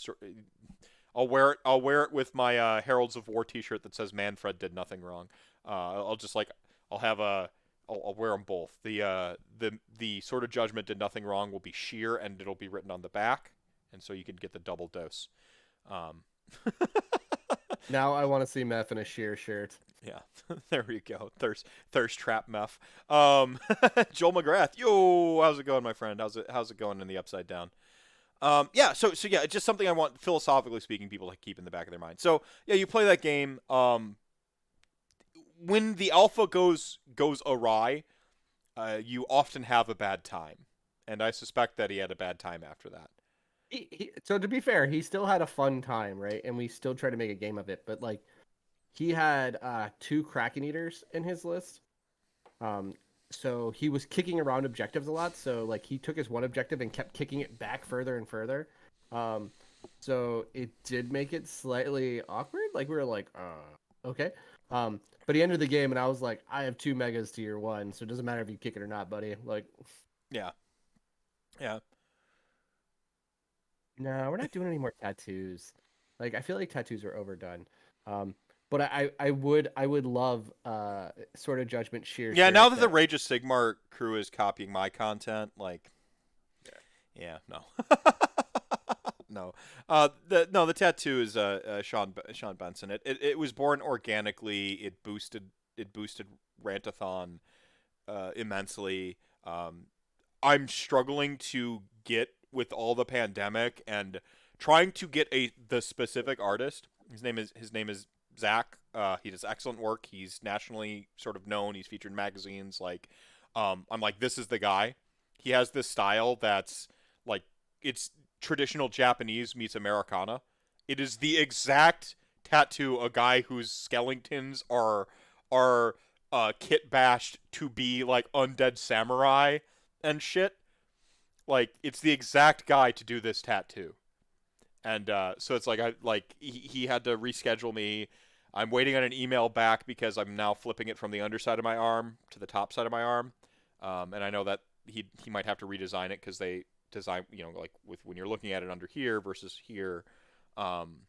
Speaker 2: I'll wear it. I'll wear it with my Heralds of War T-shirt that says Manfred did nothing wrong. I'll just like I'll have a I'll wear them both. The Sword of Judgment did nothing wrong will be sheer, and it'll be written on the back, and so you can get the double dose. Um,
Speaker 1: Now I want to see Meph in a sheer shirt.
Speaker 2: yeah, there you go. Thirst trap Meph. Joel McGrath, yo, how's it going, my friend? How's it going in the Upside Down? Yeah, so yeah, it's just something I want, philosophically speaking, people to keep in the back of their mind. So yeah, you play that game. When the alpha goes awry, you often have a bad time, and I suspect that he had a bad time after that.
Speaker 1: So to be fair, he still had a fun time, right? And we still try to make a game of it. But like, he had 2 Kraken Eaters in his list. So he was kicking around objectives a lot. So like, he took his one objective and kept kicking it back further and further. So it did make it slightly awkward. Like, we were like, okay. But he ended the game, and I was like, I have 2 megas to your 1, so it doesn't matter if you kick it or not, buddy. Like,
Speaker 2: Yeah, yeah.
Speaker 1: no, we're not doing any more tattoos. Like, I feel like tattoos are overdone. But I would love Sword of Judgment sheer
Speaker 2: Yeah, now
Speaker 1: shirt
Speaker 2: that the Rage of Sigmar crew is copying my content, like, yeah, no, no, the tattoo is Sean Benson. It was born organically. It boosted Rantathon immensely. I'm struggling to get with all the pandemic and trying to get the specific artist. His name is Zach. He does excellent work. He's nationally sort of known. He's featured in magazines. Like, I'm like, this is the guy. He has this style that's like, it's traditional Japanese meets Americana. It is the exact tattoo a guy whose skeletons are kit bashed to be like undead samurai and shit. Like it's the exact guy to do this tattoo. And so it's like he had to reschedule me. I'm waiting on an email back because I'm now flipping it from the underside of my arm to the top side of my arm, and I know that he might have to redesign it because they design like with when you're looking at it under here versus here. Um,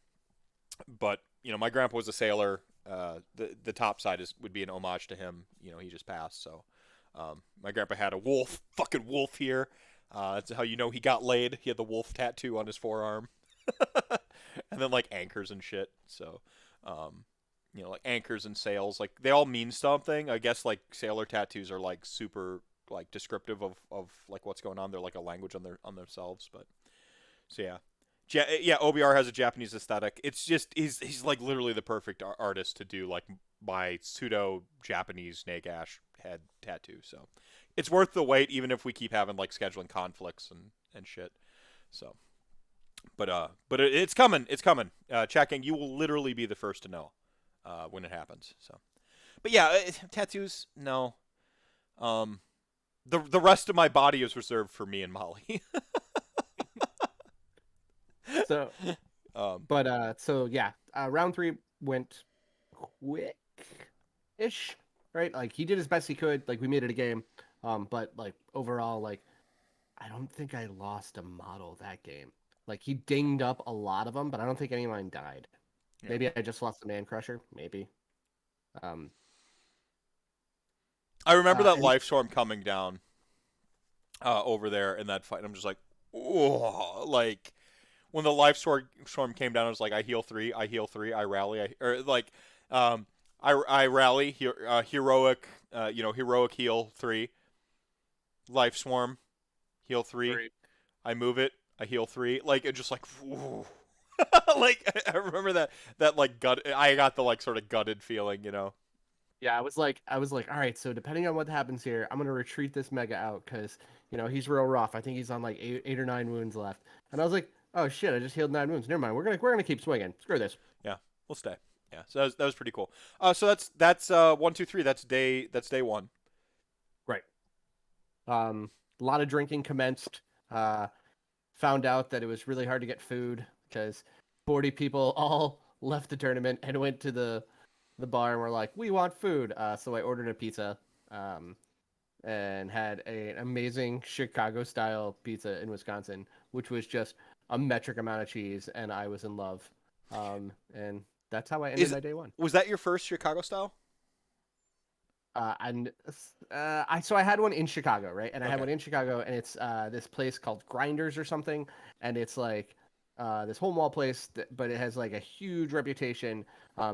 Speaker 2: but my grandpa was a sailor. The top side would be an homage to him. He just passed, so my grandpa had a fucking wolf here. That's how he got laid. He had the wolf tattoo on his forearm. And then like anchors and shit. So, like anchors and sails, like they all mean something. I guess like sailor tattoos are like super like descriptive of like what's going on. They're like a language on themselves. But so yeah. Yeah, OBR has a Japanese aesthetic. It's just he's like literally the perfect artist to do like my pseudo Japanese Nagash head tattoo. So it's worth the wait, even if we keep having like scheduling conflicts and shit. So. But it's coming. It's coming. Checking. You will literally be the first to know when it happens. So, but yeah, tattoos. No. The rest of my body is reserved for me and Molly.
Speaker 1: So, so yeah, round 3 went quick-ish, right? Like he did as best he could. Like we made it a game. But like overall, like I don't think I lost a model that game. Like he dinged up a lot of them, but I don't think any of mine died.
Speaker 2: Yeah.
Speaker 1: Maybe I just lost the Man Crusher. Maybe.
Speaker 2: I remember that
Speaker 1: And
Speaker 2: life storm coming down over there in that fight. I'm just like, oh, like when the life storm came down, I was like, I heal 3, I rally, I rally, heroic, heroic heal 3, life swarm, heal 3, I move it, I heal 3, like it just like, like I remember that like gut, I got the like sort of gutted feeling,
Speaker 1: yeah, I was like, all right. So depending on what happens here, I'm gonna retreat this Mega out because he's real rough. I think he's on like eight or 9 wounds left. And I was like, oh shit, I just healed 9 wounds. Never mind. We're gonna keep swinging. Screw this.
Speaker 2: Yeah, we'll stay. Yeah, so that was pretty cool. So that's 1, 2, 3. That's day 1.
Speaker 1: Right. A lot of drinking commenced. Found out that it was really hard to get food because 40 people all left the tournament and went to the bar and were like, we want food. So I ordered a pizza and had an amazing Chicago style pizza in Wisconsin, which was just a metric amount of cheese, and I was in love. And that's how I ended my day 1.
Speaker 2: Was that your first Chicago style?
Speaker 1: And I had one in Chicago, right? And I had one in Chicago, and it's this place called Grinders or something, and it's like this home wall place, but it has like a huge reputation.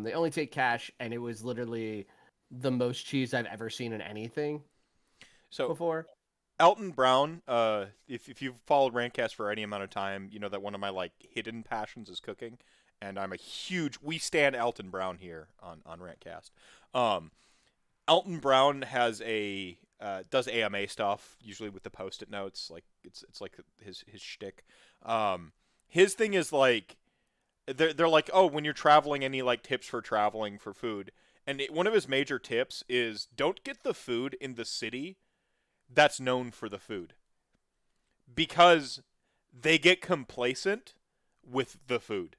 Speaker 1: They only take cash, and it was literally the most cheese I've ever seen in anything before.
Speaker 2: Elton Brown, if you've followed RantCast for any amount of time, you know that one of my like hidden passions is cooking, and we stand Elton Brown here on RantCast. Elton Brown has does AMA stuff usually with the Post-it notes, like it's like his shtick. His thing is like they're like, oh, when you're traveling, any like tips for traveling for food, and one of his major tips is don't get the food in the city that's known for the food, because they get complacent with the food.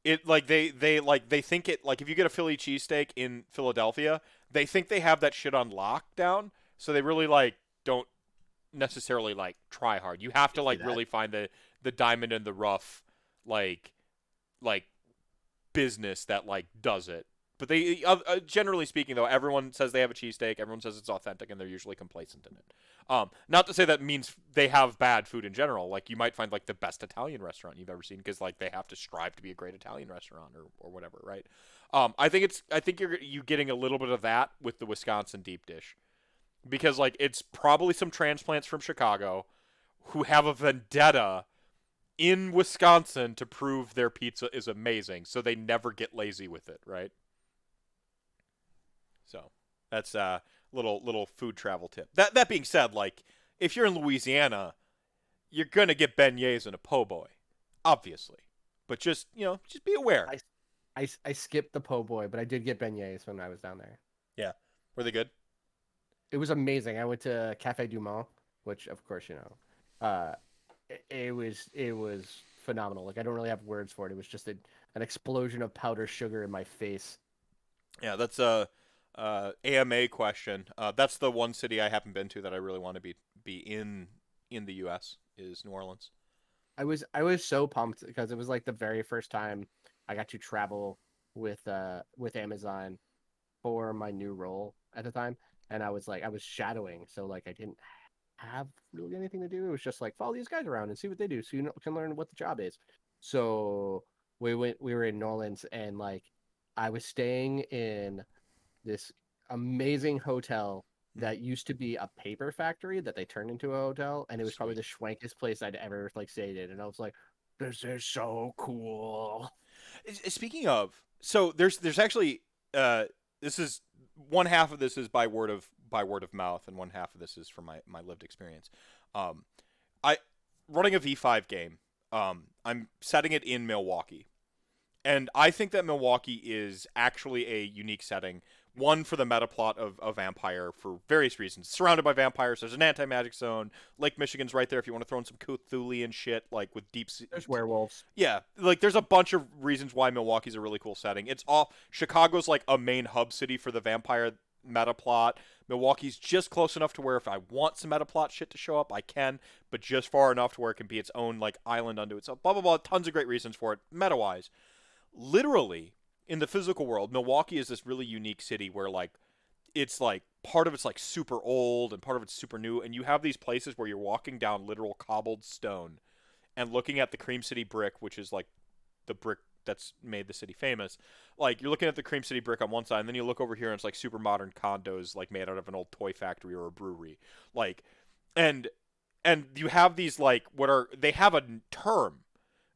Speaker 2: It like they think it, like if you get a Philly cheesesteak in Philadelphia, they think they have that shit on lockdown, so they really like don't necessarily like try hard. You have to like really find the diamond in the rough like business that like does it. But they generally speaking though, everyone says they have a cheesesteak, everyone says it's authentic, and they're usually complacent in it. Not to say that means they have bad food in general. Like you might find like the best Italian restaurant you've ever seen because like they have to strive to be a great Italian restaurant or whatever, right? I think you're getting a little bit of that with the Wisconsin deep dish, because like it's probably some transplants from Chicago who have a vendetta in Wisconsin to prove their pizza is amazing, so they never get lazy with it, right? So that's a little food travel tip. That being said, like if you're in Louisiana, you're gonna get beignets and a po' boy, obviously. But just just be aware.
Speaker 1: I, I skipped the po' boy, but I did get beignets when I was down there.
Speaker 2: Yeah, were they good?
Speaker 1: It was amazing. I went to Cafe Du Monde, which of course it was phenomenal. Like I don't really have words for it. It was just an explosion of powdered sugar in my face.
Speaker 2: Yeah, that's a AMA question. That's the one city I haven't been to that I really want to be in the U.S. is New Orleans.
Speaker 1: I was so pumped because it was like the very first time I got to travel with Amazon for my new role at the time, and I was shadowing, so like I didn't have really anything to do. It was just like follow these guys around and see what they do, so can learn what the job is. So we were in New Orleans, and like I was staying in this amazing hotel
Speaker 2: Mm-hmm.
Speaker 1: that used to be a paper factory that they turned into a hotel, and it was probably
Speaker 2: Sweet.
Speaker 1: the schwankiest place I'd ever like stayed in. And I was like, "This is so cool."
Speaker 2: Speaking of, so there's actually uh, this is one half of this is by word of mouth, and one half of this is from my lived experience. Um, I running a V5 game. I'm setting it in Milwaukee, and I think that Milwaukee is actually a unique setting. One for the meta plot of Vampire for various reasons. Surrounded by vampires, there's an anti-magic zone. Lake Michigan's right there if you want to throw in some Cthulhian shit, like with deep sea.
Speaker 1: There's werewolves.
Speaker 2: Yeah, like there's a bunch of reasons why Milwaukee's a really cool setting. It's all Chicago's like a main hub city for the vampire meta plot. Milwaukee's just close enough to where if I want some meta plot shit to show up, I can, but just far enough to where it can be its own like island unto itself. Blah blah blah. Tons of great reasons for it, meta wise. Literally, in the physical world, Milwaukee is this really unique city where like it's like part of it's like super old and part of it's super new, and you have these places where you're walking down literal cobbled stone and looking at the Cream City brick, which is like the brick that's made the city famous. Like you're looking at the Cream City brick on one side, and then you look over here and it's like super modern condos, like made out of an old toy factory or a brewery. Like, and you have these like they have a term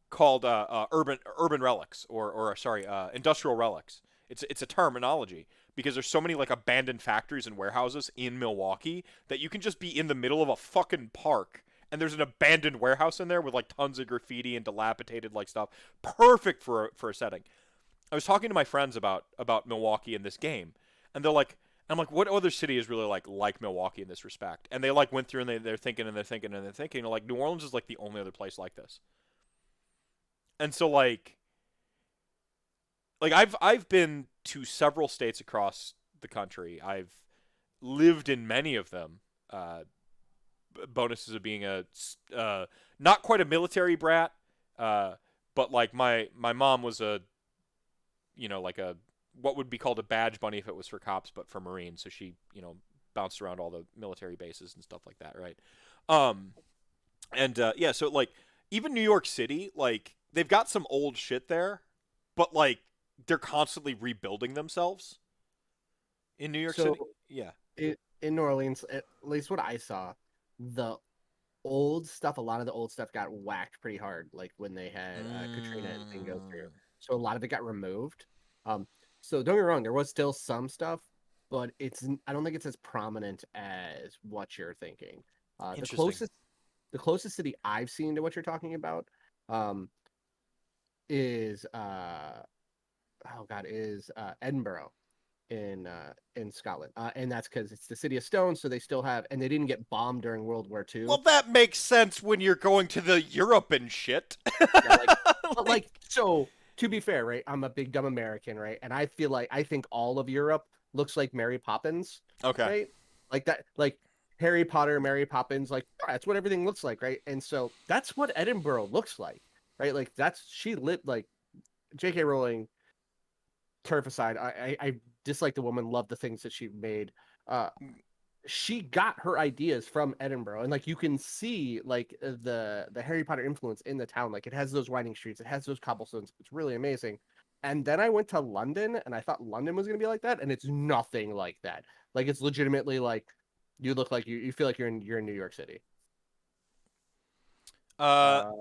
Speaker 2: called urban relics or sorry industrial relics. It's a terminology because there's so many like abandoned factories and warehouses in Milwaukee that you can just be in the middle of a fucking park and there's an abandoned warehouse in there with like tons of graffiti and dilapidated like stuff. Perfect for a setting. I was talking to my friends about Milwaukee in this game, and they're like, I'm like, what other city is really like Milwaukee in this respect? And they like went through and they're thinking and they're thinking and they're thinking, like New Orleans is like the only other place like this. And so like I've been to several states across the country. I've lived in many of them. Bonuses of being a not quite a military brat, but like my mom was a like a what would be called a badge bunny if it was for cops, but for Marines. So she bounced around all the military bases and stuff like that, right? Um, and yeah, so like even New York City, like they've got some old shit there, but like they're constantly rebuilding themselves in New York
Speaker 1: So
Speaker 2: City. Yeah.
Speaker 1: in New Orleans, at least what I saw, the old stuff, a lot of the old stuff got whacked pretty hard, like when they had Katrina and thing go through.
Speaker 2: Mm,
Speaker 1: So a lot of it got removed. Um, so don't get me wrong, there was still some stuff, but I don't think it's as prominent as what you're thinking. Uh, the
Speaker 2: interesting.
Speaker 1: closest the closest city I've seen to what you're talking about um, is Edinburgh in Scotland, and that's because it's the city of stone, so they still have, and they didn't get bombed during World War II.
Speaker 2: Well, that makes sense when you're going to the Europe and shit.
Speaker 1: Yeah, like, but like, so to be fair, right? I'm a big dumb American, right? And I think all of Europe looks like Mary Poppins,
Speaker 2: Okay.
Speaker 1: right? Like that, like Harry Potter, Mary Poppins, like that's what everything looks like, right? And so that's what Edinburgh looks like, right? Like that's she lit like J.K. Rowling, turf aside, I dislike the woman, love the things that she made. Uh, she got her ideas from Edinburgh, and like you can see like the Harry Potter influence in the town. Like it has those winding streets, it has those cobblestones. It's really amazing. And then I went to London, and I thought London was gonna be like that, and it's nothing like that. Like it's legitimately like you look like you feel like you're in New York City.
Speaker 2: Uh,
Speaker 1: Uh,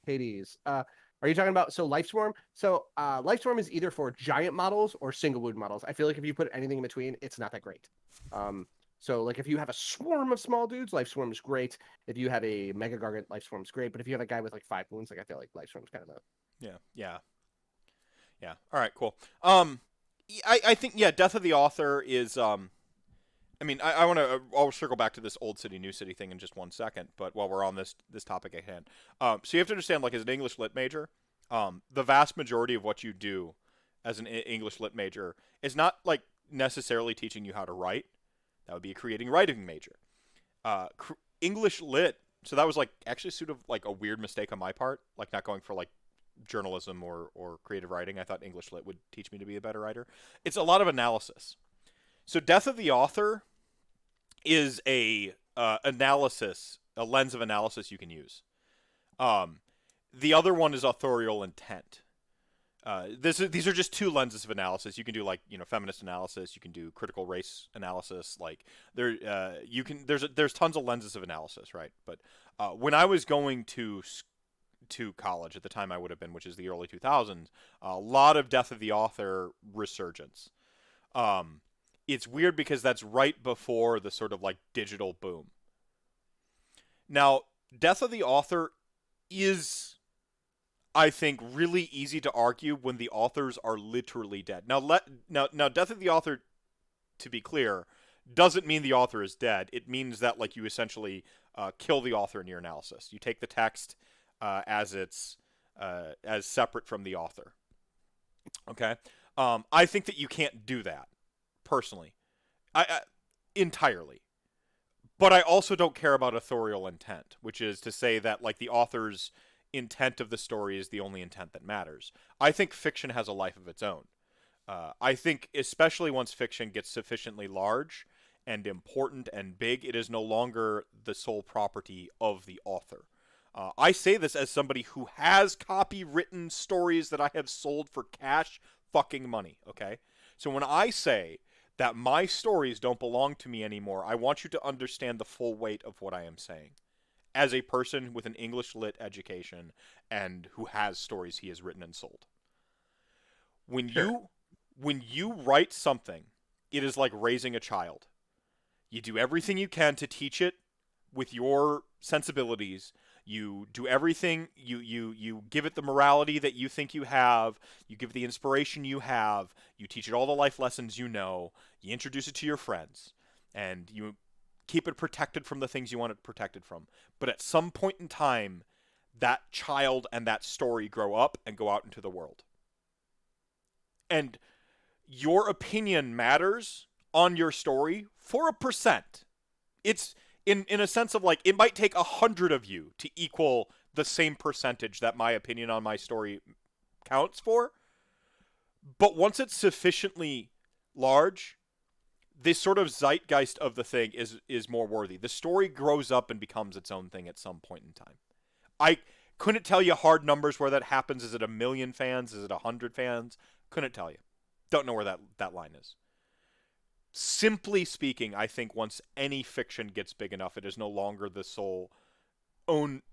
Speaker 1: Hades. Are you talking about so Lifeswarm? So Lifeswarm is either for giant models or single wound models. I feel like if you put anything in between, it's not that great. Um, So like if you have a swarm of small dudes, Life Swarm is great. If you have a Mega Gargant, Life Swarm is great. But if you have a guy with like 5 wounds, like I feel like Life Swarm is kind of a
Speaker 2: Yeah. All right, cool. I think Death of the Author is I mean, I want to. I'll circle back to this old city, new city thing in just 1 second. But while we're on this topic at hand, so you have to understand, like, as an English lit major, the vast majority of what you do as an English lit major is not like necessarily teaching you how to write. That would be a creating writing major. English lit. So that was like actually sort of like a weird mistake on my part, like not going for like journalism or creative writing. I thought English lit would teach me to be a better writer. It's a lot of analysis. So Death of the Author is a analysis, a lens of analysis you can use. The other one is authorial intent. These are just two lenses of analysis. You can do like feminist analysis. You can do critical race analysis. Like there's tons of lenses of analysis, right? But when I was going to college at the time I would have been, which is the early 2000s, a lot of Death of the Author resurgence. It's weird because that's right before the sort of like digital boom. Now, Death of the Author is, I think, really easy to argue when the authors are literally dead. Now, Death of the Author, to be clear, doesn't mean the author is dead. It means that like you essentially kill the author in your analysis. You take the text as it's as separate from the author. Okay, I think that you can't do that personally, I entirely. But I also don't care about authorial intent, which is to say that like the author's intent of the story is the only intent that matters. I think fiction has a life of its own. I think especially once fiction gets sufficiently large and important and big, it is no longer the sole property of the author. I say this as somebody who has copywritten stories that I have sold for cash fucking money, okay? So when I say that my stories don't belong to me anymore, I want you to understand the full weight of what I am saying as a person with an English lit education and who has stories he has written and sold. When
Speaker 1: sure.
Speaker 2: you write something, it is like raising a child. You do everything you can to teach it with your sensibilities. You do everything, you give it the morality that you think you have, you give it the inspiration you have, you teach it all the life lessons you know, you introduce it to your friends, and you keep it protected from the things you want it protected from. But at some point in time, that child and that story grow up and go out into the world. And your opinion matters on your story for a percent. It's in a sense of like it might take 100 of you to equal the same percentage that my opinion on my story counts for. But once it's sufficiently large, this sort of zeitgeist of the thing is more worthy. The story grows up and becomes its own thing at some point in time. I couldn't tell you hard numbers where that happens. Is it 1 million fans? Is it 100 fans? Couldn't tell you. Don't know where that line is. Simply speaking, I think once any fiction gets big enough, it is no longer the sole own.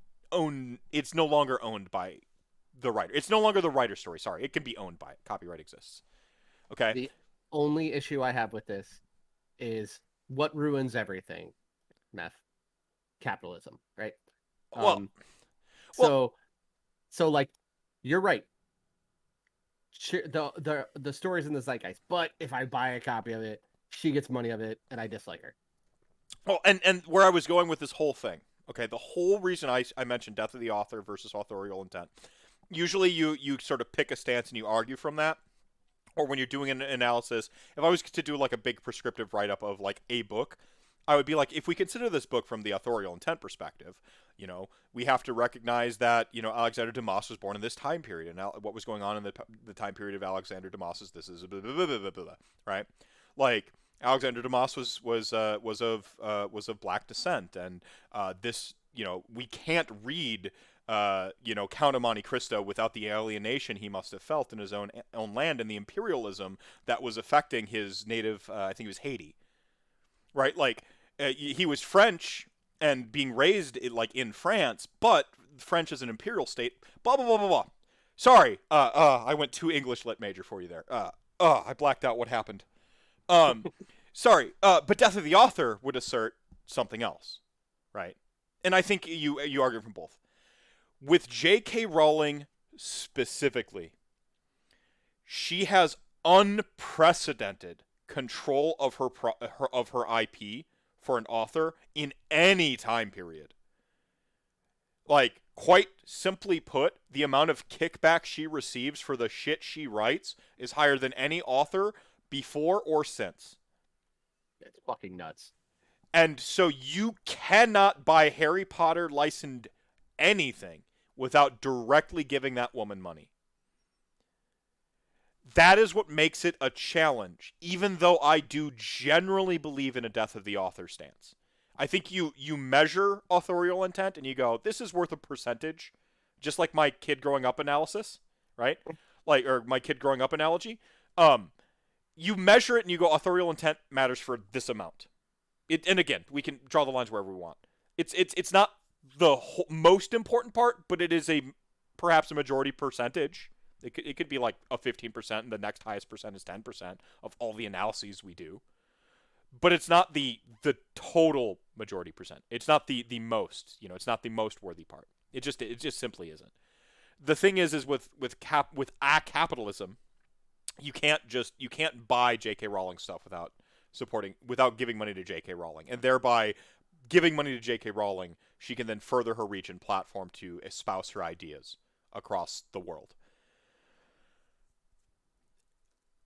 Speaker 2: It's no longer owned by the writer. It's no longer the writer's story. Sorry, it can be owned by it. Copyright exists. Okay.
Speaker 1: The only issue I have with this is what ruins everything, meth, capitalism, right?
Speaker 2: Well,
Speaker 1: Um,
Speaker 2: well,
Speaker 1: so like, you're right. The story's in the zeitgeist, but if I buy a copy of it, she gets money of it, and I dislike her.
Speaker 2: well, and where I was going with this whole thing. Okay, the whole reason I mentioned Death of the Author versus authorial intent. Usually, you sort of pick a stance and you argue from that. Or when you're doing an analysis, if I was to do like a big prescriptive write up of like a book, I would be like, if we consider this book from the authorial intent perspective, we have to recognize that, Alexander Dumas was born in this time period, and what was going on in the time period of Alexander Dumas's, this is blah, blah, blah, blah, blah, blah, right? Like Alexander Dumas was of black descent, and this, we can't read Count of Monte Cristo without the alienation he must have felt in his own land and the imperialism that was affecting his native, I think it was Haiti, right? Like he was French and being raised like in France, but French is an imperial state. Blah blah blah blah blah. Sorry, I went too English lit major for you there. I blacked out what happened. Um, Sorry, but Death of the Author would assert something else, right? And I think you argue from both. With J.K. Rowling specifically, she has unprecedented control of her IP for an author in any time period. Like, quite simply put, the amount of kickback she receives for the shit she writes is higher than any author before or since.
Speaker 1: It's fucking nuts.
Speaker 2: And so you cannot buy Harry Potter licensed anything without directly giving that woman money. That is what makes it a challenge, even though I do generally believe in a death of the author stance. I think you measure authorial intent and you go, this is worth a percentage, just like my kid growing up analysis, right? Like, or my kid growing up analogy. You measure it and you go, authorial intent matters for this amount. And again, we can draw the lines wherever we want. It's not the most important part, but it is perhaps a majority percentage. It could be like a 15%, and the next highest percent is 10% of all the analyses we do. But it's not the total majority percent. It's not the most. It's not the most worthy part. It just simply isn't. The thing is with capitalism, you can't buy J.K. Rowling stuff without giving money to J.K. Rowling, and thereby giving money to J.K. Rowling, she can then further her reach and platform to espouse her ideas across the world.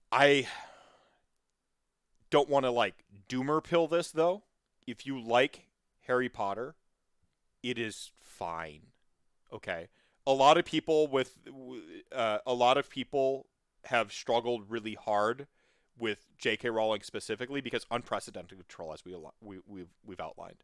Speaker 2: I don't want to like doomer pill this though. If you like Harry Potter, it is fine. Okay, a lot of people have struggled really hard with J.K. Rowling specifically because unprecedented control, as we've outlined.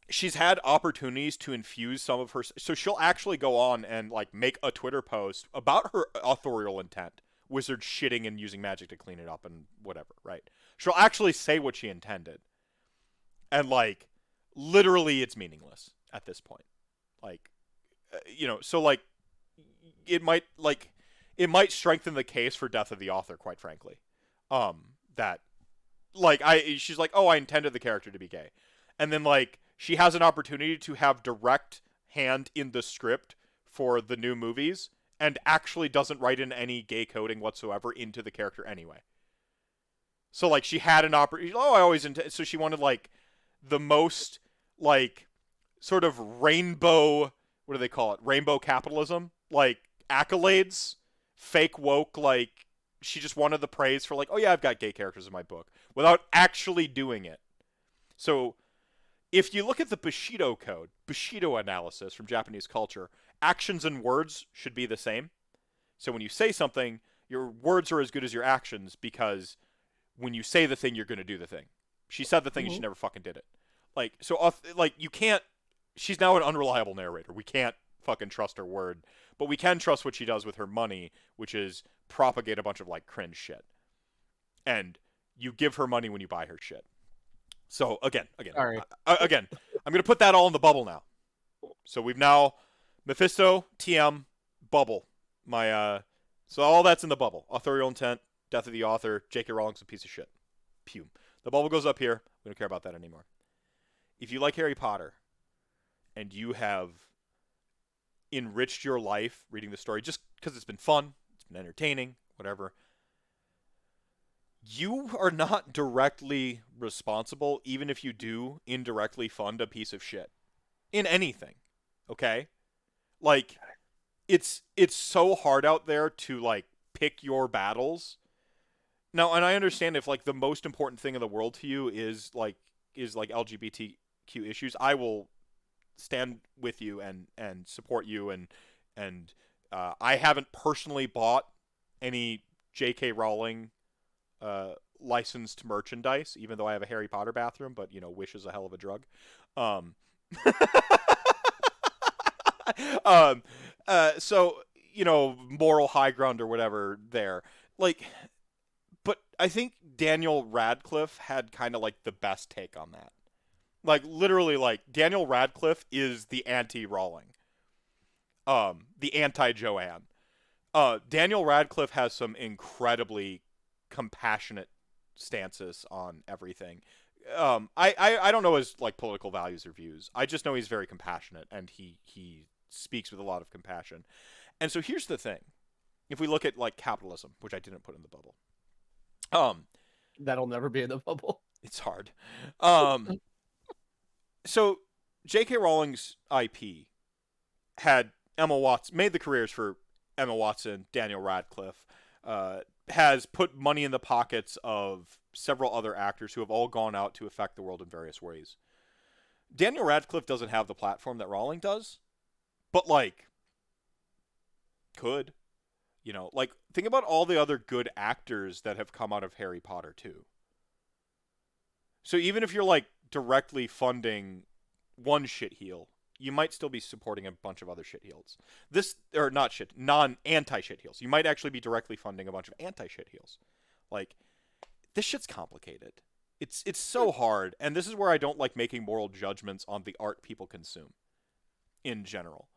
Speaker 2: She's had opportunities to infuse some of her, so she'll actually go on and like make a Twitter post about her authorial intent, wizards shitting and using magic to clean it up and whatever, right? She'll actually say what she intended, and like literally it's meaningless at this point. Like, so like it might strengthen the case for death of the author, quite frankly. That like she's like, oh, I intended the character to be gay, and then like she has an opportunity to have direct hand in the script for the new movies and actually doesn't write in any gay coding whatsoever into the character anyway. So like she had an opportunity. Oh, I always so she wanted like the most like sort of rainbow, what do they call it? Rainbow capitalism, like accolades, fake woke, like she just wanted the praise for like, oh yeah, I've got gay characters in my book without actually doing it. So if you look at the Bushido analysis from Japanese culture, actions and words should be the same. So when you say something, your words are as good as your actions because when you say the thing, you're going to do the thing. She said the thing and she never fucking did it. Like, so, like, you can't, she's now an unreliable narrator. We can't fucking trust her word, but we can trust what she does with her money, which is propagate a bunch of, like, cringe shit. And you give her money when you buy her shit. So, again, I'm going to put that all in the bubble now. So we've now, Mephisto, TM, bubble. So all that's in the bubble. Authorial intent, death of the author, J.K. Rowling's a piece of shit. Pew. The bubble goes up here. We don't care about that anymore. If you like Harry Potter and you have enriched your life reading the story just because it's been fun, it's been entertaining, whatever, you are not directly responsible, even if you do indirectly fund a piece of shit in anything. Okay? Like, it's so hard out there to like pick your battles. Now, and I understand if like the most important thing in the world to you is like LGBTQ issues, I will stand with you and support you and I haven't personally bought any J.K. Rowling licensed merchandise, even though I have a Harry Potter bathroom, but Wish is a hell of a drug. So moral high ground or whatever there, like, but I think Daniel Radcliffe had kind of like the best take on that. Like literally, like Daniel Radcliffe is the anti-Rowling, the anti-Joanne. Daniel Radcliffe has some incredibly compassionate stances on everything. I don't know his like political values or views. I just know he's very compassionate and he speaks with a lot of compassion. And so here's the thing: if we look at like capitalism, which I didn't put in the bubble, um,
Speaker 1: That'll never be in the bubble.
Speaker 2: it's hard. Um, so J.K. Rowling's IP had Emma Watson made the careers for Emma Watson, Daniel Radcliffe, has put money in the pockets of several other actors who have all gone out to affect the world in various ways. Daniel Radcliffe doesn't have the platform that Rowling does, but like could, like think about all the other good actors that have come out of Harry Potter too. So even if you're like directly funding one shit heel, you might still be supporting a bunch of other shit heels. This or not shit, non anti shit heels. You might actually be directly funding a bunch of anti shit heels. Like this shit's complicated. It's so hard, and this is where I don't like making moral judgments on the art people consume in general.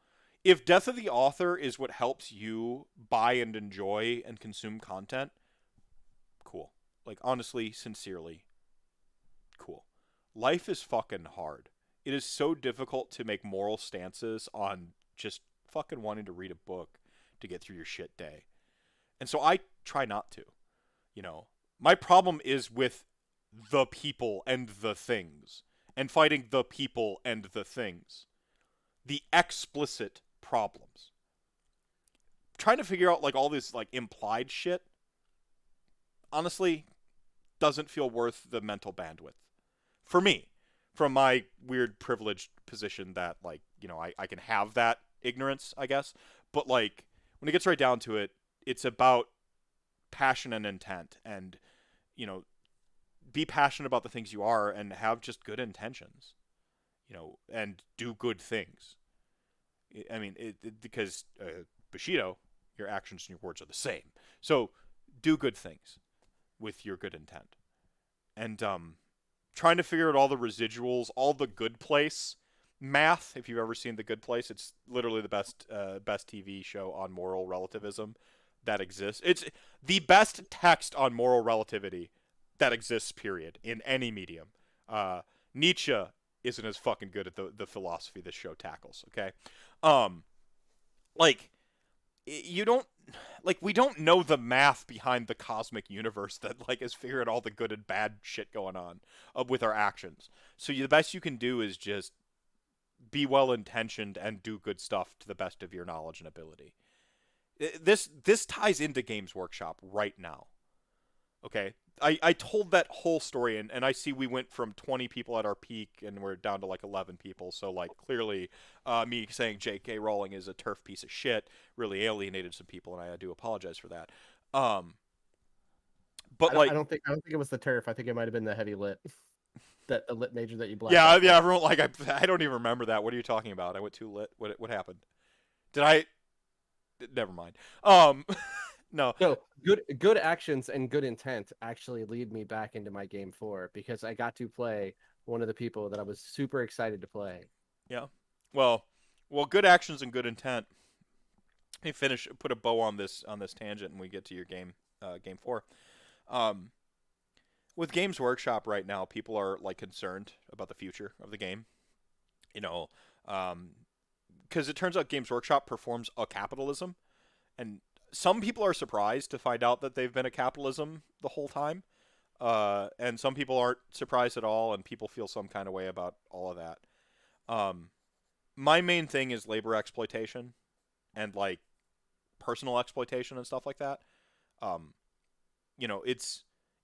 Speaker 2: If death of the author is what helps you buy and enjoy and consume content, cool. Like honestly, sincerely, cool. Life is fucking hard. It is so difficult to make moral stances on just fucking wanting to read a book to get through your shit day. And so I try not to. My problem is with the people and the things and fighting the people and the things. The explicit problems. Trying to figure out like all this like implied shit honestly doesn't feel worth the mental bandwidth for me, from my weird privileged position that like I can have that ignorance, I guess, but like when it gets right down to it, it's about passion and intent, and be passionate about the things you are and have just good intentions, and do good things. I mean, because Bushido, your actions and your words are the same, so do good things with your good intent. And trying to figure out all the residuals, all the good place math. If you've ever seen The Good Place, it's literally the best TV show on moral relativism that exists. It's the best text on moral relativity that exists, period, in any medium. Nietzsche isn't as fucking good at the philosophy this show tackles. Okay, like you don't like we don't know the math behind the cosmic universe that like has figured all the good and bad shit going on with our actions. So the best you can do is just be well intentioned and do good stuff to the best of your knowledge and ability. This ties into Games Workshop right now. Okay, I told that whole story, and I see we went from 20 people at our peak and we're down to like 11 people. So like clearly, me saying J.K. Rowling is a turf piece of shit really alienated some people, and I do apologize for that. But
Speaker 1: I don't think it was the turf. I think it might have been the heavy lit, that the lit major that you blacked
Speaker 2: yeah,
Speaker 1: out for.
Speaker 2: yeah, everyone like I don't even remember that. What are you talking about? I went too lit. What happened? Did I? Never mind. No.
Speaker 1: No, good actions and good intent actually lead me back into my game 4 because I got to play one of the people that I was super excited to play.
Speaker 2: Yeah. Well, good actions and good intent. Let me put a bow on this tangent, and we get to your game 4. With Games Workshop right now, people are like concerned about the future of the game. Because it turns out Games Workshop performs a capitalism, and some people are surprised to find out that they've been a capitalism the whole time. And some people aren't surprised at all, and people feel some kind of way about all of that. My main thing is labor exploitation and like personal exploitation and stuff like that.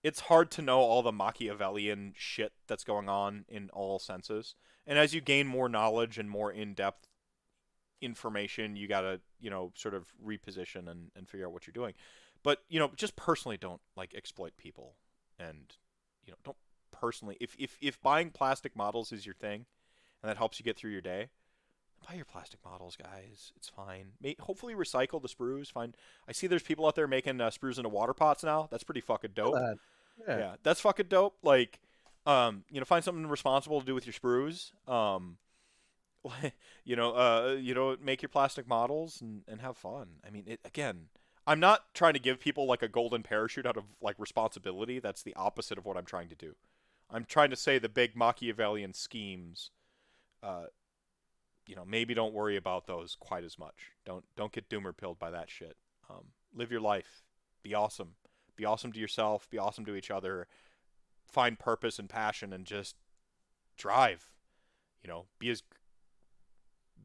Speaker 2: It's hard to know all the Machiavellian shit that's going on in all senses. And as you gain more knowledge and more in-depth information, you gotta sort of reposition and figure out what you're doing. But just personally don't like exploit people, and don't personally if buying plastic models is your thing and that helps you get through your day, buy your plastic models, guys. It's fine. Hopefully recycle the sprues. I see there's people out there making sprues into water pots now. That's pretty fucking dope. Yeah, that's fucking dope. Like find something responsible to do with your sprues. Make your plastic models and have fun. I mean, again, I'm not trying to give people like a golden parachute out of like responsibility. That's the opposite of what I'm trying to do. I'm trying to say the big Machiavellian schemes, uh, maybe don't worry about those quite as much. Don't get doomer pilled by that shit. Live your life. Be awesome. Be awesome to yourself. Be awesome to each other. Find purpose and passion, and just drive.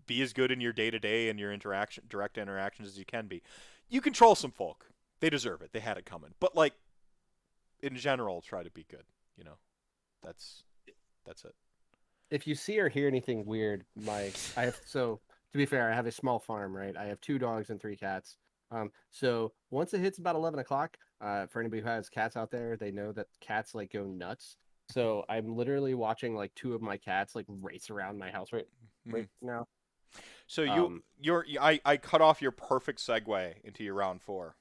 Speaker 2: Be as good in your day to day and your direct interactions as you can be. You control some folk. They deserve it. They had it coming. But like in general, try to be good. You know, that's it.
Speaker 1: If you see or hear anything weird, I have so to be fair, I have a small farm, right? I have 2 dogs and 3 cats. So once it hits about 11 o'clock, for anybody who has cats out there, they know that cats like go nuts. So I'm literally watching like 2 of my cats like race around my house right
Speaker 2: Mhm.
Speaker 1: now.
Speaker 2: So
Speaker 1: Um,
Speaker 2: I cut off your perfect segue into your round 4.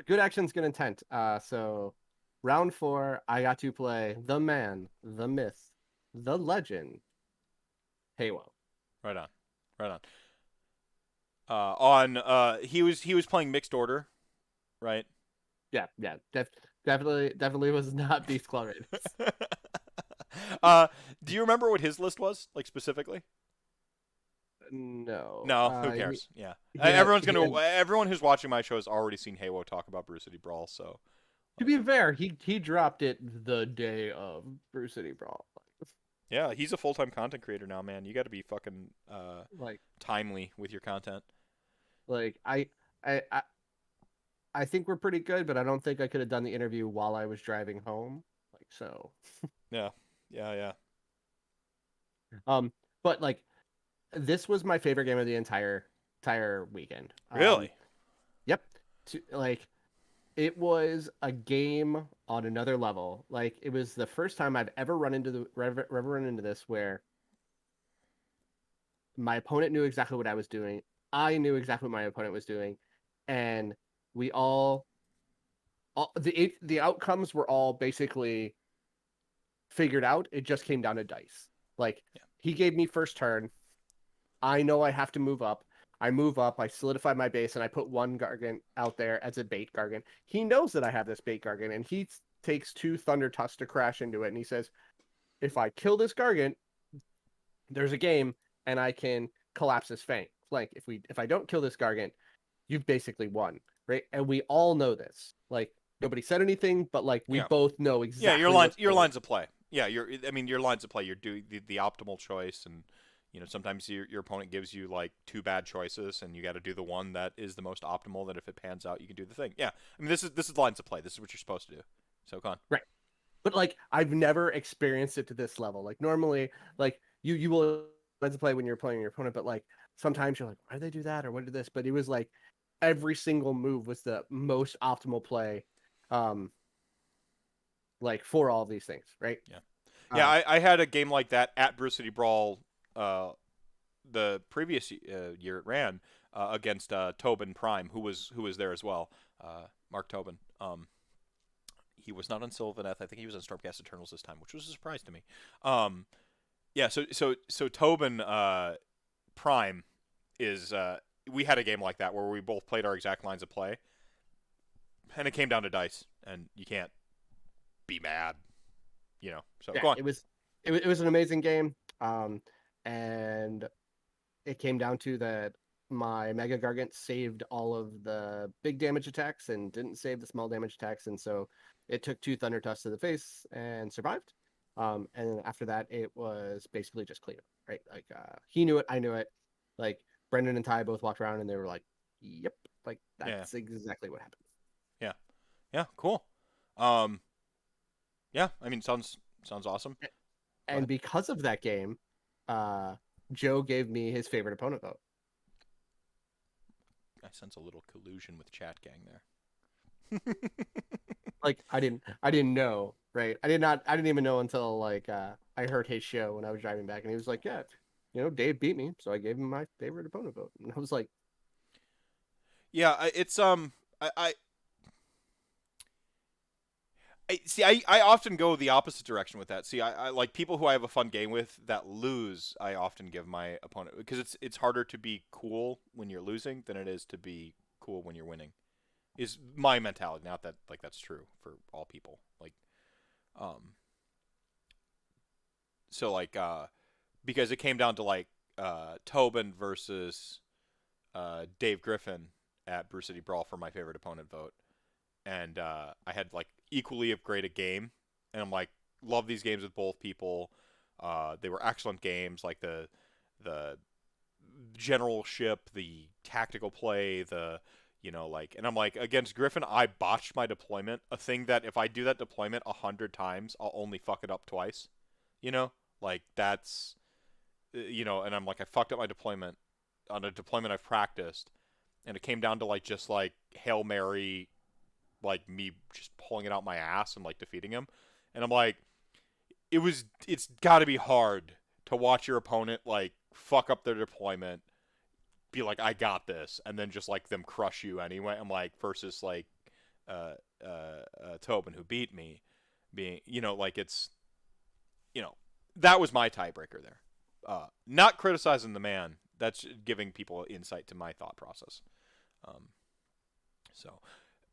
Speaker 1: Good actions, good intent. So round 4, I got to play the man, the myth, the legend, Halo.
Speaker 2: Right on, right on. He was playing mixed order, right?
Speaker 1: Yeah, definitely was not Beast Claw Raiders.
Speaker 2: uh, do you remember what his list was, like specifically?
Speaker 1: No,
Speaker 2: No, who cares? Yeah,
Speaker 1: he had he had.
Speaker 2: everyone who's watching my show has already seen Haywo talk about Brew City Brawl, so
Speaker 1: To
Speaker 2: like,
Speaker 1: be fair, he dropped it the day of Brew City Brawl.
Speaker 2: yeah, he's a full-time content creator now, man. You got to be fucking
Speaker 1: Like
Speaker 2: timely with your content.
Speaker 1: like I I I think we're pretty good, but I don't think I could have done the interview while I was driving home. Like so.
Speaker 2: Yeah, yeah, yeah.
Speaker 1: Um, but like this was my favorite game of the entire weekend.
Speaker 2: Really?
Speaker 1: Yep. Like it was a game on another level. Like it was the first time I've ever ever run into this where my opponent knew exactly what I was doing. I knew exactly what my opponent was doing, and we all the outcomes were all basically figured out. It just came down to dice. Like
Speaker 2: Yeah,
Speaker 1: he gave me first turn. I know I have to move up. I move up. I solidify my base, and I put one Gargant out there as a bait Gargant. He knows that I have this bait Gargant, and he takes 2 Thunder Tusks to crash into it. And he says, "If I kill this Gargant, there's a game, and I can collapse this flank. If I don't kill this Gargant, you've basically won, right?" And we all know this. Like nobody said anything, but like we
Speaker 2: yeah,
Speaker 1: both know
Speaker 2: yeah. Your
Speaker 1: exactly
Speaker 2: lines,
Speaker 1: what's
Speaker 2: your
Speaker 1: going
Speaker 2: lines of play. Yeah, your lines of play. You're doing the optimal choice, and sometimes your opponent gives you like 2 bad choices, and you got to do the one that is the most optimal. That if it pans out, you can do the thing. Yeah, I mean this is lines of play. This is what you're supposed to do. So con.
Speaker 1: right. But like I've never experienced it to this level. Like normally, like you will lens play when you're playing your opponent, but like sometimes you're like, why did they do that or what did this? But it was like every single move was the most optimal play, um, like for all of these things, right?
Speaker 2: Yeah, yeah.
Speaker 1: Uh,
Speaker 2: I had a game like that at Brew City Brawl. The previous year it ran against Tobin Prime, who was there as well. Mark Tobin. He was not on Sylvaneth. I think he was on Stormcast Eternals this time, which was a surprise to me. Yeah. So Tobin Prime is. We had a game like that where we both played our exact lines of play, and it came down to dice, and you can't be mad. So
Speaker 1: yeah,
Speaker 2: go on.
Speaker 1: it was an amazing game, and it came down to that my Mega Gargant saved all of the big damage attacks and didn't save the small damage attacks, and so it took 2 Thunder Tusks to the face and survived. And then after that, it was basically just clear, right? Like he knew it, I knew it. Like Brendan and Ty both walked around and they were like, "Yep, like
Speaker 2: Yeah.
Speaker 1: that's exactly what happened."
Speaker 2: Yeah. Yeah. Cool. Um. Yeah. I mean, sounds awesome. Go
Speaker 1: And
Speaker 2: ahead.
Speaker 1: because of that game, uh, Joe gave me his favorite opponent vote.
Speaker 2: I sense a little collusion with chat gang there.
Speaker 1: Like I didn't know, right? I didn't even know until like I heard his show when I was driving back and he was like, "Yeah, Dave beat me, so I gave him my favorite opponent vote." And I was like,
Speaker 2: Yeah. It's I see. I often go the opposite direction with that. See, I like people who I have a fun game with that lose. I often give my opponent because it's harder to be cool when you're losing than it is to be cool when you're winning. Is my mentality. Not that like that's true for all people. Like, so like because it came down to like Tobin versus Dave Griffin at Brew City Brawl for my favorite opponent vote, and I had like equally of great a game, and I'm like love these games with both people. They were excellent games, like the generalship, the tactical play, the like, and I'm like against Griffin, I botched my deployment, a thing that if I do that deployment 100 times, I'll only fuck it up twice. Like that's and I'm like I fucked up my deployment on a deployment I've practiced, and it came down to like just like Hail Mary, like me just pulling it out my ass and like defeating him, and I'm like, it's got to be hard to watch your opponent like fuck up their deployment, be like I got this, and then just like them crush you anyway. I'm like versus like Tobin who beat me, being like it's that was my tiebreaker there. Not criticizing the man. That's giving people insight to my thought process. So,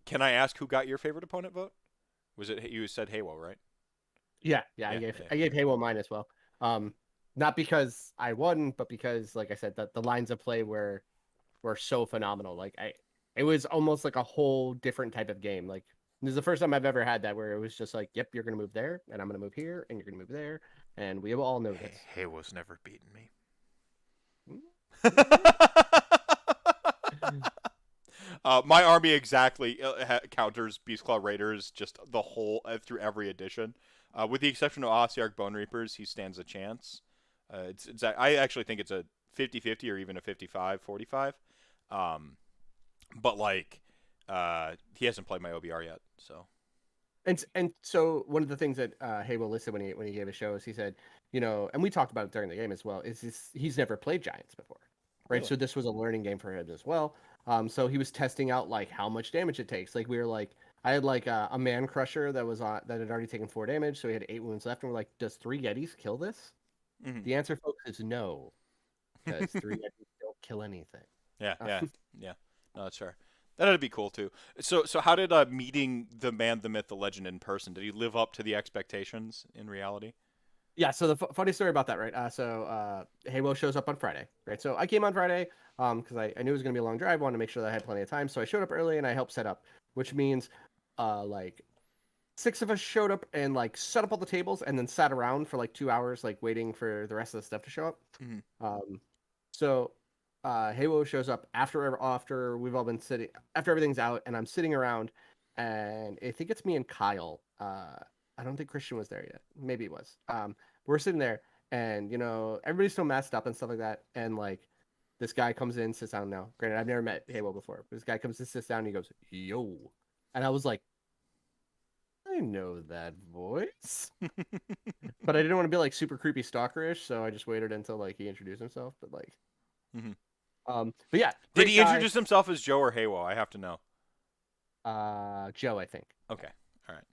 Speaker 2: can I ask who got your favorite opponent vote? Was it you said Haywo, right?
Speaker 1: Yeah. I gave Halo mine as well. Not because I won, but because, like I said, the lines of play were so phenomenal. Like it was almost like a whole different type of game. Like this is the first time I've ever had that where it was just like, yep, you're gonna move there, and I'm gonna move here, and you're gonna move there, and we all know this.
Speaker 2: Haywo's never beaten me. My army exactly counters Beast Claw Raiders just the whole through every edition, with the exception of Ossiarch Bone Reapers. He stands a chance. I actually think it's a 50-50 or even a 55-45. But like he hasn't played my OBR yet, so.
Speaker 1: And so one of the things that Halo listed when he gave a show is he said, and we talked about it during the game as well, is he's never played Giants before, right?
Speaker 2: Really?
Speaker 1: So this was a learning game for him as well. So he was testing out like how much damage it takes. Like we were like, I had like a man crusher that was on that had already taken 4 damage, so he had 8 wounds left, and we're like, does 3 Yetis kill this?
Speaker 2: Mm-hmm.
Speaker 1: The answer, folks, is no, because 3 Yetis don't kill anything.
Speaker 2: Yeah. No, that's fair. That'd be cool too. So how did meeting the man, the myth, the legend in person? Did he live up to the expectations in reality?
Speaker 1: Yeah, so the funny story about that, right? Halo shows up on Friday, right? So I came on Friday because I knew it was going to be a long drive. Wanted to make sure that I had plenty of time. So I showed up early and I helped set up, which means like 6 of us showed up and like set up all the tables and then sat around for like 2 hours, like waiting for the rest of the stuff to show up.
Speaker 2: Mm-hmm.
Speaker 1: So Halo shows up after we've all been sitting, after everything's out, and I'm sitting around, and I think it's me and Kyle. I don't think Christian was there yet. Maybe he was. We're sitting there, and everybody's still messed up and stuff like that. And like, this guy comes in, sits down now. Granted, I've never met Halo before. But this guy comes and sits down, and he goes, "Yo," and I was like, I know that voice, but I didn't want to be like super creepy stalkerish, so I just waited until like he introduced himself. But like,
Speaker 2: Mm-hmm.
Speaker 1: But yeah,
Speaker 2: Did he
Speaker 1: guy.
Speaker 2: introduce himself as Joe or Haywo? I have to know.
Speaker 1: Joe, I think.
Speaker 2: Okay, all right,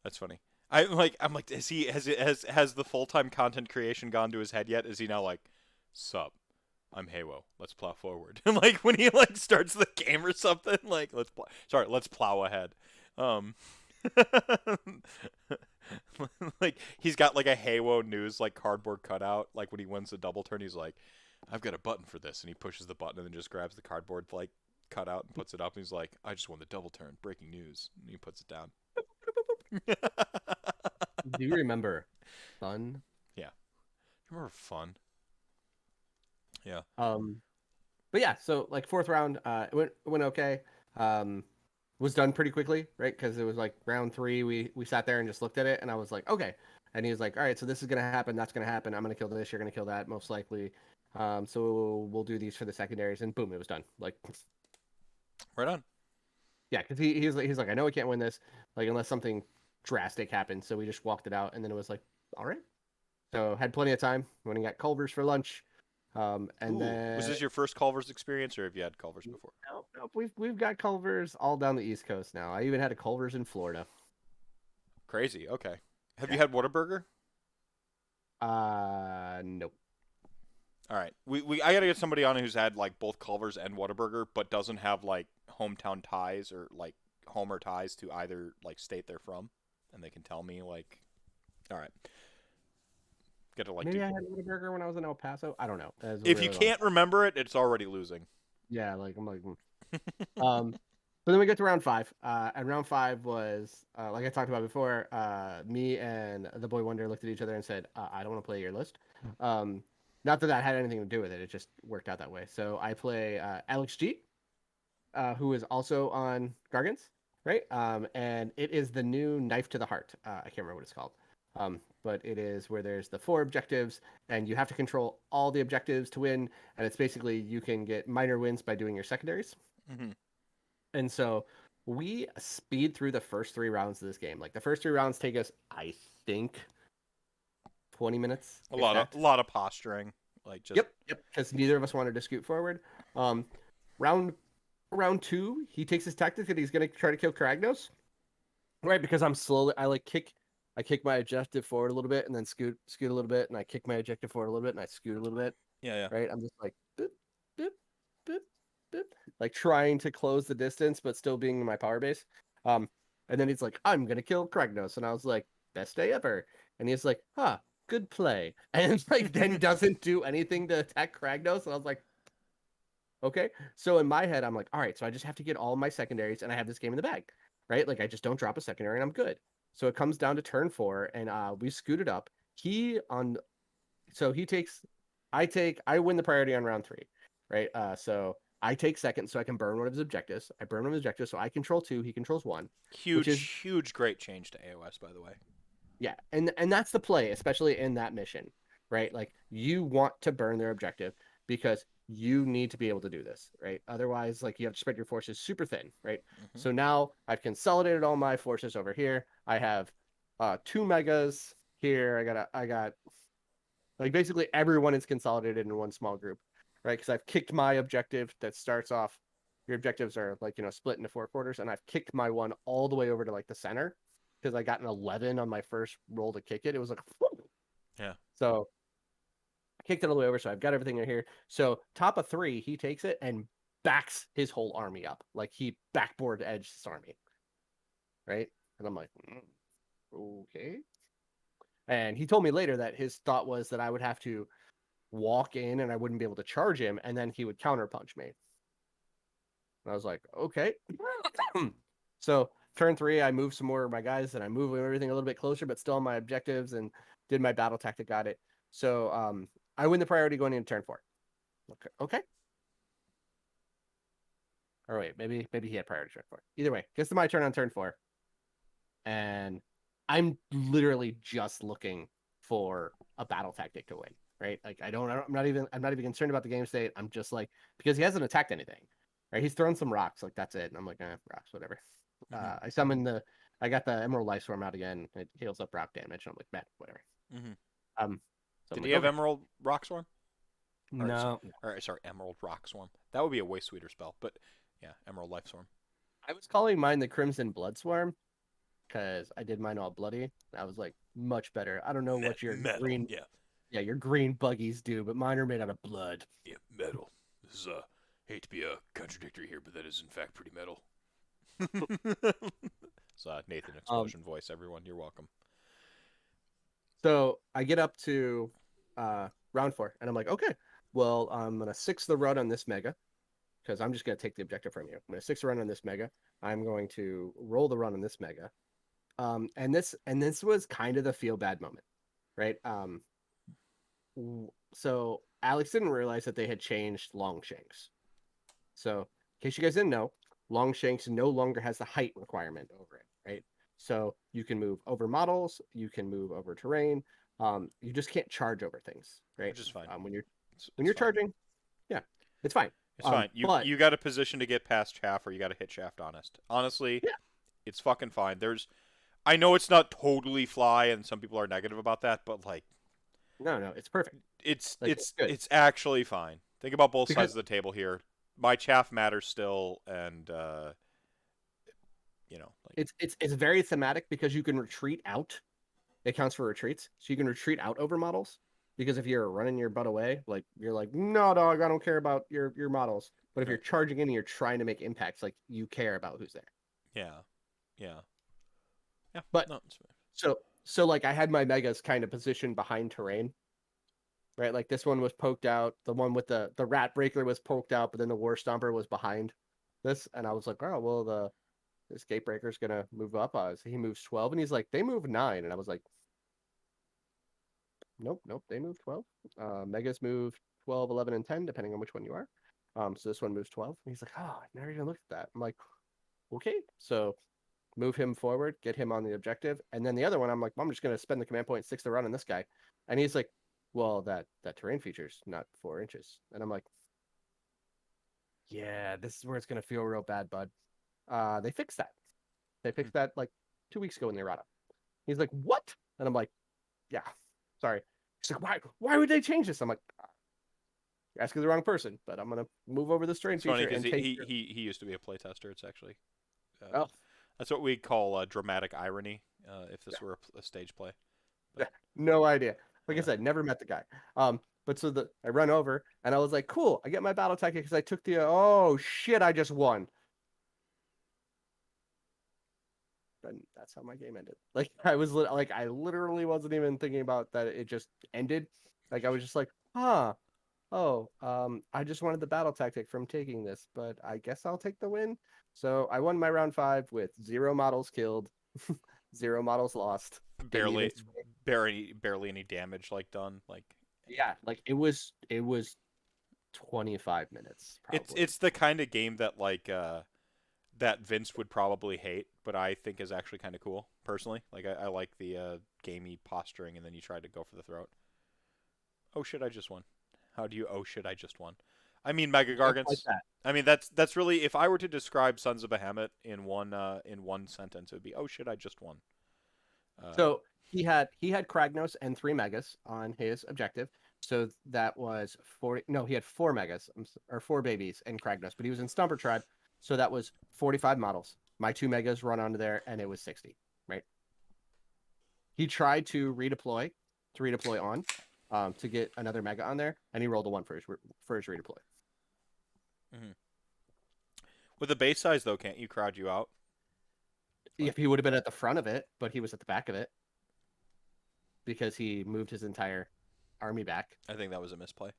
Speaker 2: that's funny. I'm like, has the full-time content creation gone to his head yet? Is he now like, sup, I'm Haywo, let's plow forward? And like when he like starts the game or something, like let's plow ahead. Like he's got like a Haywo news like cardboard cutout. Like when he wins the double turn, he's like, I've got a button for this, and he pushes the button and then just grabs the cardboard like cutout and puts it up. And he's like, I just won the double turn, breaking news, and he puts it down.
Speaker 1: Do you remember Fun?
Speaker 2: Yeah. Remember Fun? Yeah.
Speaker 1: But yeah, so like 4th round, it went okay. Was done pretty quickly, right? Because it was like round 3, we sat there and just looked at it, and I was like, okay. And he was like, all right, so this is gonna happen, that's gonna happen. I'm gonna kill this, you're gonna kill that, most likely. So we'll do these for the secondaries, and boom, it was done. Like,
Speaker 2: right on.
Speaker 1: Yeah, because he's like, I know we can't win this, like unless something drastic happens. So we just walked it out, and then it was like, all right. So had plenty of time. Went and got Culver's for lunch. And
Speaker 2: Ooh,
Speaker 1: then
Speaker 2: was this your first Culver's experience, or have you had Culver's before?
Speaker 1: Nope. We've got Culver's all down the East Coast now. I even had a Culver's in Florida.
Speaker 2: Crazy. Okay. Have you had Whataburger?
Speaker 1: Nope.
Speaker 2: All right. I gotta get somebody on who's had like both Culver's and Whataburger, but doesn't have like hometown ties or like Homer ties to either like state they're from, and they can tell me like, all right, get to like
Speaker 1: Maybe
Speaker 2: do.
Speaker 1: I had Whataburger when I was in El Paso. I don't know. It was a
Speaker 2: If you
Speaker 1: really long
Speaker 2: can't
Speaker 1: time.
Speaker 2: remember it, it's already losing.
Speaker 1: Yeah, like I'm like, um, but then we get to round five. And round five was like I talked about before. Me and the boy wonder looked at each other and said, "I don't want to play your list." Not that that had anything to do with it. It just worked out that way. So I play Alex G, who is also on Gargants, right? And it is the new Knife to the Heart. I can't remember what it's called. But it is where there's the 4 objectives, and you have to control all the objectives to win. And it's basically you can get minor wins by doing your secondaries.
Speaker 2: Mm-hmm.
Speaker 1: And so we speed through the first 3 rounds of this game. Like the first 3 rounds take us, I think, 20 minutes,
Speaker 2: A
Speaker 1: if
Speaker 2: lot of
Speaker 1: that.
Speaker 2: a lot of posturing, like just
Speaker 1: Yep. Because neither of us wanted to scoot forward. Um, round round 2, he takes his tactic that he's going to try to kill Kragnos. Right, because I'm slowly, I kick my objective forward a little bit and then scoot a little bit, and I kick my objective forward a little bit and I scoot a little bit.
Speaker 2: yeah.
Speaker 1: Right, I'm just like boop, boop, boop, boop, like trying to close the distance but still being in my power base. Um, and then he's like, "I'm gonna kill Kragnos," and I was like, "Best day ever." And he's like, "Huh, good play," and like then doesn't do anything to attack Kragnos, and I was like, "Okay." So in my head, I'm like, "All right, so I just have to get all my secondaries, and I have this game in the bag." Right? Like I just don't drop a secondary and I'm good. So it comes down to turn 4 and we scooted up. He on so he takes I win the priority on round 3, right? So I take second so I can burn one of his objectives. I burn one of his objectives so I control 2, he controls 1, which is
Speaker 2: Huge great change to AOS, by the way.
Speaker 1: yeah, and that's the play, especially in that mission, right? Like you want to burn their objective because you need to be able to do this, right? Otherwise, like you have to spread your forces super thin, right?
Speaker 2: Mm-hmm.
Speaker 1: So now I've consolidated all my forces over here. I have 2 megas here. I got like basically everyone is consolidated in one small group, right? Because I've kicked my objective that starts off. Your objectives are like split into 4 quarters, and I've kicked my one all the way over to like the center because I got an 11 on my first roll to kick it. It was like, whoop.
Speaker 2: Yeah.
Speaker 1: So I kicked it all the way over. So I've got everything in here. So top of 3, he takes it and backs his whole army up, like he backboard edged his army, right? And I'm like, okay. And he told me later that his thought was that I would have to walk in and I wouldn't be able to charge him, and then he would counterpunch me. And I was like, okay. So turn 3, I moved some more of my guys and I moved everything a little bit closer, but still on my objectives and did my battle tactic, got it. So I win the priority going into turn 4. Okay. Or wait, maybe he had priority turn 4. Either way, gets to my turn on turn 4. And I'm literally just looking for a battle tactic to win, right? Like I'm not even concerned about the game state. I'm just like, because he hasn't attacked anything, right? He's thrown some rocks, like that's it. And I'm like, rocks, whatever.
Speaker 2: Mm-hmm.
Speaker 1: I got the Emerald Life Swarm out again. It heals up rock damage. And I'm like, man, whatever.
Speaker 2: Mm-hmm.
Speaker 1: Um, so I'm
Speaker 2: Did
Speaker 1: like,
Speaker 2: he have
Speaker 1: okay,
Speaker 2: Emerald Rock Swarm?
Speaker 1: no,
Speaker 2: Sorry, Emerald Rock Swarm. That would be a way sweeter spell, but yeah, Emerald Life Swarm.
Speaker 1: I was calling mine the Crimson Blood Swarm because I did mine all bloody. I was like, much better. I don't know what your
Speaker 2: Metal,
Speaker 1: green,
Speaker 2: yeah.
Speaker 1: yeah, your green buggies do, but mine are made out of blood.
Speaker 2: Yeah, metal. This is hate to be a contradictory here, but that is in fact pretty metal. So Nathan Explosion voice, everyone, you're welcome.
Speaker 1: So I get up to round 4, and I'm like, okay, well, I'm gonna 6 the run on this mega because I'm just gonna take the objective from you. I'm gonna 6 the run on this mega. I'm going to roll the run on this mega. And this was kind of the feel bad moment, right? So Alex didn't realize that they had changed Longshanks. So in case you guys didn't know, Longshanks no longer has the height requirement over it, right? So you can move over models, you can move over terrain. You just can't charge over things, right?
Speaker 2: Which is fine.
Speaker 1: When you're
Speaker 2: It's fine.
Speaker 1: charging, yeah, it's fine.
Speaker 2: It's fine.
Speaker 1: But
Speaker 2: You got a position to get past chaff, or you got to hit shaft honest. Honestly,
Speaker 1: yeah,
Speaker 2: it's fucking fine. I know it's not totally fly, and some people are negative about that, but like,
Speaker 1: no, it's perfect.
Speaker 2: it's
Speaker 1: Like
Speaker 2: it's
Speaker 1: good
Speaker 2: it's actually fine. Think about both
Speaker 1: because
Speaker 2: sides of the table here. My chaff matters still, and like
Speaker 1: it's very thematic because you can retreat out. It counts for retreats, so you can retreat out over models. Because if you're running your butt away, like you're like, no, dog, I don't care about your models. But if you're
Speaker 2: Right.
Speaker 1: charging in and you're trying to make impacts, like you care about who's there.
Speaker 2: Yeah. Yeah. Yeah.
Speaker 1: But
Speaker 2: No. It's fair.
Speaker 1: so like I had my megas kind of positioned behind terrain, right? Like this one was poked out, the one with the rat breaker was poked out, but then the war stomper was behind this, and I was like, oh well, the this gate breaker's gonna move up. So he moves 12, and he's like, they move 9, and I was like, nope, they move 12. Megas move 12, 11, and 10, depending on which one you are. So this one moves 12. And he's like, oh, I never even looked at that. I'm like, okay. So move him forward, get him on the objective. And then the other one, I'm like, well, I'm just going to spend the command point 6 to run on this guy. And he's like, well, that terrain feature's not 4 inches. And I'm like, yeah, this is where it's going to feel real bad, bud. They fixed that. They fixed that like 2 weeks ago in the errata. He's like, what? And I'm like, yeah, sorry. He's like, why would they change this? I'm like, you're asking the wrong person, but I'm gonna move over this terrain
Speaker 2: It's funny
Speaker 1: feature
Speaker 2: because
Speaker 1: and take your...
Speaker 2: he used to be a playtester. It's actually
Speaker 1: Oh,
Speaker 2: that's what we call dramatic irony. If this were a stage play.
Speaker 1: yeah,
Speaker 2: But,
Speaker 1: no idea. Like I
Speaker 2: yeah.
Speaker 1: said, never met the guy. But so I run over and I was like, cool. I get my battle tactic because I took the oh shit, I just won. And that's how my game ended. Like like I literally wasn't even thinking about that. It just ended. Like I was just like, huh. Oh, I just wanted the battle tactic from taking this, but I guess I'll take the win. So I won my round 5 with 0 models killed, 0 models lost. Didn't even
Speaker 2: barely barely any damage like done. Like
Speaker 1: yeah, like it was 25 minutes probably.
Speaker 2: it's the kind of game that that Vince would probably hate, but I think is actually kind of cool personally. Like I like the gamey posturing, and then you try to go for the throat. Oh shit! I just won. How do you? Oh shit! I just won. I mean, Mega
Speaker 1: Just like
Speaker 2: Gargants.
Speaker 1: that.
Speaker 2: I mean, that's really if I were to describe Sons of Behemat in one sentence, it would be oh shit! I just won. Uh,
Speaker 1: So he had Kragnos and 3 megas on his objective. So that was 40. No, he had 4 megas or 4 babies in Kragnos, but he was in Stumper Tribe. So that was 45 models. My 2 megas run onto there, and it was 60. Right. He tried to redeploy on, to get another mega on there, and he rolled a 1 for his redeploy.
Speaker 2: mhm. With the base size though, can't you crowd you out? Like,
Speaker 1: If he would have been at the front of it, but he was at the back of it because he moved his entire army back.
Speaker 2: I think that was a misplay.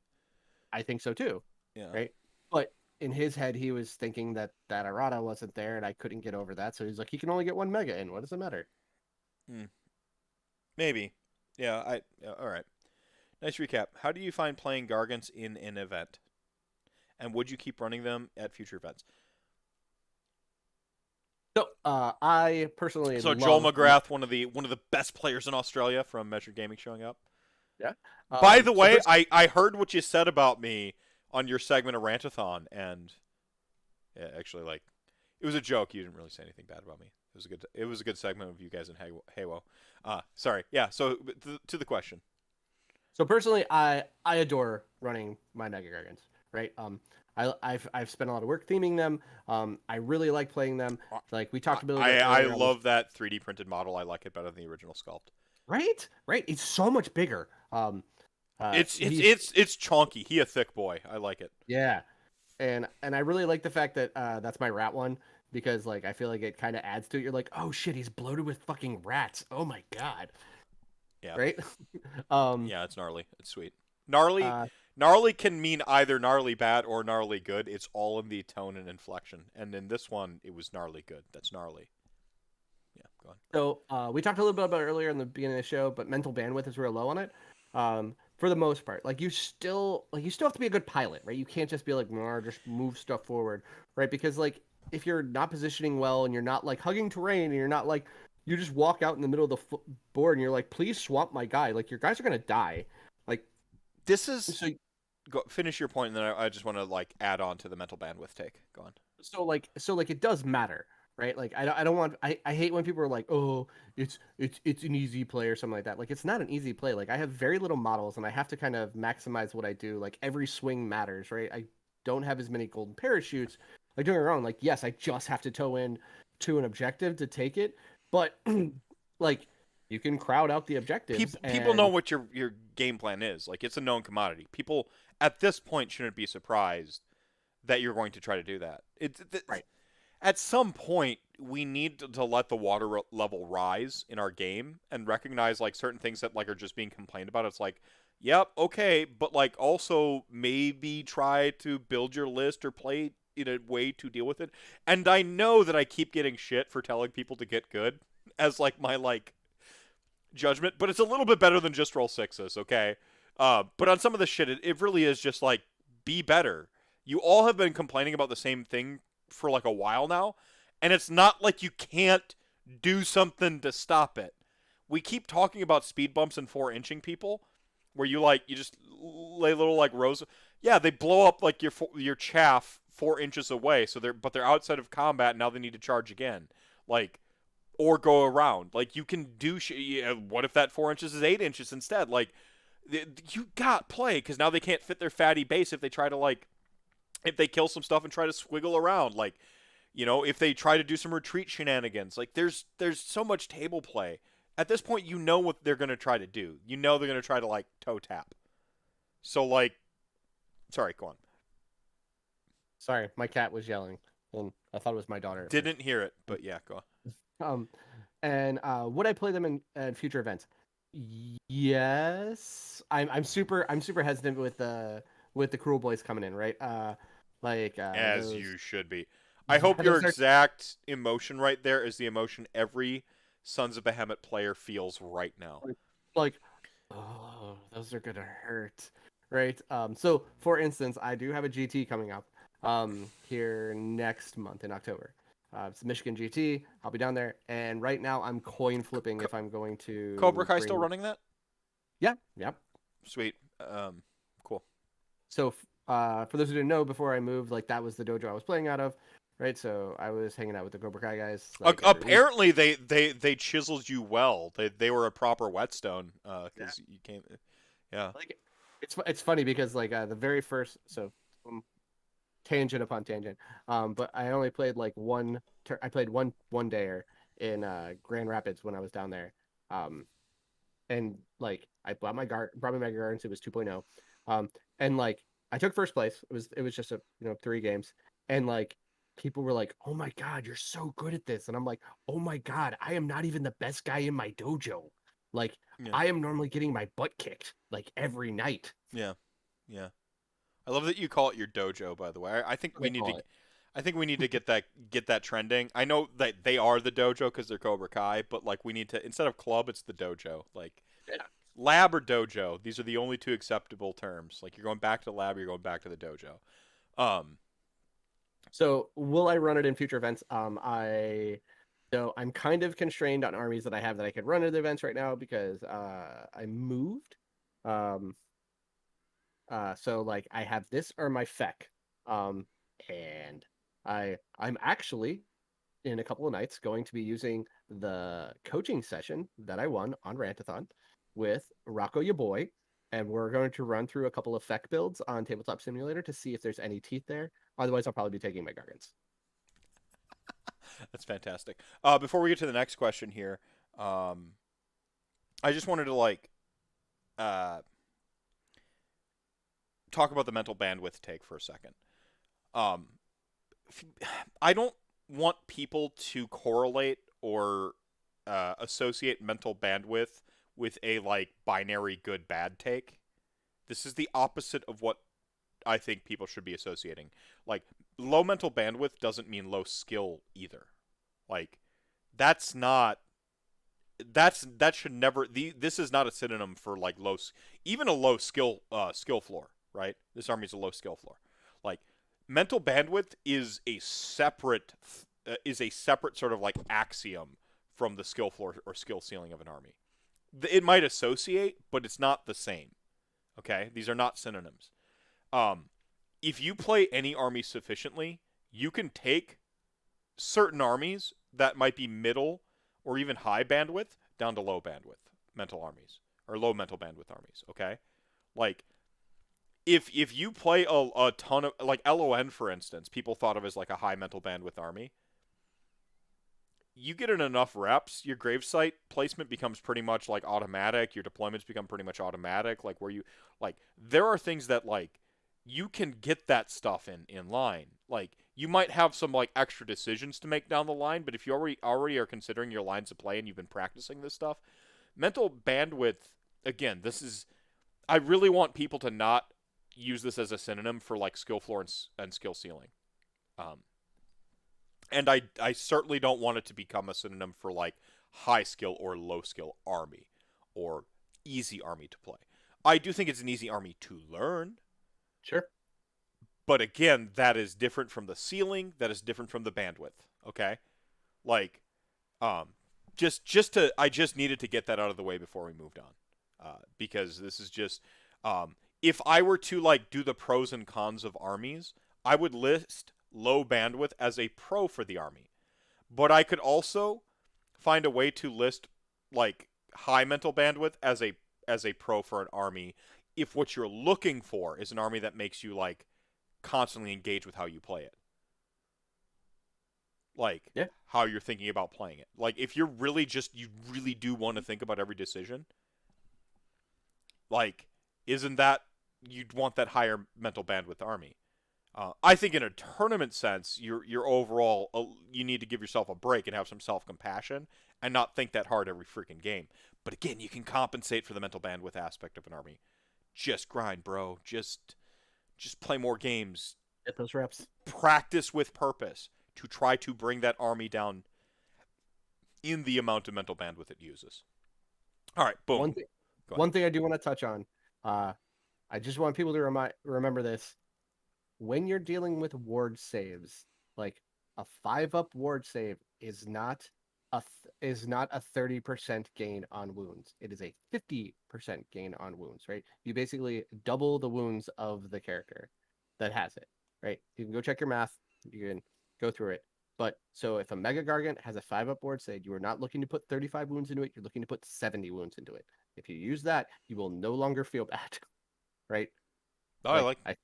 Speaker 1: I think so too,
Speaker 2: Yeah.
Speaker 1: right? But in his head, he was thinking that errata wasn't there, and I couldn't get over that. So he's like, he can only get 1 mega in. What does it matter?
Speaker 2: Hmm. Maybe. Yeah. Yeah, all right. Nice recap. How do you find playing Gargants in an event? And would you keep running them at future events?
Speaker 1: So I personally
Speaker 2: So Joel
Speaker 1: love,
Speaker 2: McGrath, one of the best players in Australia from Measured Gaming, showing up.
Speaker 1: yeah.
Speaker 2: By the
Speaker 1: So
Speaker 2: way,
Speaker 1: first,
Speaker 2: I heard what you said about me on your segment of Rantathon, and yeah, actually, like, it was a joke. You didn't really say anything bad about me. It was a good segment of you guys in Halo. Sorry. Yeah. So to the question.
Speaker 1: so personally, I adore running my Mega Gargants, right? I've spent a lot of work theming them. I really like playing them. Like we talked a little bit
Speaker 2: I
Speaker 1: earlier on this,
Speaker 2: love that 3D printed model. I like it better than the original sculpt.
Speaker 1: right? It's so much bigger. He's
Speaker 2: It's chonky. He a thick boy. I like it.
Speaker 1: yeah, and I really like the fact that that's my rat one because like I feel like it kind of adds to it. You're like, oh shit, he's bloated with fucking rats. Oh my god,
Speaker 2: Yeah.
Speaker 1: right? um,
Speaker 2: Yeah, it's gnarly. It's sweet. Gnarly
Speaker 1: uh,
Speaker 2: gnarly can mean either gnarly bad or gnarly good. It's all in the tone and inflection. And in this one, it was gnarly good. That's gnarly. Yeah, go on.
Speaker 1: so we talked a little bit about it earlier in the beginning of the show, but mental bandwidth is real low on it. For the most part, like you still have to be a good pilot, right? You can't just be like, "Nah, just move stuff forward, right? Because like if you're not positioning well and you're not like hugging terrain and you're not like you just walk out in the middle of the board and you're like, please swamp my guy, like your guys are gonna die, like
Speaker 2: This is
Speaker 1: so
Speaker 2: go finish your point, and then I just want to like add on to the mental bandwidth take. Go on.
Speaker 1: so like it does matter, right? Like I don't want I hate when people are like, oh, it's an easy play or something like that. Like it's not an easy play. Like I have very little models and I have to kind of maximize what I do. Like every swing matters, right? I don't have as many golden parachutes. Like don't get me wrong, like yes, I just have to toe in to an objective to take it, but like you can crowd out the objectives
Speaker 2: People know
Speaker 1: and
Speaker 2: what your game plan is. Like, it's a known commodity. People at this point shouldn't be surprised that you're going to try to do that.
Speaker 1: right.
Speaker 2: At some point we need to let the water level rise in our game and recognize like certain things that like are just being complained about. It's like, yep, okay, but like also maybe try to build your list or play in a way to deal with it. And I know that I keep getting shit for telling people to get good as like my like judgment, but it's a little bit better than just roll sixes, okay? But on some of the shit, it really is just like, be better. You all have been complaining about the same thing for like a while now, and it's not like you can't do something to stop it. We keep talking about speed bumps and 4-inching people, where you just lay little like rows. Yeah, they blow up like your chaff 4 inches away, so they're outside of combat. And now they need to charge again, like, or go around. Like, you can do what if that 4 inches is 8 inches instead? Like, you got play, because now they can't fit their fatty base if they try to like, if they kill some stuff and try to squiggle around, like, if they try to do some retreat shenanigans. Like, there's so much table play at this point. You know what they're going to try to do. They're going to try to like toe tap. So like, sorry, go on.
Speaker 1: Sorry, my cat was yelling, and I thought it was my daughter at first.
Speaker 2: Didn't hear it, but yeah, go on.
Speaker 1: And would I play them in future events? Yes. I'm super hesitant with the Cruel Boys coming in, right?
Speaker 2: As
Speaker 1: those,
Speaker 2: you should be. I
Speaker 1: yeah,
Speaker 2: hope your
Speaker 1: those are
Speaker 2: exact emotion right there is the emotion every Sons of Behemat player feels right now.
Speaker 1: like, oh, those are gonna hurt, right? So for instance, I do have a GT coming up here next month in October. It's Michigan GT. I'll be down there, and right now I'm coin flipping if I'm going
Speaker 2: Cobra
Speaker 1: to
Speaker 2: Kai
Speaker 1: bring.
Speaker 2: still running that?
Speaker 1: Yeah, yep.
Speaker 2: Sweet. Cool.
Speaker 1: So for those who didn't know, before I moved, like that was the dojo I was playing out of, right? So I was hanging out with the Cobra Kai guys like every week.
Speaker 2: Apparently, they chiseled you well. They were a proper whetstone. Because you came. Yeah.
Speaker 1: Like it's funny because like the very first tangent upon tangent, but I only played like I played one dayer in Grand Rapids when I was down there, and like I brought me my Gardens. It was 2.0, and like I took first place. It was just a 3 games, and like people were like, "Oh my god, you're so good at this," and I'm like, "Oh my god, I am not even the best guy in my dojo. Like
Speaker 2: Yeah.
Speaker 1: I am normally getting my butt kicked like every night."
Speaker 2: Yeah. Yeah. I love that you call it your dojo. By the way, I think we need to. I think we need to get that trending. I know that they are the dojo because they're Cobra Kai, but like we need to, instead of club, it's the dojo. Like,
Speaker 1: Yeah.
Speaker 2: lab or dojo. These are the only two acceptable terms. Like, you're going back to the lab, or you're going back to the dojo.
Speaker 1: So will I run it in future events? I'm kind of constrained on armies that I have that I could run at the events right now because I moved. Um, so like I have this or my FEC. And I'm actually in a couple of nights going to be using the coaching session that I won on Rantathon with Rocco your boy, and we're going to run through a couple of FEC builds on Tabletop Simulator to see if there's any teeth there. Otherwise, I'll probably be taking my Gargants.
Speaker 2: That's fantastic. Before we get to the next question here, I just wanted to like talk about the mental bandwidth take for a second. I don't want people to correlate or associate mental bandwidth with a like binary good bad take. This is the opposite of what I think people should be associating. Like, low mental bandwidth doesn't mean low skill either. Like, that should never, this is not a synonym for like even a low skill floor, right? This army is a low skill floor. Like, mental bandwidth is a separate sort of like axiom from the skill floor or skill ceiling of an army. It might associate, but it's not the same. Okay, these are not synonyms. If you play any army sufficiently, you can take certain armies that might be middle or even high bandwidth down to low bandwidth mental armies, or low mental bandwidth armies. Okay, like if you play a ton of, like, LON, for instance, people thought of as like a high mental bandwidth army. you get in enough reps, your gravesite placement becomes pretty much like automatic. Your deployments become pretty much automatic. Like where you like there are things that like you can get that stuff in line. Like you might have some like extra decisions to make down the line, but if you already are considering your lines of play and you've been practicing this stuff, mental bandwidth again, this is I really want people to not use this as a synonym for like skill floor and skill ceiling. Um, and I certainly don't want it to become a synonym for like high skill or low skill army or easy army to play. I do think it's an easy army to learn,
Speaker 1: Sure.
Speaker 2: but again, that is different from the ceiling. That is different from the bandwidth. Okay, like, um, I just needed to get that out of the way before we moved on, because this is just, if I were to like do the pros and cons of armies, I would list low bandwidth as a pro for the army, but I could also find a way to list like high mental bandwidth as a pro for an army if what you're looking for is an army that makes you like constantly engage with how you play it. Like
Speaker 1: Yeah.
Speaker 2: how you're thinking about playing it. Like if you're really just you really do want to think about every decision, like isn't that you'd want that higher mental bandwidth army? I think in a tournament sense, your overall you need to give yourself a break and have some self compassion and not think that hard every freaking game. But again, you can compensate for the mental bandwidth aspect of an army. Just grind, bro. Just play more games.
Speaker 1: Get those reps.
Speaker 2: Practice with purpose to try to bring that army down in the amount of mental bandwidth it uses. All right, boom.
Speaker 1: One thing I do want to touch on. I just want people to remember this. When you're dealing with ward saves, like a 5-up ward save is not a 30% gain on wounds. It is a 50% gain on wounds, right? You basically double the wounds of the character that has it, right? You can go check your math, you can go through it. But so if a Mega Gargant has a 5-up ward save, you are not looking to put 35 wounds into it, you're looking to put 70 wounds into it. If you use that, you will no longer feel bad, right?
Speaker 2: Oh, I
Speaker 1: Like
Speaker 2: like.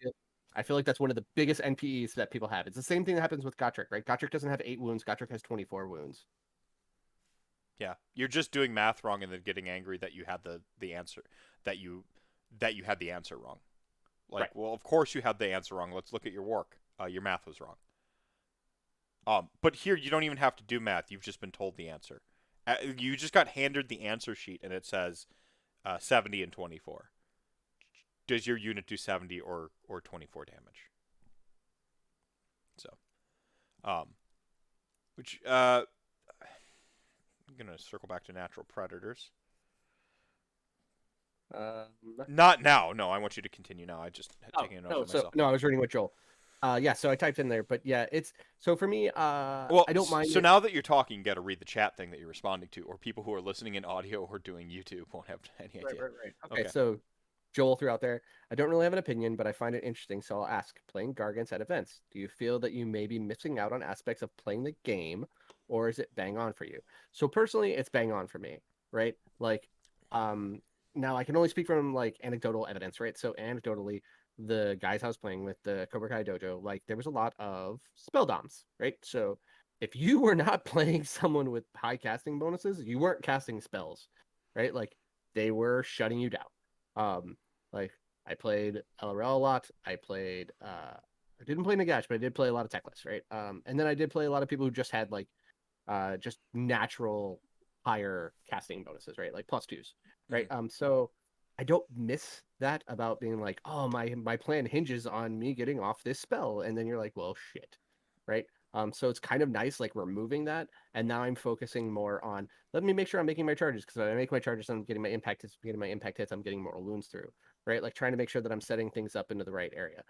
Speaker 1: I feel like that's one of the biggest NPEs that people have. It's the same thing that happens with Gotrek, right? Gotrek doesn't have 8 wounds. Gotrek has 24 wounds.
Speaker 2: Yeah, you're just doing math wrong and then getting angry that you had the answer that you had the answer wrong. Like,
Speaker 1: Right.
Speaker 2: well, of course you had the answer wrong. Let's look at your work. Your math was wrong. But here you don't even have to do math. You've just been told the answer. You just got handed the answer sheet and it says 70 and 24. Does your unit do 70 or 24 damage? So, which I'm gonna circle back to natural predators. Not now. No, I want you to continue now. I just taking a note for myself.
Speaker 1: I was reading with Joel. Yeah, so I typed in there, but yeah, it's so for me.
Speaker 2: Well,
Speaker 1: I don't mind.
Speaker 2: So now that you're talking, you got to read the chat thing that you're responding to, or people who are listening in audio or doing YouTube won't have any idea.
Speaker 1: Right. Okay, so Joel threw out there. I don't really have an opinion, but I find it interesting, so I'll ask. Playing Gargants at events, do you feel that you may be missing out on aspects of playing the game, or is it bang on for you? So personally, it's bang on for me, right? Like, now I can only speak from like anecdotal evidence, right? So anecdotally, the guys I was playing with, the Cobra Kai dojo, like there was a lot of spell doms, right? So if you were not playing someone with high casting bonuses, you weren't casting spells, right? Like they were shutting you down. Like I played LRL a lot. I didn't play Nagash, but I did play a lot of Techless, right? And then I did play a lot of people who just had like just natural higher casting bonuses, right? Like +2s, right? So I don't miss that about being like, oh, my plan hinges on me getting off this spell, and then you're like, well, shit, right? So it's kind of nice like removing that, and now I'm focusing more on let me make sure I'm making my charges because if I make my charges, I'm getting my impact hits, I'm getting mortal wounds through, right? Like trying to make sure that I'm setting things up into the right area.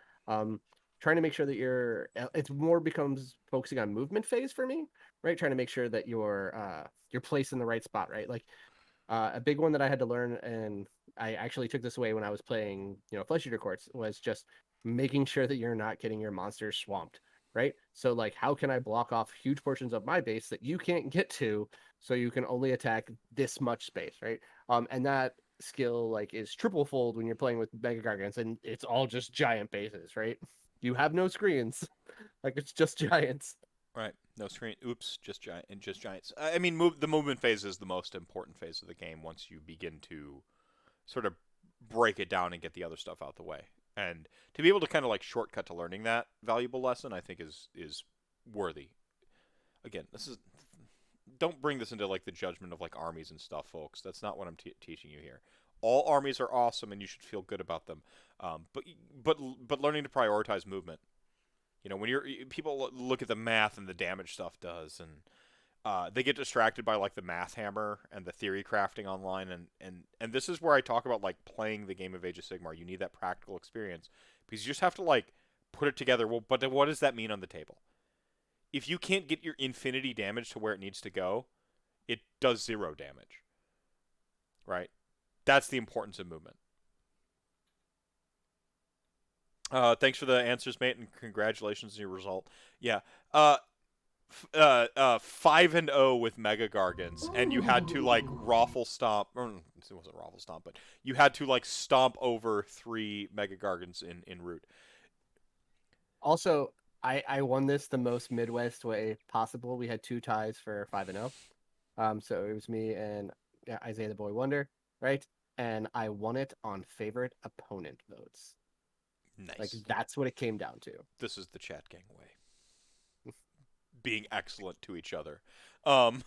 Speaker 1: Trying to make sure that it's more becomes focusing on movement phase for me, right? Trying to make sure that you're placed in the right spot, right? Like a big one that I had to learn, and I actually took this away when I was playing, Flesh Eater Courts, was just making sure that you're not getting your monsters swamped, right? So like, how can I block off huge portions of my base that you can't get to, so you can only attack this much space, right? And that skill like is triple fold when you're playing with Mega Gargants, and it's all just giant bases, right? You have no screens, like it's just giants.
Speaker 2: Right. No screen. Oops, just giant and just giants. I mean, the movement phase is the most important phase of the game. Once you begin to sort of break it down and get the other stuff out the way, and to be able to kind of like shortcut to learning that valuable lesson, I think is worthy. Again, this is don't bring this into like the judgment of like armies and stuff, folks. That's not what I'm teaching you here. All armies are awesome, and you should feel good about them. But but learning to prioritize movement. You know, when people look at the math and the damage stuff does, and they get distracted by like the math hammer and the theory crafting online, and this is where I talk about like playing the game of Age of Sigmar. You need that practical experience because you just have to like put it together. Well, but what does that mean on the table? If you can't get your infinity damage to where it needs to go, it does 0 damage. Right? That's the importance of movement. Thanks for the answers, mate, and congratulations on your result. Yeah. 5-0 with Mega Gargants, and you had to like raffle stomp. Or, it wasn't raffle stomp, but you had to like stomp over 3 Mega Gargants in route.
Speaker 1: Also, I won this the most Midwest way possible. We had 2 ties for 5-0. So it was me and Isaiah the Boy Wonder, right? And I won it on favorite opponent votes. Like
Speaker 2: Nice.
Speaker 1: that's what it came down to.
Speaker 2: This is the chat gang way. Being excellent to each other. Um,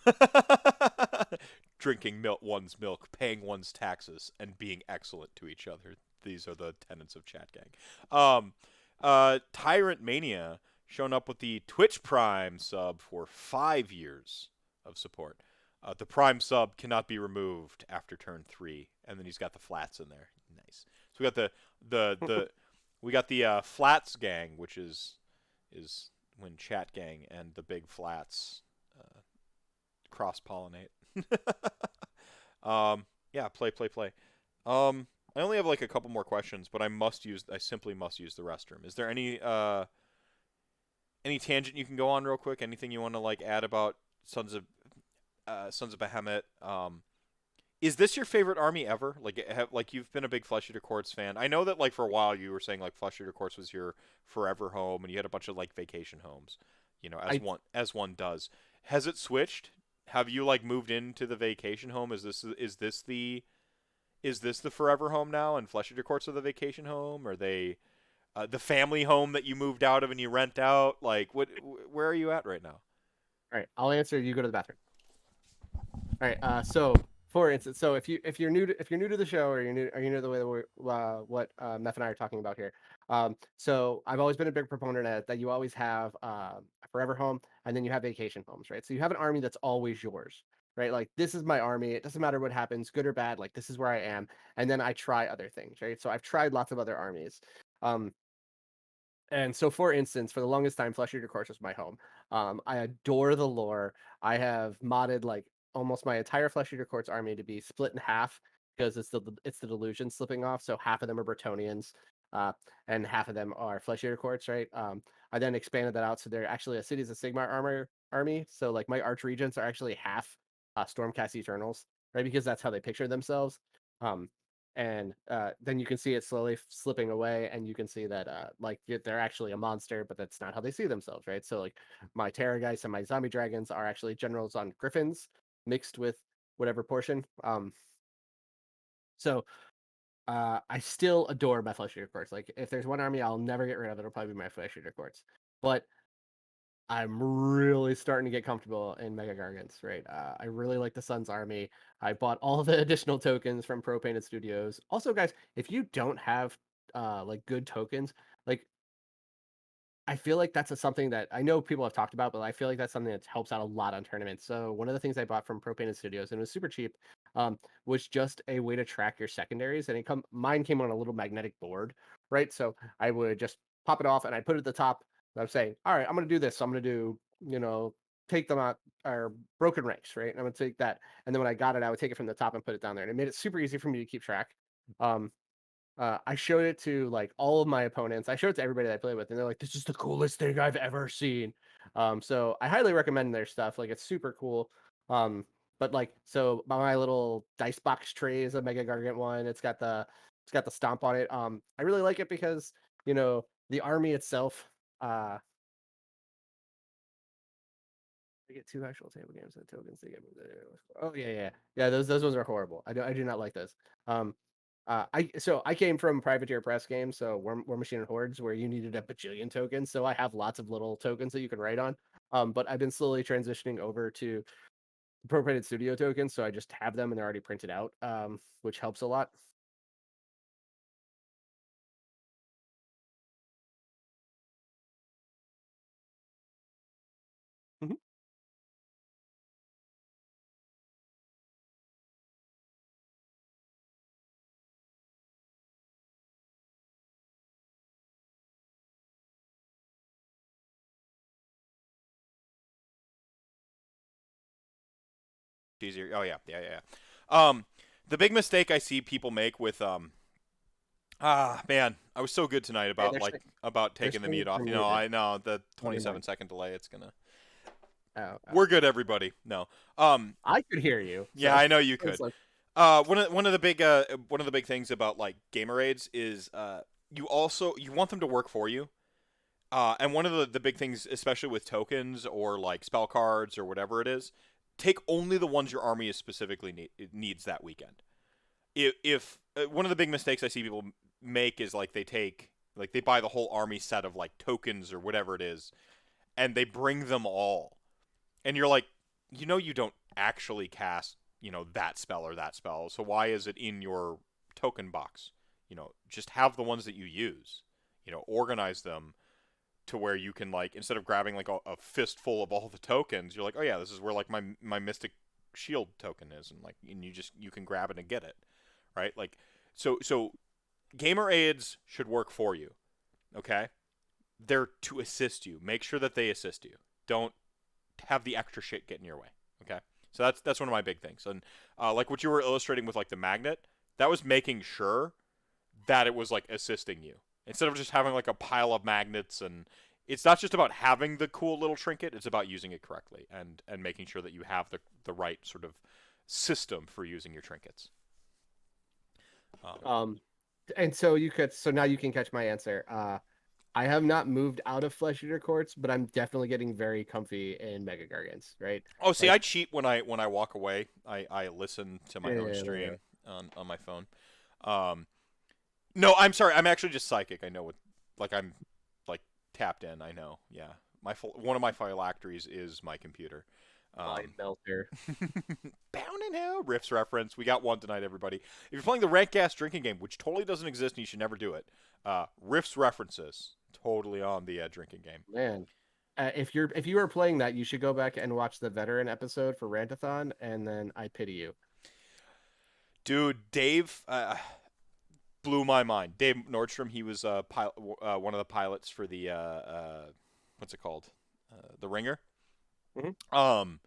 Speaker 2: drinking one's milk, paying one's taxes, and being excellent to each other. These are the tenets of chat gang. Tyrant Mania shown up with the Twitch Prime sub for 5 years of support. The Prime sub cannot be removed after turn 3, and then he's got the flats in there. Nice. So we got the flats gang, which is when Chat Gang and the Big Flats cross pollinate. Yeah, play. I only have like a couple more questions, but I simply must use the restroom. Is there any tangent you can go on real quick? Anything you want to like add about Sons of Behemat? Is this your favorite army ever? Like you've been a big Flesh Eater Courts fan. I know that like for a while you were saying like Flesh Eater Courts was your forever home, and you had a bunch of like vacation homes. You know,
Speaker 1: I
Speaker 2: as one does. Has it switched? Have you like moved into the vacation home? Is this the forever home now? And Flesh Eater Courts are the vacation home? Are they the family home that you moved out of and you rent out? Like what? Where are you at right now?
Speaker 1: All right, I'll answer. You go to the bathroom. All right. So for instance, so if you're new to the show or you're new to the way that what Meth and I are talking about here. So I've always been a big proponent that you always have a forever home and then you have vacation homes, right? So you have an army that's always yours, right? Like this is my army. It doesn't matter what happens, good or bad. Like this is where I am, and then I try other things, right? So I've tried lots of other armies. Um, and so, for instance, for the longest time, Flesh Eater Course was my home. I adore the lore. I have modded like almost my entire Flesh Eater Courts army to be split in half because it's the delusion slipping off. So half of them are Bretonians, uh, and half of them are Flesh Eater Courts. Right. I then expanded that out so they're actually a Cities of Sigmar army. So like my Arch Regents are actually half Stormcast Eternals, right? Because that's how they picture themselves. Um, and then you can see it slowly slipping away, and you can see that like they're actually a monster, but that's not how they see themselves, right? So like my Terror Geist and my Zombie Dragons are actually generals on Griffins mixed with whatever portion. So I still adore my Flesh Eater Courts. Like if there's one army I'll never get rid of, it'll probably be my Flesh Eater Courts. But I'm really starting to get comfortable in Mega Gargants, right? I really like the Sun's Army. I bought all the additional tokens from Pro Painted Studios. Also, guys, if you don't have like good tokens, like I feel like that's something that I know people have talked about, but I feel like that's something that helps out a lot on tournaments. So one of the things I bought from Pro Painted Studios, and it was super cheap, was just a way to track your secondaries. And mine came on a little magnetic board, right? So I would just pop it off and I put it at the top. And I'm saying, all right, I'm gonna do this. So I'm gonna do, take them out or broken ranks, right? And I'm gonna take that. And then when I got it, I would take it from the top and put it down there. And it made it super easy for me to keep track. Um, I showed it to like all of my opponents. I showed it to everybody that I played with, and they're like, "This is the coolest thing I've ever seen." So I highly recommend their stuff. Like it's super cool. But like, so my little dice box tray is a Mega Gargant one. It's got the stomp on it. I really like it because the army itself. Uh, I get 2 actual table games and tokens to get me there. Oh yeah. Those ones are horrible. I do not like those. Um, I came from Privateer Press games, so War Machine and Hordes, where you needed a bajillion tokens. So I have lots of little tokens that you can write on. But I've been slowly transitioning over to appropriated studio tokens, so I just have them and they're already printed out, which helps a lot. Mhm.
Speaker 2: Easier. Oh yeah. The big mistake I see people make with man, I was so good tonight
Speaker 1: Hey,
Speaker 2: about
Speaker 1: they're
Speaker 2: taking the
Speaker 1: saying
Speaker 2: mute off.
Speaker 1: you're
Speaker 2: You know,
Speaker 1: muted.
Speaker 2: I know the
Speaker 1: Oh, never mind.
Speaker 2: 27-second delay. It's gonna.
Speaker 1: Oh.
Speaker 2: We're good, everybody. No.
Speaker 1: I could hear you,
Speaker 2: Yeah,
Speaker 1: so
Speaker 2: I know you
Speaker 1: it's
Speaker 2: could.
Speaker 1: like,
Speaker 2: One of the big things about like gamer aids is you want them to work for you. And one of the big things, especially with tokens or like spell cards or whatever it is, take only the ones your army is specifically needs that weekend. If one of the big mistakes I see people make is like they buy the whole army set of like tokens or whatever it is, and they bring them all, and you're like, you don't actually cast that spell or that spell, so why is it in your token box? Just have the ones that you use. Organize them to where you can like instead of grabbing like a fistful of all the tokens, you're like, oh yeah, this is where like my mystic shield token is, and like you can grab it and get it, right? Like so gamer aids should work for you, okay? They're to assist you. Make sure that they assist you. Don't have the extra shit get in your way, okay? So that's one of my big things, and like what you were illustrating with like the magnet, that was making sure that it was like assisting you instead of just having like a pile of magnets. And it's not just about having the cool little trinket, it's about using it correctly and making sure that you have the right sort of system for using your trinkets. um,
Speaker 1: um, and so now you can catch my answer. I have not moved out of Flesh Eater Courts, but I'm definitely getting very comfy in Mega Gargants, right?
Speaker 2: oh, see,
Speaker 1: Like,
Speaker 2: I cheat when I walk away. I listen to my own
Speaker 1: yeah.
Speaker 2: stream on my phone. um, no, I'm sorry, I'm actually just psychic. I know what, like, I'm like tapped in. I know, yeah. One of my phylacteries is my computer.
Speaker 1: Mind
Speaker 2: um,
Speaker 1: melter.
Speaker 2: Bound in Hell Riffs reference. We got one tonight, everybody. If you're playing the RantCast drinking game, which totally doesn't exist and you should never do it, Riffs references totally on the drinking game.
Speaker 1: Man. If you are playing that, you should go back and watch the veteran episode for Rantathon, and then I pity you.
Speaker 2: Dude, Dave blew my mind. Dave Nordstrom, he was one of the pilots for the what's it called, the Ringer.
Speaker 1: Mhm.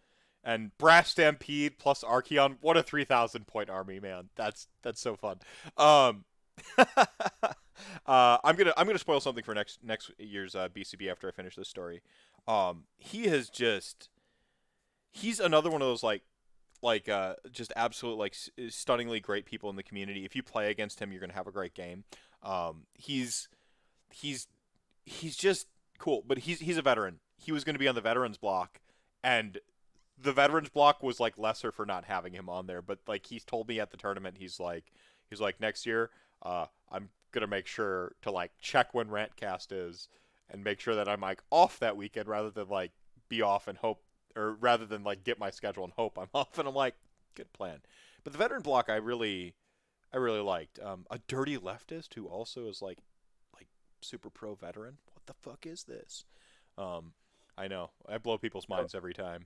Speaker 2: And Brass Stampede plus Archeon. What a 3,000 point army, man. That's so fun. Um, I'm gonna spoil something for next year's BCB after I finish this story. He has just he's another one of those just absolute like stunningly great people in the community. If you play against him, you're gonna have a great game. He's he's he's just cool, but he's a veteran. He was going to be on the veterans block, and the veterans block was like lesser for not having him on there. But like he's told me at the tournament, he's like next year, I'm gonna make sure to like check when Rantcast is and make sure that I'm like off that weekend rather than like be off and hope, or rather than like get my schedule and hope I'm off. And I'm like, good plan. But the veteran block, I really liked. A dirty leftist who also is like super pro veteran. What the fuck is this? Um, I know I blow people's minds every time.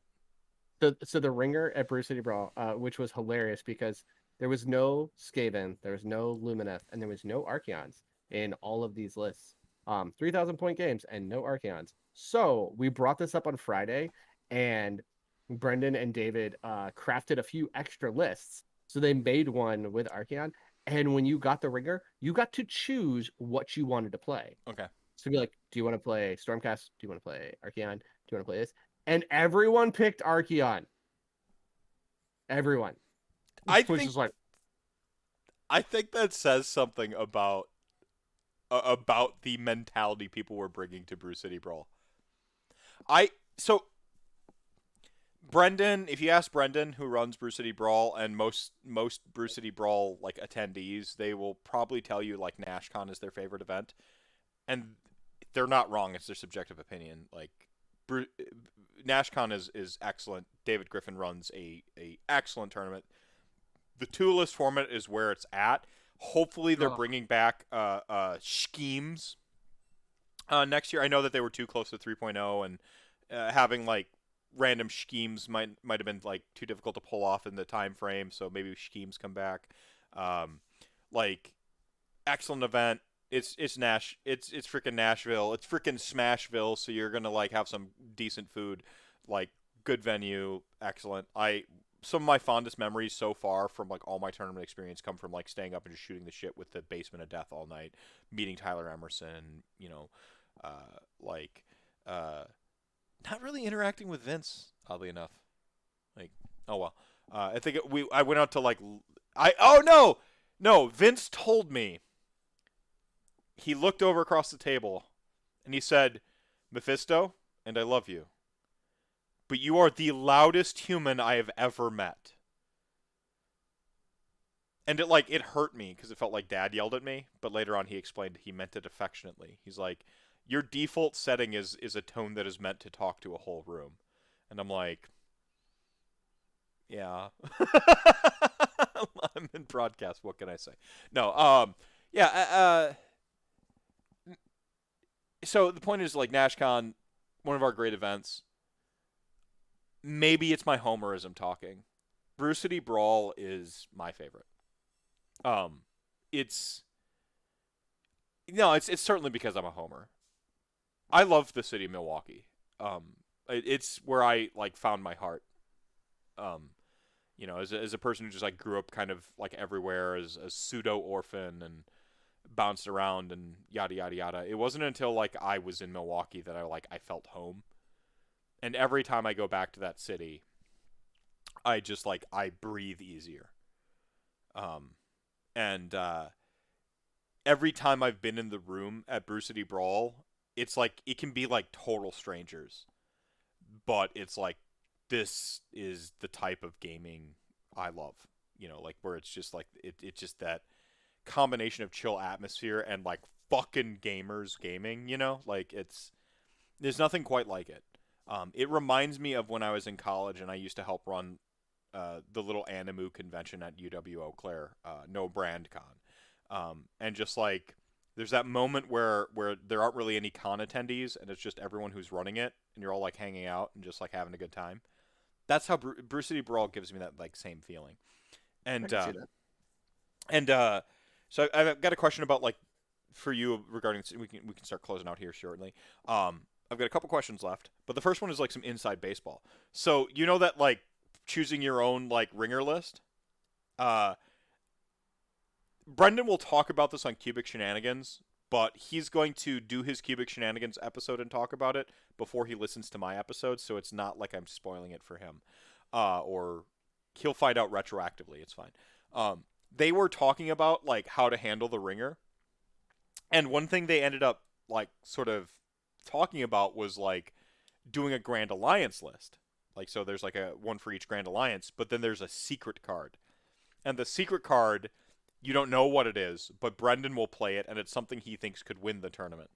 Speaker 1: So the ringer at Brew City Brawl, which was hilarious because there was no Skaven, there was no Lumineth, and there was no Archeons in all of these lists. 3,000 point games and no Archeons. So we brought this up on Friday, and Brendan and David crafted a few extra lists. So they made one with Archeon, and when you got the ringer, you got to choose what you wanted to play.
Speaker 2: Okay.
Speaker 1: So be like, do you want to play Stormcast? Do you want to play Archeon? Do you want to play this? And everyone picked Archeon. Everyone,
Speaker 2: I
Speaker 1: which
Speaker 2: think
Speaker 1: is like,
Speaker 2: I think that says something about the mentality people were bringing to Brew City Brawl. I so Brendan, if you ask Brendan, who runs Brew City Brawl, and most Brew City Brawl like attendees, they will probably tell you like NashCon is their favorite event, and they're not wrong. It's their subjective opinion. Like, Brew, NashCon is excellent. David Griffin runs a excellent tournament. The two list format is where it's at. Hopefully, they're
Speaker 1: Oh,
Speaker 2: bringing back schemes next year. I know that they were too close to 3.0, and having like random schemes might have been like too difficult to pull off in the time frame. So maybe schemes come back. Um, like excellent event. It's freaking Nashville. It's freaking Smashville. So you're gonna like have some decent food, like good venue, excellent. I Some of my fondest memories so far from like all my tournament experience come from like staying up and just shooting the shit with the Basement of Death all night, meeting Tyler Emerson, like uh, not really interacting with Vince, oddly enough. Like, oh well. I think I went out to like I oh no, Vince told me. He looked over across the table and he said, "Mephisto, and I love you, but you are the loudest human I have ever met." And it hurt me because it felt like Dad yelled at me. But later on, he explained he meant it affectionately. He's like, "Your default setting is a tone that is meant to talk to a whole room," and I'm like, "Yeah." I'm in broadcast. What can I say? No. Yeah. So the point is, like, NashCon, one of our great events. Maybe it's my homerism talking. Brew City Brawl is my favorite. Um, it's no, it's certainly because I'm a homer. I love the city of Milwaukee. It's where I like found my heart. Um, as a person who just like grew up kind of like everywhere as a pseudo orphan and bounced around and yada yada yada. It wasn't until like I was in Milwaukee that I felt home. And every time I go back to that city, I just like I breathe easier. Um, and every time I've been in the room at Brew City Brawl, it's like it can be like total strangers, but it's like this is the type of gaming I love. Like where it's just like it's just that combination of chill atmosphere and like fucking gamers gaming. Like there's nothing quite like it. It reminds me of when I was in college and I used to help run the little Animu convention at UW Eau Claire, No Brand Con, and just like there's that moment where there aren't really any con attendees and it's just everyone who's running it and you're all like hanging out and just like having a good time. That's how Brew City Brawl gives me that like same feeling.
Speaker 1: I
Speaker 2: And
Speaker 1: can see that.
Speaker 2: and so I've got a question about like for you regarding we can start closing out here shortly. I've got a couple questions left, but the first one is like some inside baseball. So you know that like choosing your own like ringer list. Uh, Brendan will talk about this on Cubic Shenanigans, but he's going to do his Cubic Shenanigans episode and talk about it before he listens to my episode, so it's not like I'm spoiling it for him. Or he'll find out retroactively. It's fine. They were talking about like how to handle the ringer, and one thing they ended up like sort of talking about was like doing a Grand Alliance list. Like so, there's like a one for each Grand Alliance, but then there's a secret card, and the secret card you don't know what it is, but Brendan will play it, and it's something he thinks could win the tournament.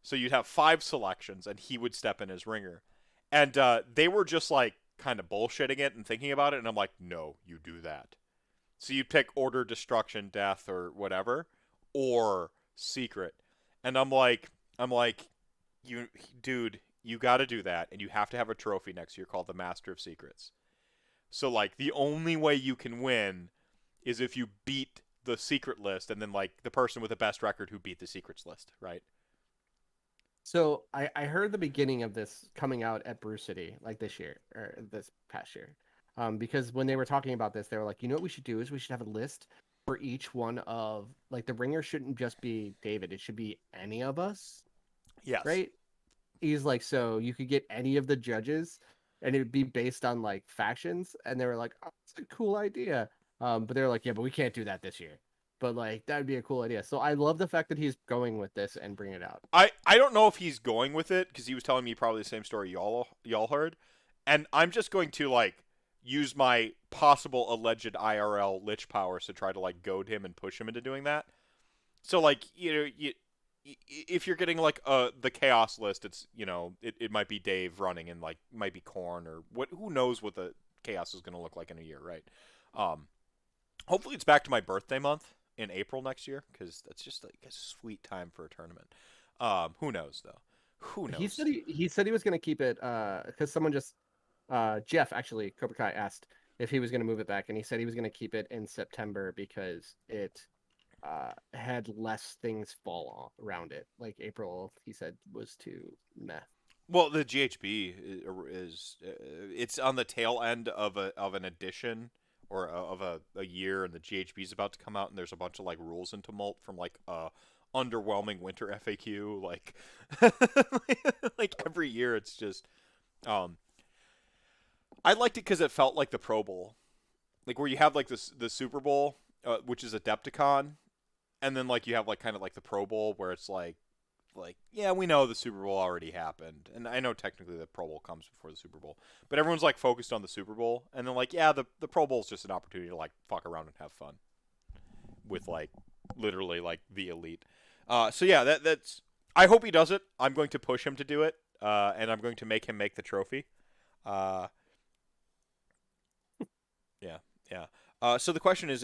Speaker 2: So you'd have 5 selections, and he would step in as ringer. And they were just like kind of bullshitting it and thinking about it, and I'm like, no, you do that. So you pick order, destruction, death, or whatever, or secret. And I'm like, you, dude, you got to do that, and you have to have a trophy next year called the Master of Secrets. So like the only way you can win is if you beat the secret list and then like the person with the best record who beat the secrets list, right?
Speaker 1: So I heard the beginning of this coming out at Brew City like this year or this past year. Because when they were talking about this, they were like, you know what we should do is we should have a list for each one of like the ringer shouldn't just be David, it should be any of us,
Speaker 2: Yes.
Speaker 1: right? He's like, so you could get any of the judges and it would be based on like factions. And they were like, oh, that's a cool idea. But they're like, yeah, but we can't do that this year. but like that'd be a cool idea. So I love the fact that he's going with this and bringing it out.
Speaker 2: I don't know if he's going with it because he was telling me probably the same story y'all heard, and I'm just going to like use my possible alleged IRL lich powers to try to like goad him and push him into doing that. So like if you're getting like the chaos list, it's it might be Dave running and like might be Corn or what, who knows what the chaos is going to look like in a year, right? Um, Hopefully it's back to my birthday month in April next year because that's just like a sweet time for a tournament. Who knows though? Who
Speaker 1: He
Speaker 2: knows?
Speaker 1: said he said he was going to keep it because someone just Jeff actually Cobra Kai asked if he was going to move it back, and he said he was going to keep it in September because it had less things fall around it. Like April, he said was too meh.
Speaker 2: Well, the GHB is it's on the tail end of an edition or of a year, and the GHB is about to come out, and there's a bunch of like rules in Tumult from like underwhelming winter FAQ, like like every year it's just um I liked it because it felt like the Pro Bowl, like where you have like the Super Bowl, which is Adepticon, and then like you have like kind of like the Pro Bowl where it's like yeah, we know the Super Bowl already happened, and I know technically the Pro Bowl comes before the Super Bowl, but everyone's like focused on the Super Bowl, and then like yeah, the Pro Bowl is just an opportunity to like fuck around and have fun with like literally like the elite. So yeah, that's. I hope he does it. I'm going to push him to do it, and I'm going to make him make the trophy. Uh, yeah, yeah. So the question is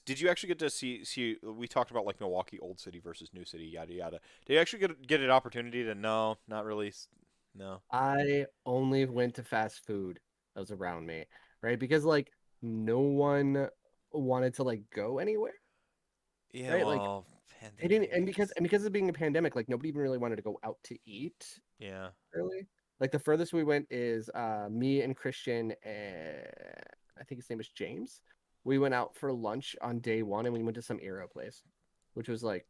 Speaker 2: did you actually get to see? We talked about like Milwaukee, Old City versus New City, yada yada. Did you actually get an opportunity to? No, not really. No.
Speaker 1: I only went to fast food that was around me, right? Because like no one wanted to like go anywhere,
Speaker 2: Yeah,
Speaker 1: right? Like
Speaker 2: well,
Speaker 1: they
Speaker 2: pandemic.
Speaker 1: didn't, and because of being a pandemic, like nobody even really wanted to go out to eat.
Speaker 2: Yeah.
Speaker 1: Really, like the furthest we went is me and Christian and I think his name is James. We went out for lunch on day one, and we went to some Euro place, which was like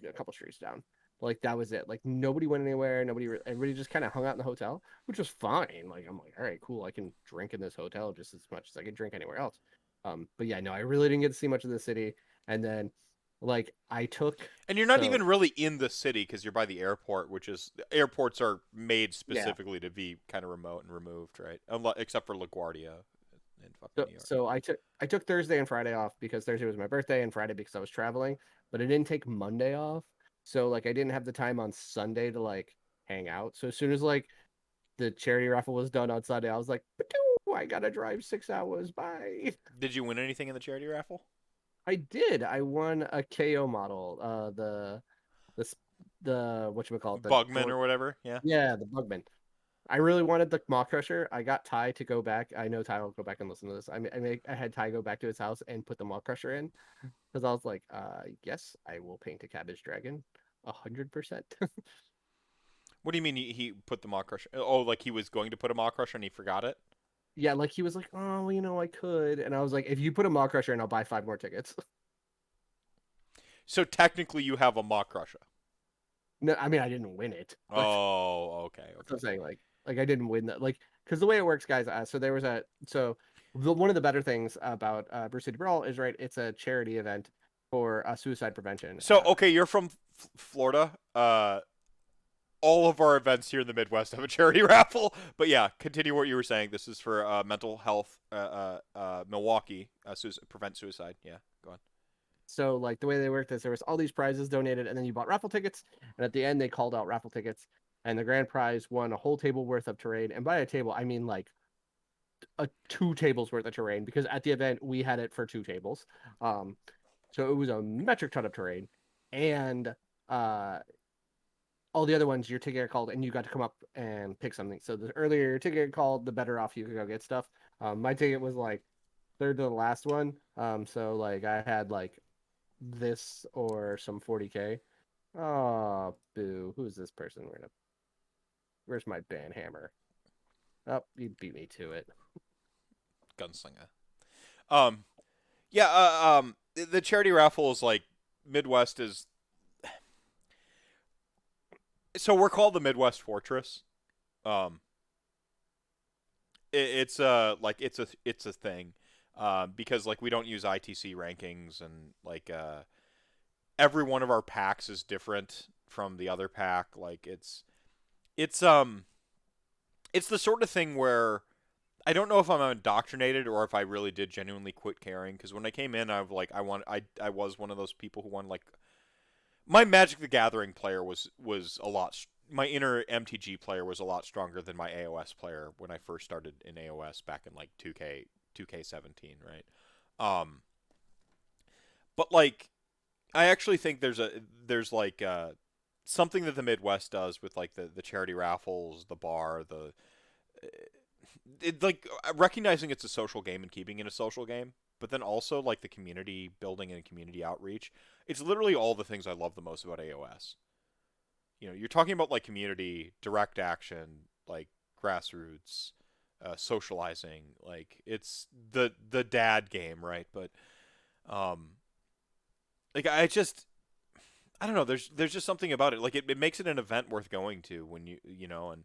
Speaker 1: a couple streets down. Like that was it. Like nobody went anywhere. Everybody just kind of hung out in the hotel, which was fine. Like I'm like, all right, cool. I can drink in this hotel just as much as I can drink anywhere else. But yeah, no, I really didn't get to see much of the city. And then, like, I took
Speaker 2: And you're not
Speaker 1: so
Speaker 2: even really in the city because you're by the airport, which is airports are made
Speaker 1: yeah.
Speaker 2: specifically to be kind of remote and removed, right? Except for LaGuardia in fucking
Speaker 1: So,
Speaker 2: New York.
Speaker 1: so I took Thursday and Friday off because Thursday was my birthday and Friday because I was traveling, but I didn't take Monday off. So like I didn't have the time on Sunday to like hang out. So as soon as like the charity raffle was done on Sunday, I was like, "Ba-doo, I gotta drive 6 hours. Bye."
Speaker 2: Did you win anything in the charity raffle?
Speaker 1: I did. I won a KO model. The s- the whatchamacallit, the
Speaker 2: Bugman
Speaker 1: door.
Speaker 2: or whatever? Yeah.
Speaker 1: Yeah, the Bugman. I really wanted the Maw Crusher. I got Ty to go back. I know Ty will go back and listen to this. I had Ty go back to his house and put the Maw Crusher in because I was like, yes, I will paint a cabbage dragon, 100%.
Speaker 2: What do you mean he put the Maw Crusher? Oh, like he was going to put a Maw Crusher and he forgot it?
Speaker 1: Yeah, like he was like, oh, well, I could, and I was like, if you put a Maw Crusher in, I'll buy 5 more tickets.
Speaker 2: So technically you have a Maw Crusher.
Speaker 1: No, I mean I didn't win it, but
Speaker 2: Oh, okay,
Speaker 1: that's what I'm
Speaker 2: okay.
Speaker 1: saying. Like I didn't win that. Like because the way it works, guys. So there was one of the better things about Brew City Brawl is right. It's a charity event for suicide prevention.
Speaker 2: So okay, you're from Florida. All of our events here in the Midwest have a charity raffle. But yeah, continue what you were saying. This is for mental health, Milwaukee, prevent suicide. Yeah, go on.
Speaker 1: So like the way they worked is there was all these prizes donated, and then you bought raffle tickets, and at the end they called out raffle tickets, and the grand prize won a whole table worth of terrain. And by a table, I mean like 2 tables worth of terrain because at the event we had it for 2 tables. Um, so it was a metric ton of terrain, and uh, all the other ones your ticket got called, and you got to come up and pick something. So the earlier your ticket got called, the better off you could go get stuff. My ticket was like third to the last one. So like I had like this or some 40K. Oh, boo. Who's this person? Where's my band hammer? Oh, you beat me to it.
Speaker 2: Gunslinger. Um, yeah. The charity raffle is like Midwest is. So we're called the Midwest Fortress. Um, it's like it's a thing. because like we don't use ITC rankings, and like every one of our packs is different from the other pack. Like it's it's the sort of thing where I don't know if I'm indoctrinated or if I really did genuinely quit caring. Because when I came in, I was like, I was one of those people who wanted like my Magic the Gathering player was a lot. My inner MTG player was a lot stronger than my AOS player when I first started in AOS back in like 2K17, right? Um, but like I actually think there's like something that the Midwest does with like the charity raffles, the bar, the like recognizing it's a social game and keeping it a social game, but then also like the community building and community outreach. It's literally all the things I love the most about AOS. You're talking about like community, direct action, like grassroots, socializing. Like it's the dad game, right? But um, like I don't know. There's just something about it. Like it makes it an event worth going to when and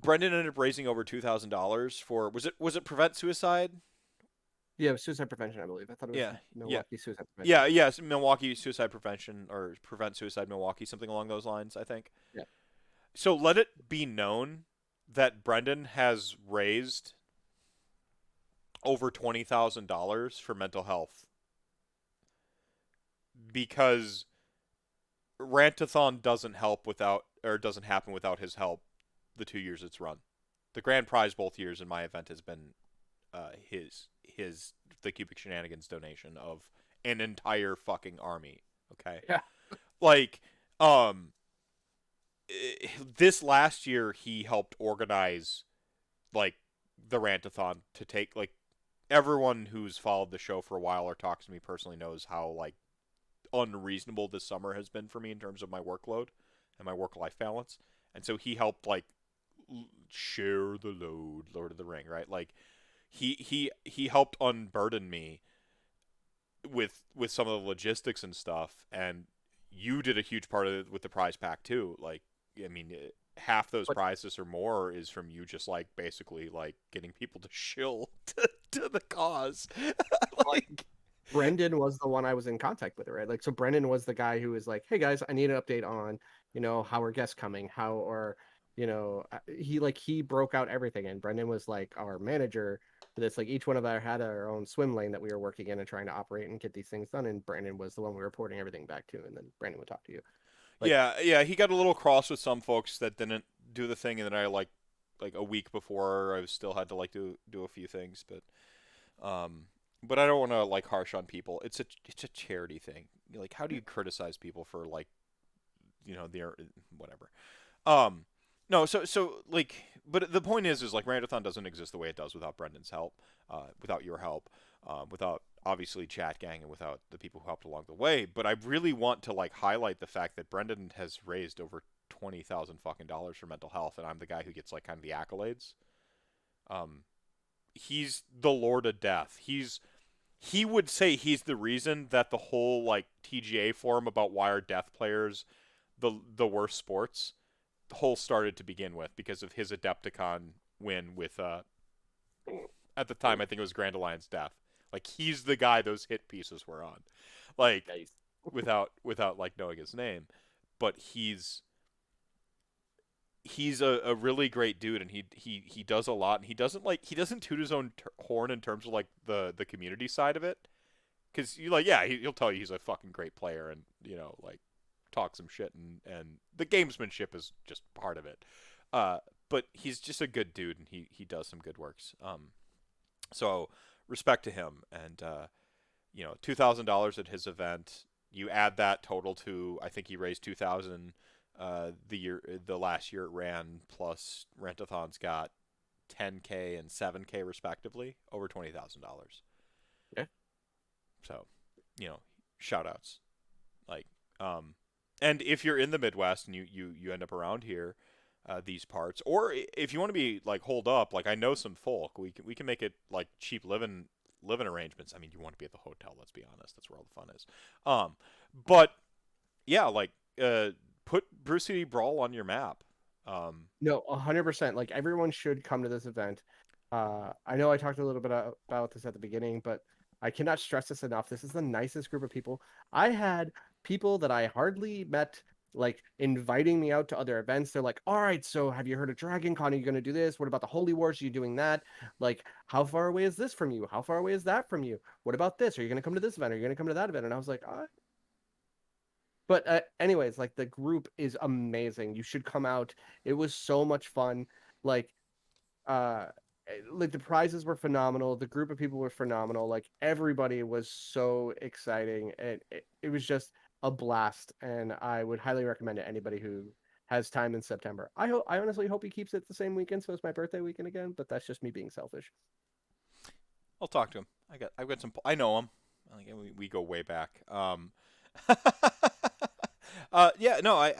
Speaker 2: Brendan ended up raising over $2,000 for was it prevent suicide?
Speaker 1: Yeah, suicide prevention, I believe. I thought it was
Speaker 2: Yeah, yeah,
Speaker 1: Milwaukee suicide prevention.
Speaker 2: yeah, yes. Milwaukee suicide prevention or prevent suicide Milwaukee, something along those lines, I think.
Speaker 1: Yeah.
Speaker 2: So let it be known that Brendan has raised over $20,000 for mental health because Rantathon doesn't happen without his help. The 2 years it's run, the grand prize both years in my event has been his the Cubic Shenanigans donation of an entire fucking army. Okay,
Speaker 1: Yeah.
Speaker 2: like this last year he helped organize like the Rantathon to take like everyone who's followed the show for a while or talks to me personally knows how like unreasonable this summer has been for me in terms of my workload and my work life balance. And so he helped like share the load, Lord of the Ring, right? Like he helped unburden me with some of the logistics and stuff, and you did a huge part of it with the prize pack too. Like, I mean, half those
Speaker 1: But
Speaker 2: prizes or more is from you just like basically like getting people to shill to the cause.
Speaker 1: like
Speaker 2: Like,
Speaker 1: Brendan was the one I was in contact with, right? Like, so Brendan was the guy who was like, "Hey guys, I need an update on, how are guests coming? How or, he broke out everything, and Brendan was like our manager for this. Like, each one of us had our own swim lane that we were working in and trying to operate and get these things done, and Brendan was the one we were reporting everything back to, and then Brendan would talk to you. Like,
Speaker 2: yeah, he got a little cross with some folks that didn't do the thing, and then I like a week before I still had to like do a few things, um, but I don't want to like harsh on people. It's a charity thing. Like, how do you criticize people for like their whatever? Um, no, so like, but the point is like Randathon doesn't exist the way it does without Brendan's help, without your help, without obviously Chat Gang and without the people who helped along the way. But I really want to like highlight the fact that Brendan has raised over $20,000 for mental health, and I'm the guy who gets like kind of the accolades. Um, he's the Lord of Death. He would say he's the reason that the whole like TGA forum about why are death players the worst sports whole started to begin with because of his Adepticon win with at the time I think it was Grand Alliance Death. Like he's the guy those hit pieces were on. Like
Speaker 1: nice.
Speaker 2: without like knowing his name. But he's a really great dude, and he does a lot, and he doesn't toot his own horn in terms of like the community side of it, because you like yeah he'll tell you he's a fucking great player, and like talk some shit, and the gamesmanship is just part of it. But he's just a good dude, and he does some good works. So respect to him, and $2,000 at his event. You add that total to I think he raised 2,000 the last year it ran, plus Rentathon's got 10K and 7K respectively, over $20,000.
Speaker 1: Yeah.
Speaker 2: So, shout outs. Like, um, and if you're in the Midwest and you end up around here, these parts, or if you want to be like holed up, like I know some folk, we can make it like cheap living arrangements. I mean, you want to be at the hotel. Let's be honest, that's where all the fun is. But yeah, like put Brew City Brawl on your map.
Speaker 1: No, 100%. Like everyone should come to this event. I know I talked a little bit about this at the beginning, but I cannot stress this enough. This is the nicest group of people. I had people that I hardly met, like inviting me out to other events. They're like, "All right, so have you heard of Dragon Con? Are you going to do this? What about the Holy Wars? Are you doing that? Like, how far away is this from you? How far away is that from you? What about this? Are you going to come to this event? Are you going to come to that event?" And I was like, but anyways, like the group is amazing. You should come out. It was so much fun. Like uh like the prizes were phenomenal, the group of people were phenomenal, like everybody was so exciting, and it was just a blast, and I would highly recommend it to anybody who has time in September. I honestly hope he keeps it the same weekend, so it's my birthday weekend again, but that's just me being selfish.
Speaker 2: I'll talk to him. I've got some. I know him. Like, we go way back. Yeah, no,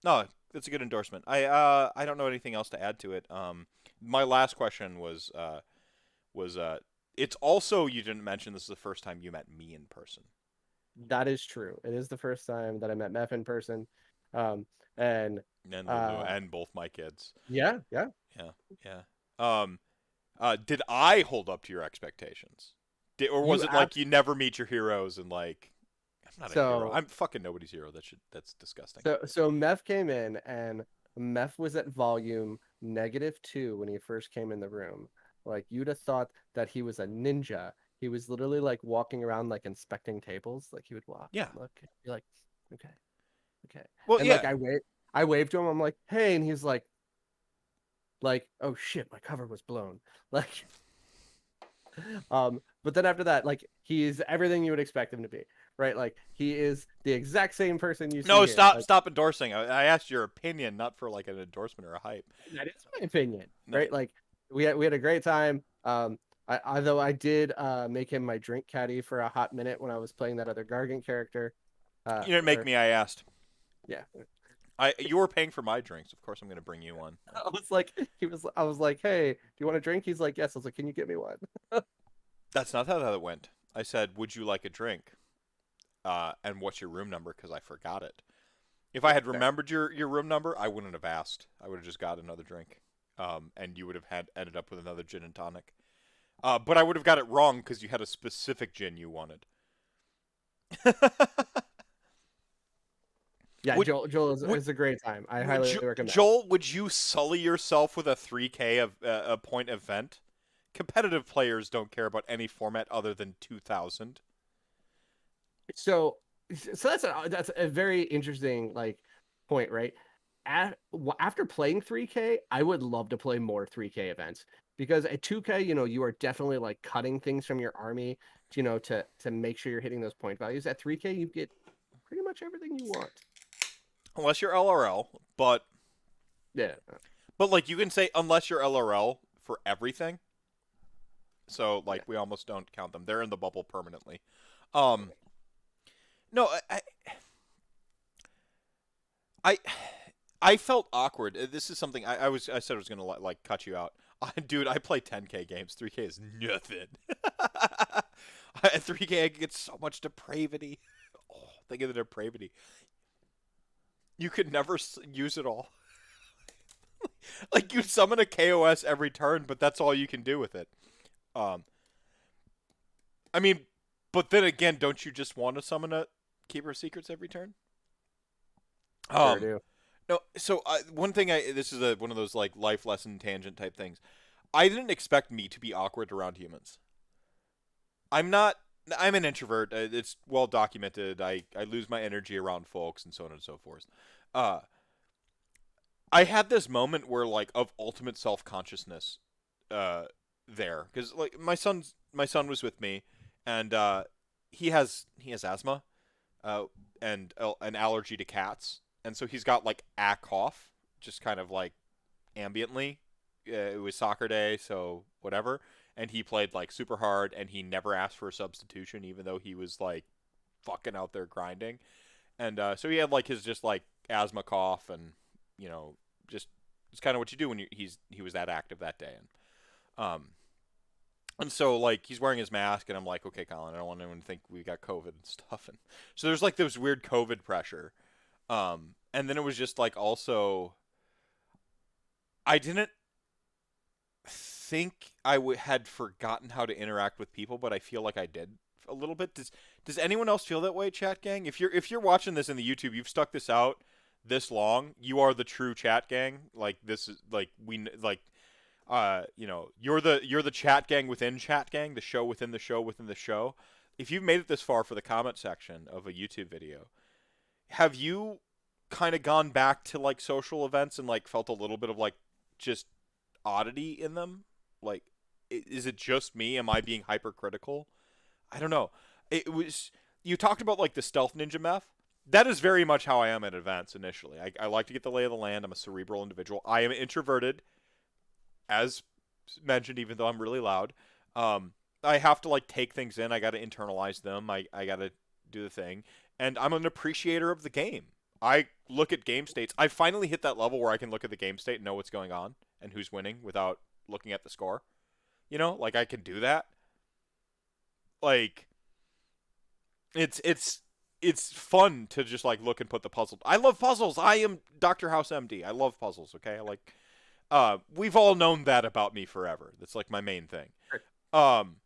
Speaker 2: no, it's a good endorsement. I don't know anything else to add to it. My last question was it's also, you didn't mention this is the first time you met me in person.
Speaker 1: That is true. It is the first time that I met Meph in person. um and
Speaker 2: And Lulu
Speaker 1: uh
Speaker 2: and both my kids.
Speaker 1: yeah, yeah.
Speaker 2: Yeah, yeah. Um, did I hold up to your expectations? Or was
Speaker 1: You
Speaker 2: it like
Speaker 1: abs
Speaker 2: you never meet your heroes and like, I'm not a hero.
Speaker 1: so
Speaker 2: I'm fucking nobody's hero. That's disgusting.
Speaker 1: So Meph came in, and Meph was at volume -2 when he first came in the room. Like, you'd have thought that he was a ninja. He was literally like walking around, like inspecting tables. Like, he would walk
Speaker 2: Yeah.
Speaker 1: and look and be like, okay, okay.
Speaker 2: Well,
Speaker 1: And like
Speaker 2: yeah.
Speaker 1: I waved to him. I'm like, hey, and he's like, oh shit, my cover was blown. Like, but then after that, like, he's everything you would expect him to be, right? Like, he is the exact same person you see
Speaker 2: No,
Speaker 1: here.
Speaker 2: stop,
Speaker 1: Like,
Speaker 2: stop endorsing. I asked your opinion, not for like an endorsement or a hype.
Speaker 1: that is my opinion,
Speaker 2: No,
Speaker 1: right? Like, we had a great time. Although I did make him my drink caddy for a hot minute when I was playing that other Gargant character.
Speaker 2: you didn't make
Speaker 1: Or
Speaker 2: me. I asked.
Speaker 1: yeah,
Speaker 2: You were paying for my drinks. Of course, I'm going to bring you one.
Speaker 1: I was like, hey, do you want a drink? He's like, yes. I was like, can you get me one?
Speaker 2: That's not how that went. I said, "Would you like a drink?" And what's your room number? Because I forgot it. If I
Speaker 1: Yeah,
Speaker 2: had
Speaker 1: fair.
Speaker 2: remembered your room number, I wouldn't have asked. I would have just got another drink, and you would have ended up with another gin and tonic. But I would have got it wrong because you had a specific gin you wanted.
Speaker 1: Yeah,
Speaker 2: would
Speaker 1: Joel
Speaker 2: would
Speaker 1: is a great time. I
Speaker 2: would
Speaker 1: highly
Speaker 2: you,
Speaker 1: recommend.
Speaker 2: Joel? Would you sully yourself with a 3K of a point event? Competitive players don't care about any format other than 2,000.
Speaker 1: So that's a very interesting like point, right? After playing 3K, I would love to play more 3K events, because at 2K, you are definitely like cutting things from your army, to make sure you're hitting those point values. At 3K, you get pretty much everything you want.
Speaker 2: Unless you're LRL,
Speaker 1: Yeah.
Speaker 2: but like you can say unless you're LRL for everything. So
Speaker 1: Yeah.
Speaker 2: like we almost don't count them. They're in the bubble permanently. Um, no, I, I felt awkward. This is something I said I was gonna like cut you out. Dude, I play 10K games. 3K is nothing. At 3K, I get so much depravity. Oh, think of the depravity. You could never use it all. Like you summon a KOS every turn, but that's all you can do with it. Um, I mean, but then again, don't you just want to summon a Keeper of Secrets every turn?
Speaker 1: Sure
Speaker 2: Um,
Speaker 1: do.
Speaker 2: no. So one thing, this is one of those like life lesson tangent type things. I didn't expect me to be awkward around humans. I'm not. I'm an introvert. It's well documented. I lose my energy around folks and so on and so forth. Uh, I had this moment where like of ultimate self consciousness, uh, there because like my son was with me, and he has asthma, uh, and an allergy to cats, and so he's got like a cough, just kind of like ambiently. It was soccer day, so whatever, and he played like super hard, and he never asked for a substitution, even though he was like fucking out there grinding, and so he had like his just like asthma cough, and you know just it's kind of what you do when he was that active that day, um and so like he's wearing his mask, and I'm like, okay, Colin, I don't want anyone to think we got COVID and stuff, and so there's like this weird COVID pressure, and then it was just like also I didn't think had forgotten how to interact with people, but I feel like I did a little bit. Does anyone else feel that way, chat gang? If you're watching this in the YouTube, you've stuck this out this long. You are the true chat gang. Like this is like we like you know, you're the chat gang within chat gang, the show within the show within the show. If you've made it this far for the comment section of a YouTube video, have you kind of gone back to like social events and like felt a little bit of like just oddity in them? Like, is it just me? Am I being hypercritical? I don't know. It was you talked about like the stealth ninja meth. That is very much how I am at events initially. I like to get the lay of the land. I'm a cerebral individual. I am introverted, as mentioned, even though I'm really loud. I have to like take things in. I got to internalize them. I got to do the thing. And I'm an appreciator of the game. I look at game states. I finally hit that level where I can look at the game state and know what's going on and who's winning without looking at the score. You know, like I can do that. Like it's fun to just like look and put the puzzle. I love puzzles. I am Dr. House MD. I love puzzles, okay? Like we've all known that about me forever. That's like my main thing. Um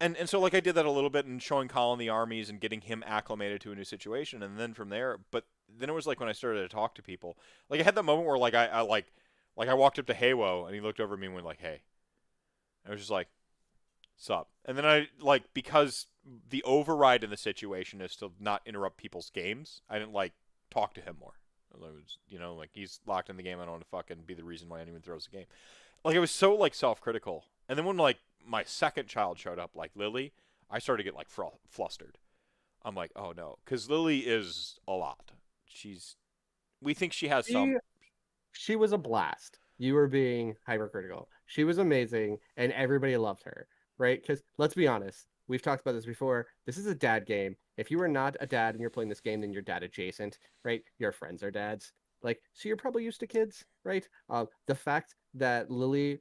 Speaker 2: and so like I did that a little bit in showing Colin the armies and getting him acclimated to a new situation, and then from there, but then it was like when I started to talk to people, like I had that moment where like I walked up to Haywo and he looked over at me and went like, "Hey," I was just like, "Sup?" And then I like because the override in the situation is to not interrupt people's games. I didn't like talk to him more. It was, you know, like he's locked in the game. I don't want to fucking be the reason why anyone throws the game. Like it was so like self-critical. And then when like my second child showed up, like Lily, I started to get like flustered. I'm like, oh no, because Lily is a lot. We think she has
Speaker 1: She
Speaker 2: some.
Speaker 1: she was a blast. You were being hypercritical. She was amazing, and everybody loved her, right? Because let's be honest, we've talked about this before. This is a dad game. If you are not a dad and you're playing this game, then you're dad adjacent, right? Your friends are dads, like so. You're probably used to kids, right? The fact that Lily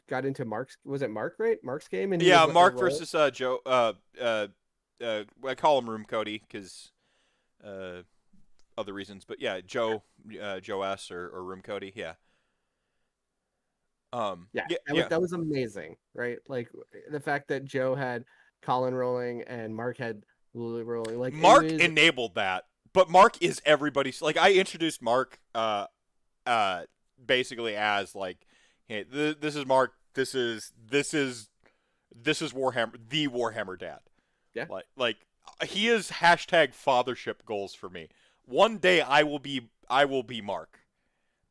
Speaker 1: got into Mark's was it Mark, right? Mark's game, and he was
Speaker 2: Yeah,
Speaker 1: what the
Speaker 2: Mark
Speaker 1: role?
Speaker 2: versus Joe. I call him Room Cody because other reasons, but yeah, Joe S or Room Cody. Yeah.
Speaker 1: Yeah,
Speaker 2: Yeah, yeah.
Speaker 1: that was amazing, right? Like the fact that Joe had Colin rolling and Mark had Lily rolling, like it
Speaker 2: Mark
Speaker 1: was.
Speaker 2: enabled that, but Mark is everybody's. Like I introduced Mark, basically as like, hey, this is Mark. This is Warhammer, the Warhammer dad.
Speaker 1: Yeah,
Speaker 2: Like he is hashtag fathership goals for me. One day I will be Mark.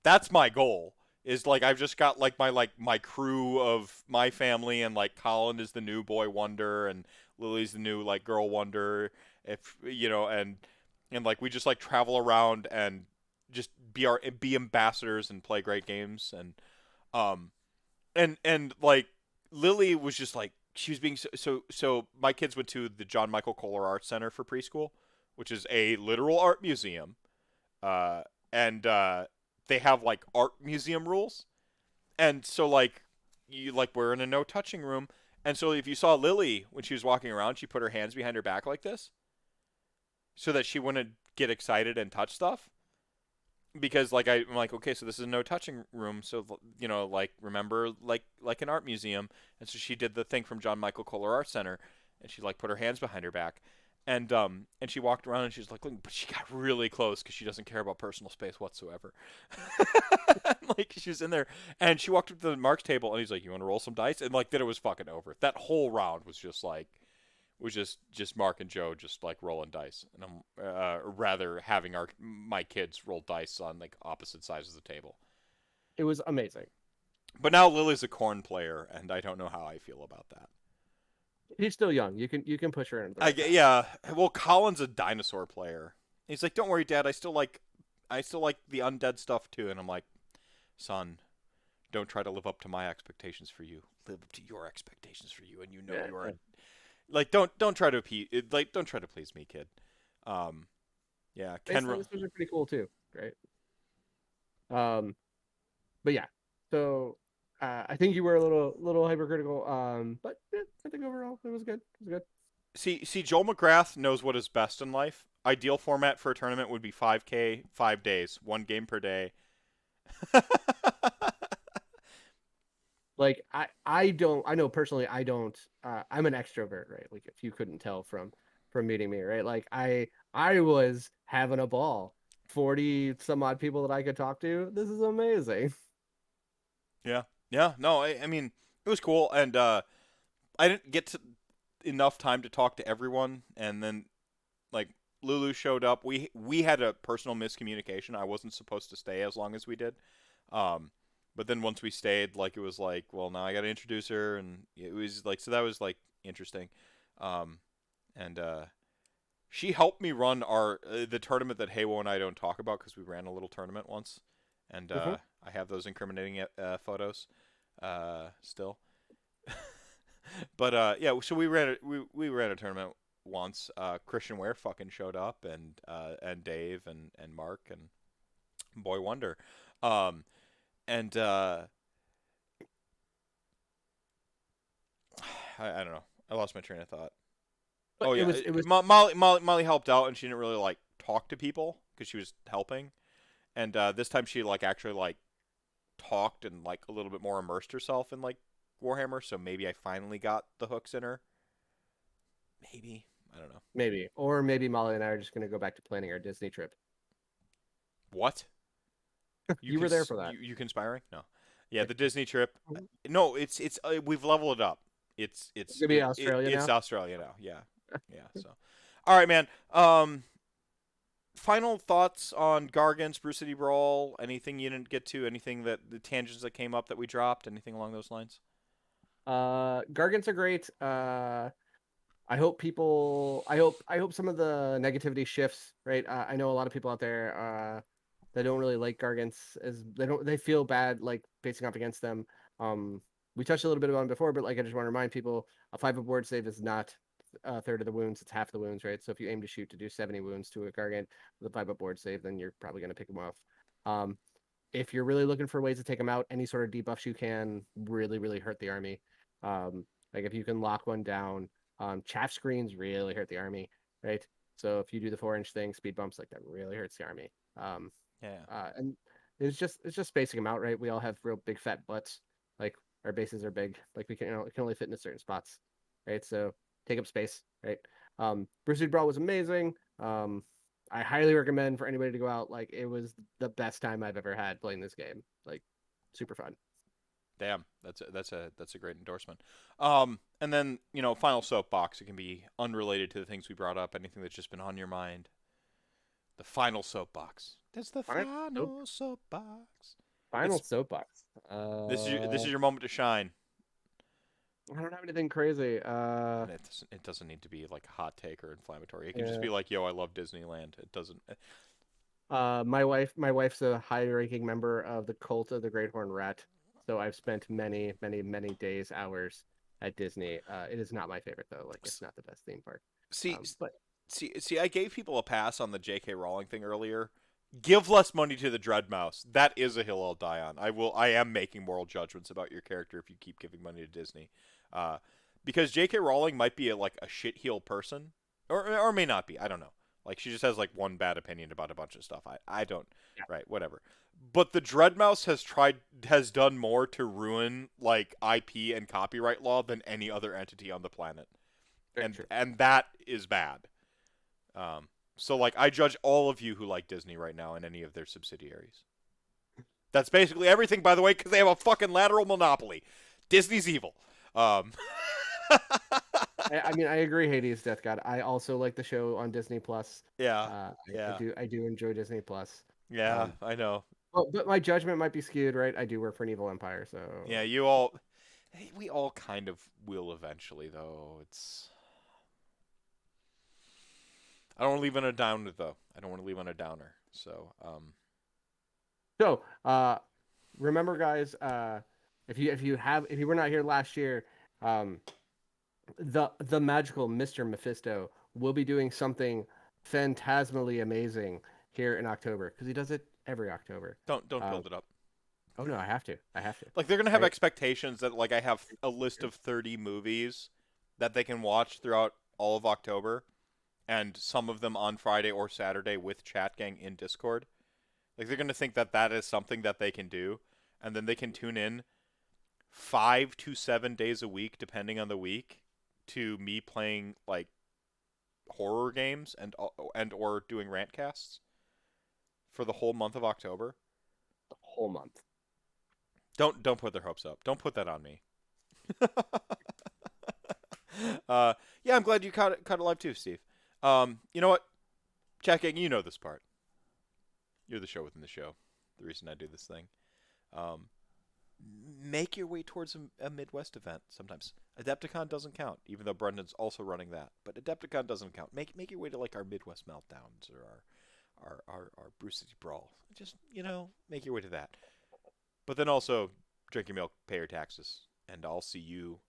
Speaker 2: That's my goal. Is like I've just got like my crew of my family, and like Colin is the new boy wonder and Lily's the new like girl wonder. If you know, and like we just like travel around and just be ambassadors and play great games, um and like Lily was just like she was being so my kids went to the John Michael Kohler Arts Center for preschool, which is a literal art museum. And they have like art museum rules. And so like you like we're in a no touching room. And so if you saw Lily when she was walking around, she put her hands behind her back like this so that she wouldn't get excited and touch stuff. Because like I'm like, okay, so this is a no touching room, so you know, like remember like an art museum. And so she did the thing from John Michael Kohler Art Center, and she like put her hands behind her back, and she walked around and she was like looking, but she got really close because she doesn't care about personal space whatsoever. Like she was in there, and she walked up to the Mark's table, and he's like, "You want to roll some dice?" And like then it was fucking over. That whole round was just like was just Mark and Joe just like rolling dice, and I'm rather having my kids roll dice on like opposite sides of the table.
Speaker 1: it was amazing.
Speaker 2: But now Lily's a corn player, and I don't know how I feel about that.
Speaker 1: He's still young. You can push her into the right path.
Speaker 2: Yeah. Well, Colin's a dinosaur player. He's like, "Don't worry, Dad. I still like the undead stuff too." And I'm like, "Son, don't try to live up to my expectations for you. Live up to your expectations for you, and you know
Speaker 1: Yeah,
Speaker 2: you
Speaker 1: yeah.
Speaker 2: are like don't try to don't try to please me, kid." Um, yeah,
Speaker 1: Space dinosaurs are pretty cool too, right? Um, but yeah. So I think you were a little hypercritical. But yeah, I think overall it was good. It was good.
Speaker 2: see Joel McGrath knows what is best in life. Ideal format for a tournament would be 5K, 5 days, one game per day.
Speaker 1: Like I know personally I don't I'm an extrovert, right? Like if you couldn't tell from meeting me, right? Like I was having a ball. 40 some odd people that I could talk to. This is amazing.
Speaker 2: Yeah, yeah. No, I mean it was cool, and I didn't get enough time to talk to everyone, and then like Lulu showed up. We had a personal miscommunication. I wasn't supposed to stay as long as we did. Um, but then once we stayed, like it was like, well, now I got to introduce her, and it was like, so that was like interesting. Um, and she helped me run our the tournament that Haywo and I don't talk about because we ran a little tournament once, and
Speaker 1: Hmm.
Speaker 2: I have those incriminating photos still. But yeah, so we ran a tournament once. Christian Ware fucking showed up, and Dave and Mark and Boy Wonder, um, and I don't know. I lost my train of thought.
Speaker 1: But
Speaker 2: Oh
Speaker 1: it
Speaker 2: yeah,
Speaker 1: was it was
Speaker 2: Molly helped out, and she didn't really like talk to people because she was helping. And this time she like actually like talked and like a little bit more immersed herself in like Warhammer. So maybe I finally got the hooks in her. Maybe I don't know.
Speaker 1: maybe, or maybe Molly and I are just gonna go back to planning our Disney trip.
Speaker 2: What?
Speaker 1: You were there for that.
Speaker 2: You conspiring? No. Yeah,
Speaker 1: Yeah.
Speaker 2: the Disney trip.
Speaker 1: Mhm.
Speaker 2: No, it's we've leveled it up.
Speaker 1: It's gonna be Australia
Speaker 2: It's
Speaker 1: now.
Speaker 2: Australia now. Yeah. Yeah, so. All right, man. Final thoughts on Gargant's Brew City Brawl? Anything you didn't get to? Anything that the tangents that came up that we dropped? Anything along those lines?
Speaker 1: Gargants are great. I hope some of the negativity shifts, right? I know a lot of people out there that don't really like Gargants as they feel bad like facing up against them. Um, we touched a little bit about it before, but like I just want to remind people, a 5-up board save is not a third of the wounds; it's half the wounds, right? So if you aim to shoot to do 70 wounds to a Gargant with a 5-up board save, then you're probably going to pick them off. Um, if you're really looking for ways to take them out, any sort of debuffs you can really hurt the army. Like if you can lock one down, chaff screens really hurt the army, right? So if you do the 4-inch thing, speed bumps like that really hurts the army.
Speaker 2: Yeah.
Speaker 1: And it's just spacing them out, right? We all have real big fat butts. Like our bases are big. Like we can it can only fit into certain spots, right? So take up space, right? Brew City Brawl was amazing. I highly recommend for anybody to go out. Like it was the best time I've ever had playing this game. Like super fun.
Speaker 2: Damn. That's a great endorsement. And then final soapbox. It can be unrelated to the things we brought up. Anything that's just been on your mind. The final soapbox. That's the
Speaker 1: Final soap,
Speaker 2: final soapbox.
Speaker 1: final
Speaker 2: It's
Speaker 1: soapbox.
Speaker 2: this is your moment to shine.
Speaker 1: I don't have anything crazy.
Speaker 2: And it doesn't need to be like a hot take or inflammatory. It can just
Speaker 1: Yeah.
Speaker 2: be like, yo, I love Disneyland. It doesn't.
Speaker 1: My wife's a high-ranking member of the Cult of the Great Horned Rat, so I've spent many days, hours at Disney. It is not my favorite though. Like it's not the best theme park.
Speaker 2: See,
Speaker 1: But
Speaker 2: see. I gave people a pass on the J.K. Rowling thing earlier. Give less money to the Dread Mouse. That is a hill I'll die on. I will. I am making moral judgments about your character if you keep giving money to Disney, uh, because J.K. Rowling might be like a shitheel person, or may not be. I don't know. Like she just has like one bad opinion about a bunch of stuff. I don't.
Speaker 1: yeah,
Speaker 2: Right. Whatever. But the Dread Mouse has done more to ruin like IP and copyright law than any other entity on the planet,
Speaker 1: very true.
Speaker 2: and that is bad. So like I judge all of you who like Disney right now and any of their subsidiaries. That's basically everything, by the way, because they have a fucking lateral monopoly. Disney's evil. Um,
Speaker 1: I mean, I agree. Hades, Death God. I also like the show on Disney Plus.
Speaker 2: yeah,
Speaker 1: I
Speaker 2: yeah,
Speaker 1: do enjoy Disney Plus.
Speaker 2: yeah.
Speaker 1: Um,
Speaker 2: I know.
Speaker 1: but my judgment might be skewed, right? I do work for an evil empire, so
Speaker 2: Yeah, you all. Hey, we all kind of will eventually, though. It's. I don't want to leave on a downer, though. I don't want to leave on a downer. So,
Speaker 1: so remember, guys, if you were not here last year, um, the magical Mr. Mephisto will be doing something phantasmally amazing here in October because he does it every October.
Speaker 2: don't
Speaker 1: Uh,
Speaker 2: build it up.
Speaker 1: oh no, I have to. I have to.
Speaker 2: Like they're gonna have
Speaker 1: Right?
Speaker 2: expectations that like I have a list of 30 movies that they can watch throughout all of October, and some of them on Friday or Saturday with Chat Gang in Discord. Like they're gonna think that that is something that they can do, and then they can tune in 5 to 7 days a week, depending on the week, to me playing like horror games and or doing rantcasts for the whole month of October.
Speaker 1: The whole month.
Speaker 2: Don't put their hopes up. Don't put that on me. Yeah, I'm glad you caught it live too, Steve. You know what? Checking, you know this part. You're the show within the show. The reason I do this thing. Um, Make your way towards a Midwest event sometimes. Adepticon doesn't count, even though Brendan's also running that. But Adepticon doesn't count. Make your way to like our Midwest Meltdowns or our Brew City Brawl. Just, make your way to that. But then also drink your milk, pay your taxes, and I'll see you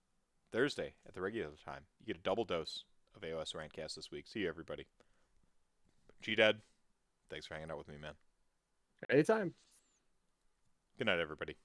Speaker 2: Thursday at the regular time. You get a double dose of AOS RantCast this week. See you, everybody. GDead, thanks for hanging out with me, man.
Speaker 1: Anytime.
Speaker 2: Good night, everybody.